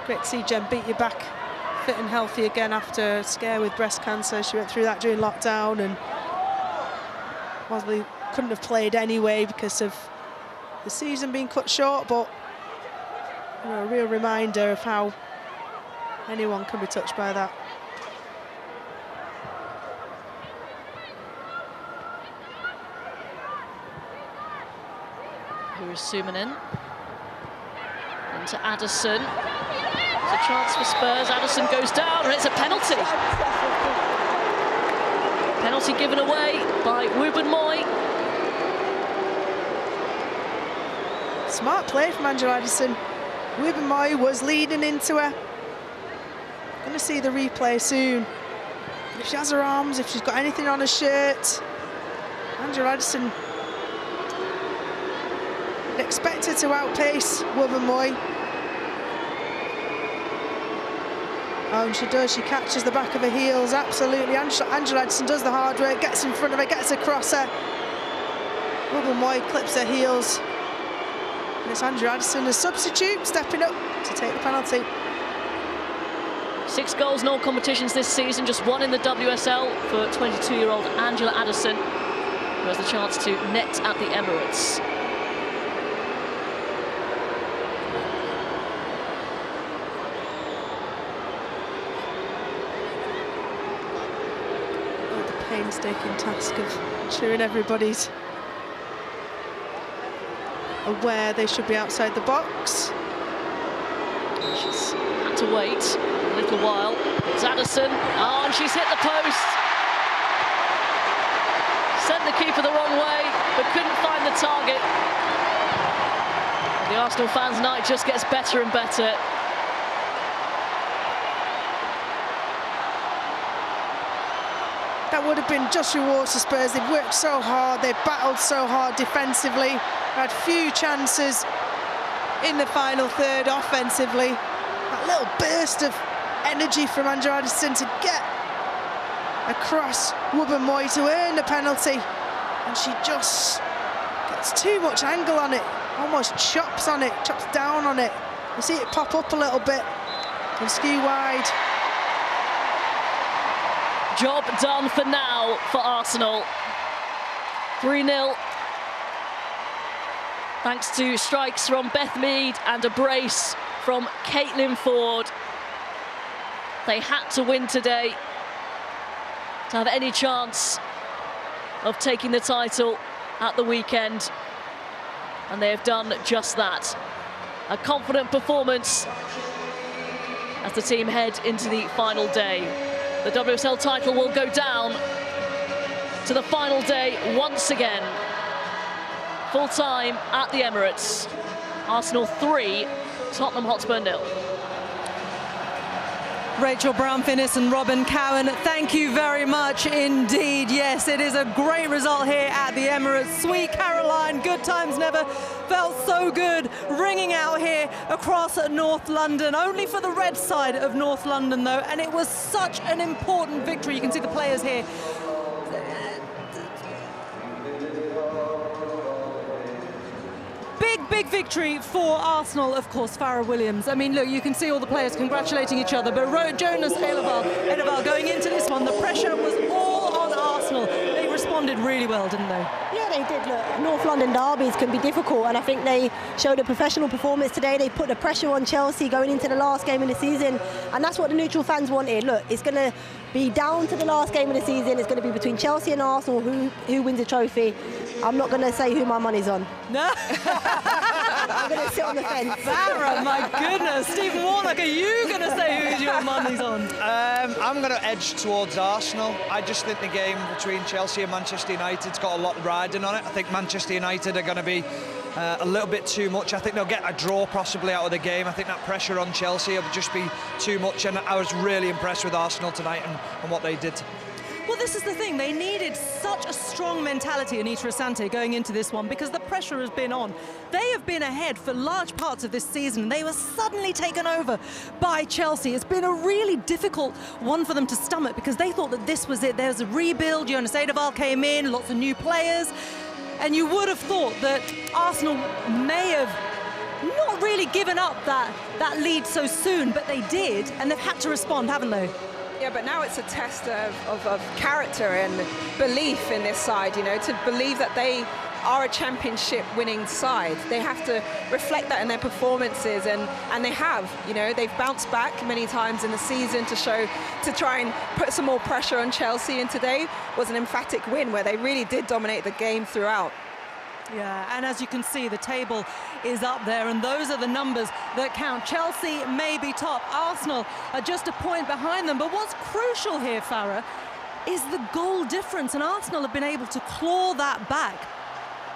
Great to see Jen Beattie back fit and healthy again after a scare with breast cancer. She went through that during lockdown and possibly couldn't have played anyway because of the season being cut short, but you know, a real reminder of how anyone can be touched by that. Here is Sumanen. Into Addison. There's a chance for Spurs. Addison goes down, and it's a penalty. Penalty given away by Wubben-Moy. Smart play from Angela Addison. Wubben-Moy was leading into her. Going to see the replay soon. If she has her arms, if she's got anything on her shirt, Angela Addison expected to outpace Wubben-Moy. Oh, and she does, she catches the back of her heels, absolutely. Angela Addison does the hard work, gets in front of her, gets across her. Wubben-Moy clips her heels. And it's Angela Addison, a substitute, stepping up to take the penalty. 6 goals in all competitions this season, just 1 in the WSL for 22-year-old Angela Addison, who has the chance to net at the Emirates. Painstaking task of ensuring everybody's aware they should be outside the box. She's had to wait a little while. It's Addison. Oh, and she's hit the post. Sent the keeper the wrong way, but couldn't find the target. And the Arsenal fans' night just gets better and better. That would have been just rewards to Spurs. They've worked so hard, they've battled so hard defensively, had few chances in the final third offensively. That that little burst of energy from Andrew Addison to get across Wubben-Moy to earn the penalty, and she just gets too much angle on it, almost chops down on it. You see it pop up a little bit and skew wide. Job done for now for Arsenal. 3-0. Thanks to strikes from Beth Mead and a brace from Caitlin Ford. They had to win today to have any chance of taking the title at the weekend, and they have done just that. A confident performance as the team head into the final day. The WSL title will go down to the final day once again. Full time at the Emirates. Arsenal 3, Tottenham Hotspur 0. Rachel Brown-Finnis and Robin Cowan, thank you very much indeed. Yes, it is a great result here at the Emirates. Sweet Caroline, good times never felt so good, ringing out here across North London. Only for the red side of North London, though, and it was such an important victory. You can see the players here. Big victory for Arsenal, of course. Farrah Williams. I mean, look, you can see all the players congratulating each other, but Jonas Edeval going into this one, the pressure was all on Arsenal. They responded really well, didn't they? Yeah, they did. Look, North London derbies can be difficult, and I think they showed a professional performance today. They put the pressure on Chelsea going into the last game of the season, and that's what the neutral fans wanted. Look, it's going to be down to the last game of the season. It's going to be between Chelsea and Arsenal who wins the trophy. I'm not going to say who my money's on. No. I'm going to sit on the fence. Farrah, my goodness. Stephen Warnock, are you going to say who your money's on? I'm going to edge towards Arsenal. I just think the game between Chelsea and Manchester United's got a lot riding on it. I think Manchester United are going to be a little bit too much. I think they'll get a draw possibly out of the game. I think that pressure on Chelsea will just be too much, and I was really impressed with Arsenal tonight and what they did. Well, this is the thing. They needed such a strong mentality, Anita Asante, going into this one, because the pressure has been on. They have been ahead for large parts of this season. They were suddenly taken over by Chelsea. It's been a really difficult one for them to stomach, because they thought that this was it. There was a rebuild. Jonas Edeval came in, lots of new players. And you would have thought that Arsenal may have not really given up that lead so soon, but they did, and they've had to respond, haven't they? Yeah, but now it's a test of character and belief in this side, you know, to believe that they are a championship winning side. They have to reflect that in their performances, and they have, you know, they've bounced back many times in the season to try and put some more pressure on Chelsea, and today was an emphatic win where they really did dominate the game throughout. Yeah, and as you can see, the table is up there, and those are the numbers that count. Chelsea may be top. Arsenal are just a point behind them. But what's crucial here, Farrah, is the goal difference, and Arsenal have been able to claw that back.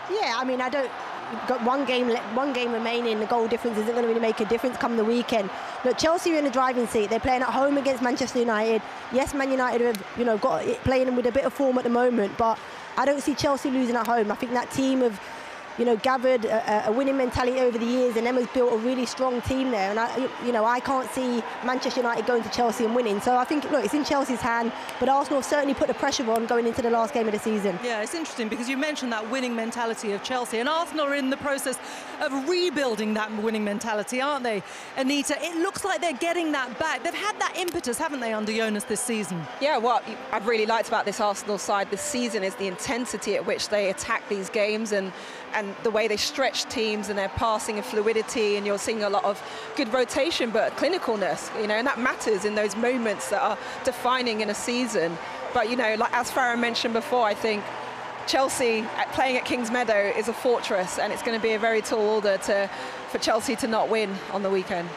Yeah, I mean, got one game remaining. The goal difference isn't going to really make a difference come the weekend. Look, Chelsea are in the driving seat. They're playing at home against Manchester United. Yes, Man United have, you know, got it playing with a bit of form at the moment, but I don't see Chelsea losing at home. I think that team have, you know, gathered a winning mentality over the years, and Emma's built a really strong team there. And I can't see Manchester United going to Chelsea and winning. So I think, look, it's in Chelsea's hand, but Arsenal have certainly put the pressure on going into the last game of the season. Yeah, it's interesting because you mentioned that winning mentality of Chelsea, and Arsenal are in the process of rebuilding that winning mentality, aren't they, Anita? It looks like they're getting that back. They've had that impetus, haven't they, under Jonas this season? Yeah, what I've really liked about this Arsenal side this season is the intensity at which they attack these games, and the way they stretch teams, and their passing and fluidity, and you're seeing a lot of good rotation, but clinicalness, you know, and that matters in those moments that are defining in a season. But, you know, like as Farrah mentioned before, I think Chelsea playing at Kings Meadow is a fortress, and it's going to be a very tall order for Chelsea to not win on the weekend.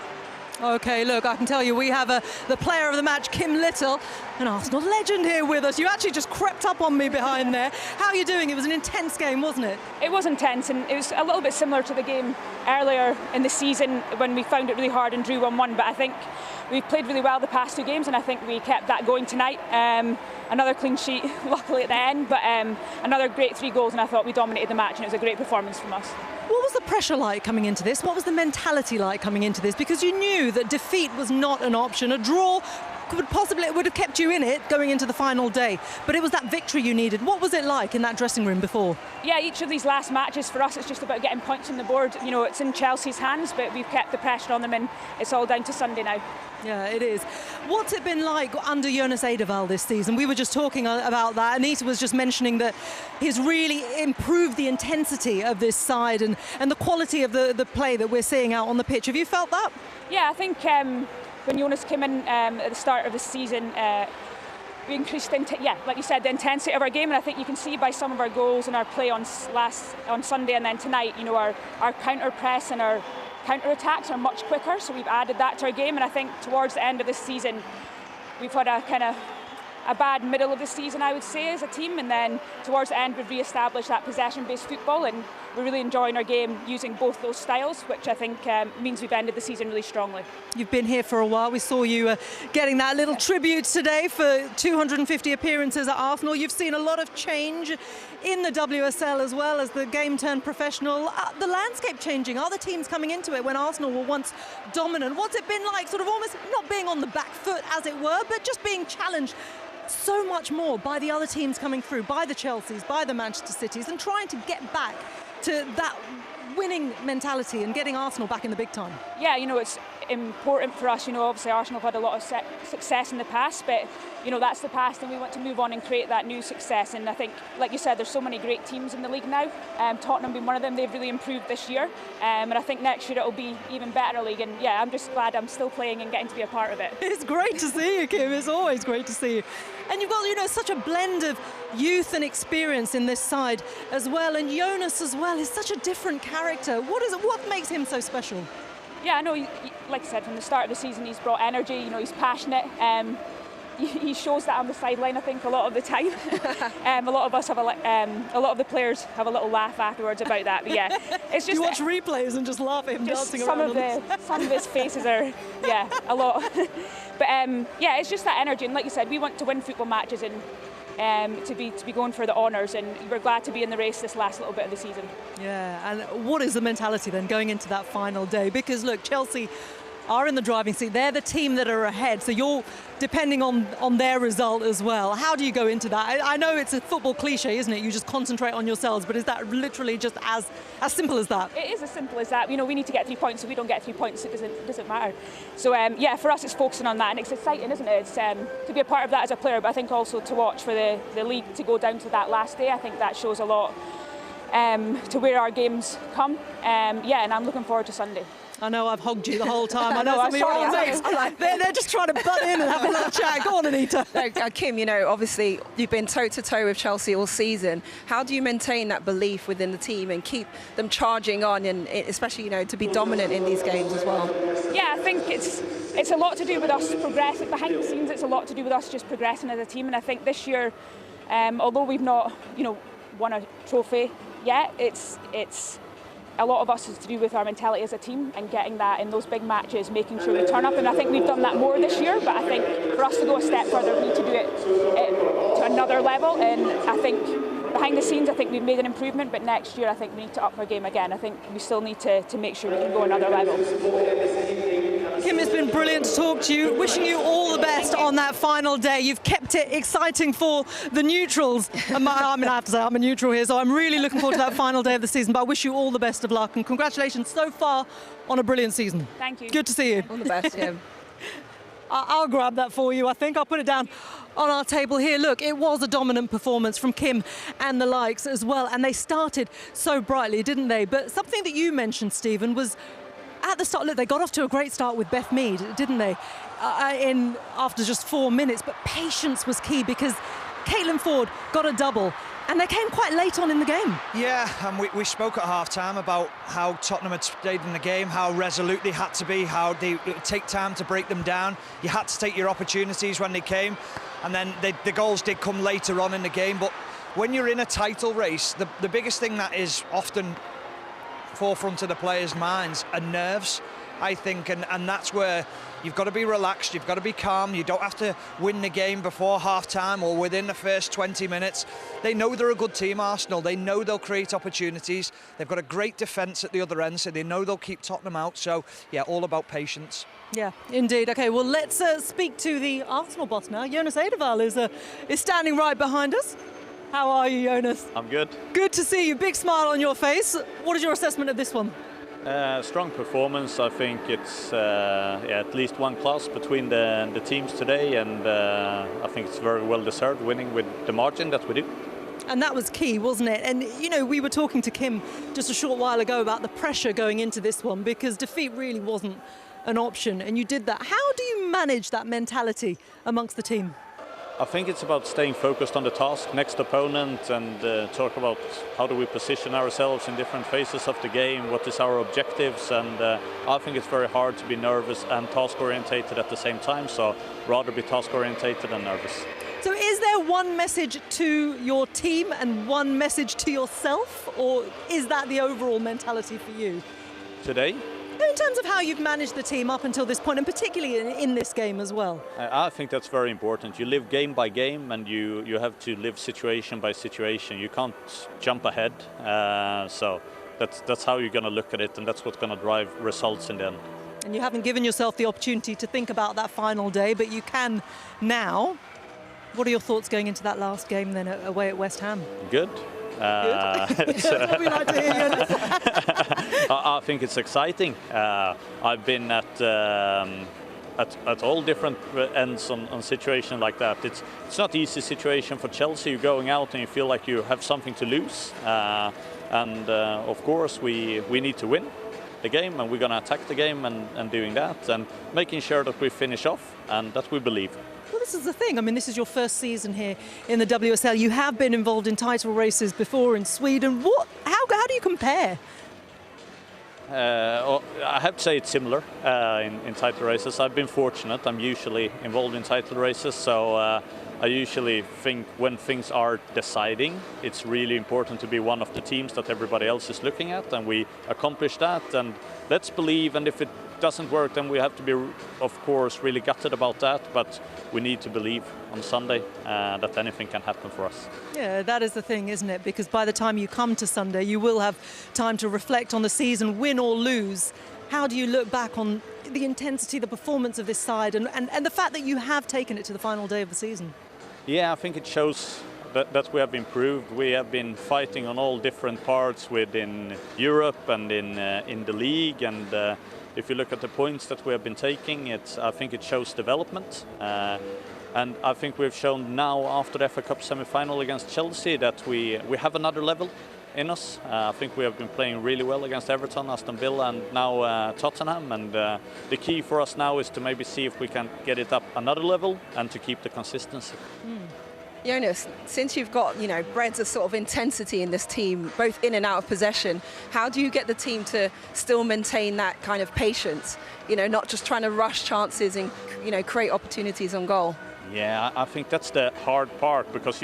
Okay, look, I can tell you we have the player of the match, Kim Little, an Arsenal legend here with us. You actually just crept up on me behind there. How are you doing? It was an intense game, wasn't it? It was intense, and it was a little bit similar to the game earlier in the season when we found it really hard and drew 1-1, but I think we've played really well the past two games, and I think we kept that going tonight. Another clean sheet, luckily at the end, but another great 3 goals, and I thought we dominated the match, and it was a great performance from us. What was the pressure like coming into this? What was the mentality like coming into this? Because you knew that defeat was not an option. A draw would have kept you in it going into the final day, but it was that victory you needed. What was it like in that dressing room before? Yeah, each of these last matches for us, it's just about getting points on the board. You know, it's in Chelsea's hands, but we've kept the pressure on them, and it's all down to Sunday now. Yeah, it is. What's it been like under Jonas Eidevall this season? We were just talking about that. Anita was just mentioning that he's really improved the intensity of this side and the quality of the play that we're seeing out on the pitch. Have you felt that? Yeah, I think when Jonas came in at the start of the season, we increased, like you said, the intensity of our game, and I think you can see by some of our goals and our play on Sunday and then tonight, you know, our counter press and our counter attacks are much quicker, so we've added that to our game. And I think towards the end of this season, we've had a kind of a bad middle of the season, I would say, as a team, and then towards the end we've re-established that possession-based football, and we're really enjoying our game using both those styles, which I think means we've ended the season really strongly. You've been here for a while. We saw you getting that little tribute today for 250 appearances at Arsenal. You've seen a lot of change in the WSL as well as the game turned professional. The landscape changing. Are the teams coming into it when Arsenal were once dominant? What's it been like, sort of almost not being on the back foot as it were, but just being challenged so much more by the other teams coming through, by the Chelseas, by the Manchester Cities, and trying to get back to that winning mentality and getting Arsenal back in the big time? Yeah, you know, it's important for us. You know, obviously Arsenal have had a lot of success in the past, but you know, that's the past, and we want to move on and create that new success. And I think, like you said, there's so many great teams in the league now. Tottenham being one of them. They've really improved this year, and I think next year it'll be even better league. And yeah, I'm just glad I'm still playing and getting to be a part of it. It's great to see you, Kim. It's always great to see you. And you've got, you know, such a blend of youth and experience in this side as well. And Jonas as well is such a different character. What makes him so special? Yeah, I know, like I said, from the start of the season, he's brought energy. You know, he's passionate. He shows that on the sideline, I think, a lot of the time. A lot of us have a lot of the players have a little laugh afterwards about that. But yeah, it's just. You watch replays and just laugh at him dancing around. Some of his faces are, yeah, a lot. But yeah, it's just that energy, and like you said, we want to win football matches and to be going for the honours, and we're glad to be in the race this last little bit of the season. Yeah, and what is the mentality then going into that final day? Because look, Chelsea are in the driving seat. They're the team that are ahead, so you're depending on their result as well. How do you go into that? I know it's a football cliche, isn't it? You just concentrate on yourselves, but is that literally just as simple as that? It is as simple as that. You know, we need to get 3 points. If we don't get 3 points, it doesn't matter. So yeah, for us it's focusing on that, and it's exciting, isn't it? It's to be a part of that as a player, but I think also to watch for the league to go down to that last day. I think that shows a lot to where our games come. Yeah, and I'm looking forward to Sunday. I know I've hogged you the whole time. I know some of your old mates, they're just trying to butt in and have a little chat. Go on, Anita. Kim, you know, obviously you've been toe-to-toe with Chelsea all season. How do you maintain that belief within the team and keep them charging on, and especially, you know, to be dominant in these games as well? Yeah, I think it's a lot to do with us progressing. Behind the scenes, it's a lot to do with us just progressing as a team. And I think this year, although we've not, you know, won a trophy yet, it's a lot of us is to do with our mentality as a team and getting that in those big matches, making sure we turn up. And I think we've done that more this year, but I think for us to go a step further, we need to do it to another level. And I think behind the scenes, I think we've made an improvement, but next year I think we need to up our game again. I think we still need to make sure we can go another level. Kim, it's been brilliant to talk to you. Wishing you all the best on that final day. You've kept it exciting for the neutrals. I mean, I have to say, I'm a neutral here, so I'm really looking forward to that final day of the season. But I wish you all the best of luck, and congratulations so far on a brilliant season. Thank you. Good to see you. All the best, Kim. I'll grab that for you, I think. I'll put it down on our table here. Look, it was a dominant performance from Kim and the likes as well, and they started so brightly, didn't they? But something that you mentioned, Stephen, was at the start. Look, they got off to a great start with Beth Mead, didn't they? After just 4 minutes, but patience was key because Caitlin Ford got a double. And they came quite late on in the game. Yeah, and we spoke at half-time about how Tottenham had stayed in the game, how resolute they had to be, how it would take time to break them down. You had to take your opportunities when they came, and then the goals did come later on in the game. But when you're in a title race, the biggest thing that is often forefront of the players' minds are nerves. I think, and that's where you've got to be relaxed, you've got to be calm. You don't have to win the game before half-time or within the first 20 minutes. They know they're a good team, Arsenal. They know they'll create opportunities. They've got a great defence at the other end, so they know they'll keep Tottenham out. So, yeah, all about patience. Yeah, indeed. OK, well, let's speak to the Arsenal boss now. Jonas Eidevall is standing right behind us. How are you, Jonas? I'm good. Good to see you. Big smile on your face. What is your assessment of this one? Strong performance. I think it's at least one class between the teams today, and I think it's very well deserved winning with the margin that we do. And that was key, wasn't it? And, you know, we were talking to Kim just a short while ago about the pressure going into this one, because defeat really wasn't an option, and you did that. How do you manage that mentality amongst the team? I think it's about staying focused on the task, next opponent, and talk about how do we position ourselves in different phases of the game, what is our objectives, and I think it's very hard to be nervous and task-orientated at the same time, so rather be task-orientated than nervous. So is there one message to your team and one message to yourself, or is that the overall mentality for you? Today? In terms of how you've managed the team up until this point, and particularly in this game as well. I think that's very important. You live game by game, and you have to live situation by situation. You can't jump ahead. So that's how you're going to look at it, and that's what's going to drive results in the end. And you haven't given yourself the opportunity to think about that final day, but you can now. What are your thoughts going into that last game then away at West Ham? Good. That's what we like to hear. I think it's exciting. I've been at all different ends on situation like that. It's not an easy situation for Chelsea. You're going out and you feel like you have something to lose. And of course we need to win the game, and we're going to attack the game and doing that and making sure that we finish off and that we believe. Well, this is the thing. I mean, this is your first season here in the WSL. You have been involved in title races before in Sweden. How do you compare? I have to say it's similar in title races. I've been fortunate. I'm usually involved in title races, so I usually think when things are deciding, it's really important to be one of the teams that everybody else is looking at, and we accomplish that. And let's believe, and if it doesn't work, then we have to be, of course, really gutted about that, but we need to believe on Sunday that anything can happen for us. Yeah, that is the thing, isn't it? Because by the time you come to Sunday, you will have time to reflect on the season, win or lose. How do you look back on the intensity, the performance of this side, and the fact that you have taken it to the final day of the season? Yeah, I think it shows that we have improved. We have been fighting on all different parts within Europe and in the league, and if you look at the points that we have been taking, I think it shows development. And I think we've shown now after the FA Cup semi-final against Chelsea that we have another level in us. I think we have been playing really well against Everton, Aston Villa, and now Tottenham. And the key for us now is to maybe see if we can get it up another level and to keep the consistency. Jonas, since you've got, bred a sort of intensity in this team, both in and out of possession, how do you get the team to still maintain that kind of patience? Not just trying to rush chances and, create opportunities on goal. Yeah, I think that's the hard part, because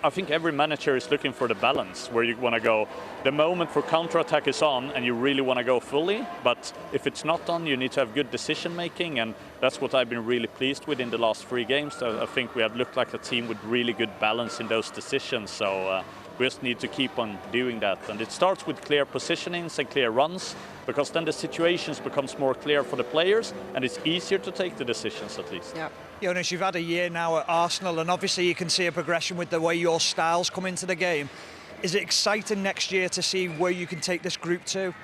I think every manager is looking for the balance where you want to go. The moment for counter-attack is on and you really want to go fully, but if it's not on, you need to have good decision making, and that's what I've been really pleased with in the last 3 games. I think we have looked like a team with really good balance in those decisions, so we just need to keep on doing that. And it starts with clear positionings and clear runs, because then the situations becomes more clear for the players and it's easier to take the decisions at least. Yeah. Jonas, you've had a year now at Arsenal, and obviously you can see a progression with the way your styles come into the game. Is it exciting next year to see where you can take this group to?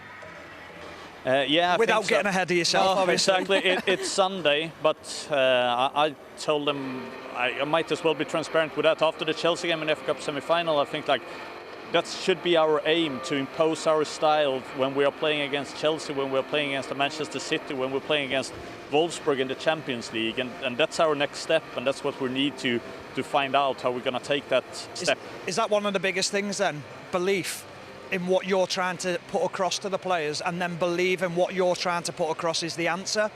Yeah, without getting ahead of yourself, no, obviously. Exactly. It's Sunday, but I told them I might as well be transparent with that. After the Chelsea game in the FA Cup semi-final, I think that should be our aim, to impose our style when we are playing against Chelsea, when we're playing against Manchester City, when we're playing against Wolfsburg in the Champions League, and that's our next step, and that's what we need to find out how we're going to take that step. Is that one of the biggest things then? Belief in what you're trying to put across to the players, and then believe in what you're trying to put across is the answer?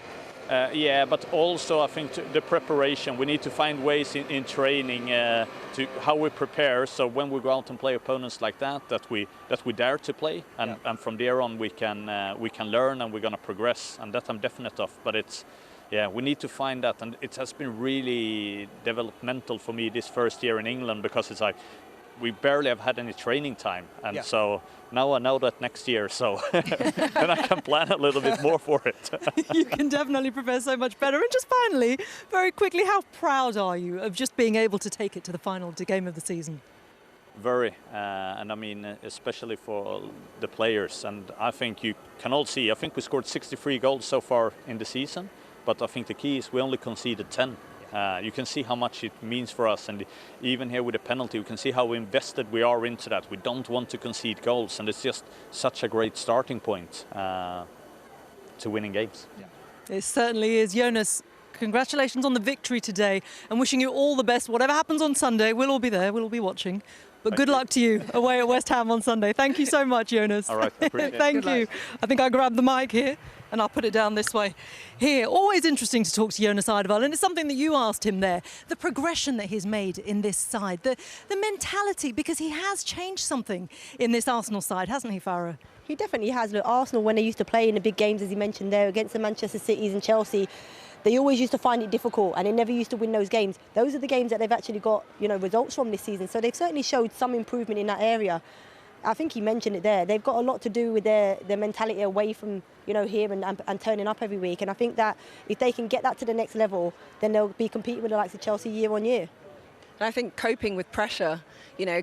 Yeah, but also I think the preparation. We need to find ways in training to how we prepare. So when we go out and play opponents like that we dare to play, and from there on we can learn and we're gonna progress, and that I'm definite of. But we need to find that, and it has been really developmental for me this first year in England, because it's like we barely have had any training time, and so now I know that next year, so then I can plan a little bit more for it. You can definitely prepare so much better. And just finally, very quickly, how proud are you of just being able to take it to the final game of the season? Very, and I mean, especially for the players. And I think you can all see, I think we scored 63 goals so far in the season, but I think the key is we only conceded 10. You can see how much it means for us, and even here with the penalty, we can see how invested we are into that. We don't want to concede goals, and it's just such a great starting point to winning games. It certainly is. Jonas, congratulations on the victory today, and wishing you all the best. Whatever happens on Sunday, we'll all be there, we'll all be watching. But good luck to you away at West Ham on Sunday. Thank you so much, Jonas. All right, appreciate it. Thank you. I think I grabbed the mic here, and I'll put it down this way. Here, always interesting to talk to Jonas Eidevall, and it's something that you asked him there. The progression that he's made in this side, the mentality, because he has changed something in this Arsenal side, hasn't he, Farah? He definitely has. Look, Arsenal, when they used to play in the big games, as he mentioned there, against the Manchester Cities and Chelsea, they always used to find it difficult, and they never used to win those games. Those are the games that they've actually got, results from this season. So they've certainly showed some improvement in that area. I think he mentioned it there. They've got a lot to do with their mentality away from, here and turning up every week. And I think that if they can get that to the next level, then they'll be competing with the likes of Chelsea year on year. And I think coping with pressure,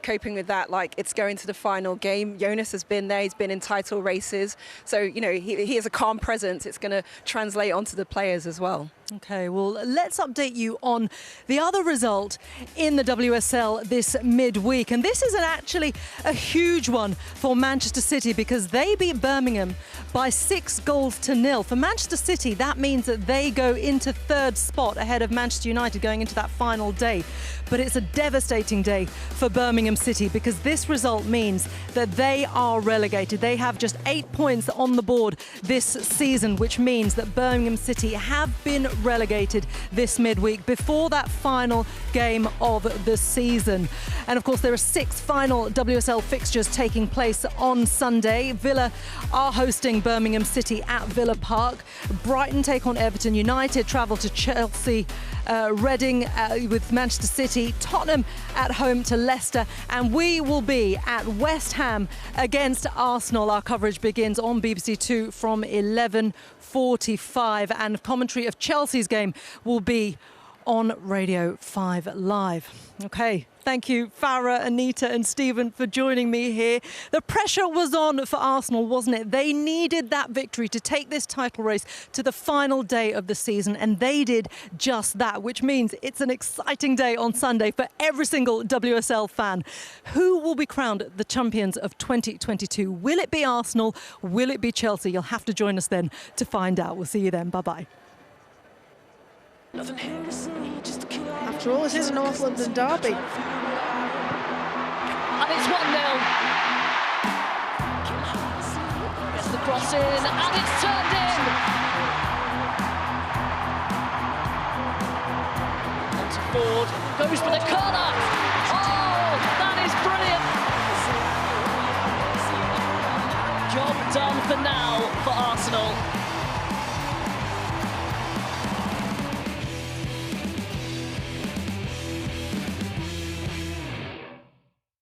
coping with that, like it's going to the final game. Jonas has been there, he's been in title races. So, he has a calm presence. It's going to translate onto the players as well. Okay, well, let's update you on the other result in the WSL this midweek. And this is actually a huge one for Manchester City, because they beat Birmingham by 6-0. For Manchester City, that means that they go into third spot ahead of Manchester United going into that final day. But it's a devastating day for Birmingham City, because this result means that they are relegated. They have just 8 points on the board this season, which means that Birmingham City have been relegated this midweek before that final game of the season. And of course, there are 6 final WSL fixtures taking place on Sunday. Villa are hosting Birmingham City at Villa Park. Brighton take on Everton. United travel to Chelsea. Reading with Manchester City. Tottenham at home to Leicester. And we will be at West Ham against Arsenal. Our coverage begins on BBC 2 from 11:45, and commentary of Chelsea's game will be on Radio 5 Live. Okay, thank you, Farah, Anita and Stephen, for joining me here. The pressure was on for Arsenal, wasn't it? They needed that victory to take this title race to the final day of the season, and they did just that, which means it's an exciting day on Sunday for every single WSL fan. Who will be crowned the champions of 2022? Will it be Arsenal? Will it be Chelsea? You'll have to join us then to find out. We'll see you then. Bye-bye. After all, this is a North London derby. And it's 1-0. Gets the cross in, and it's turned in. Onto Ford, goes for the corner. Oh, that is brilliant. Job done for now for Arsenal.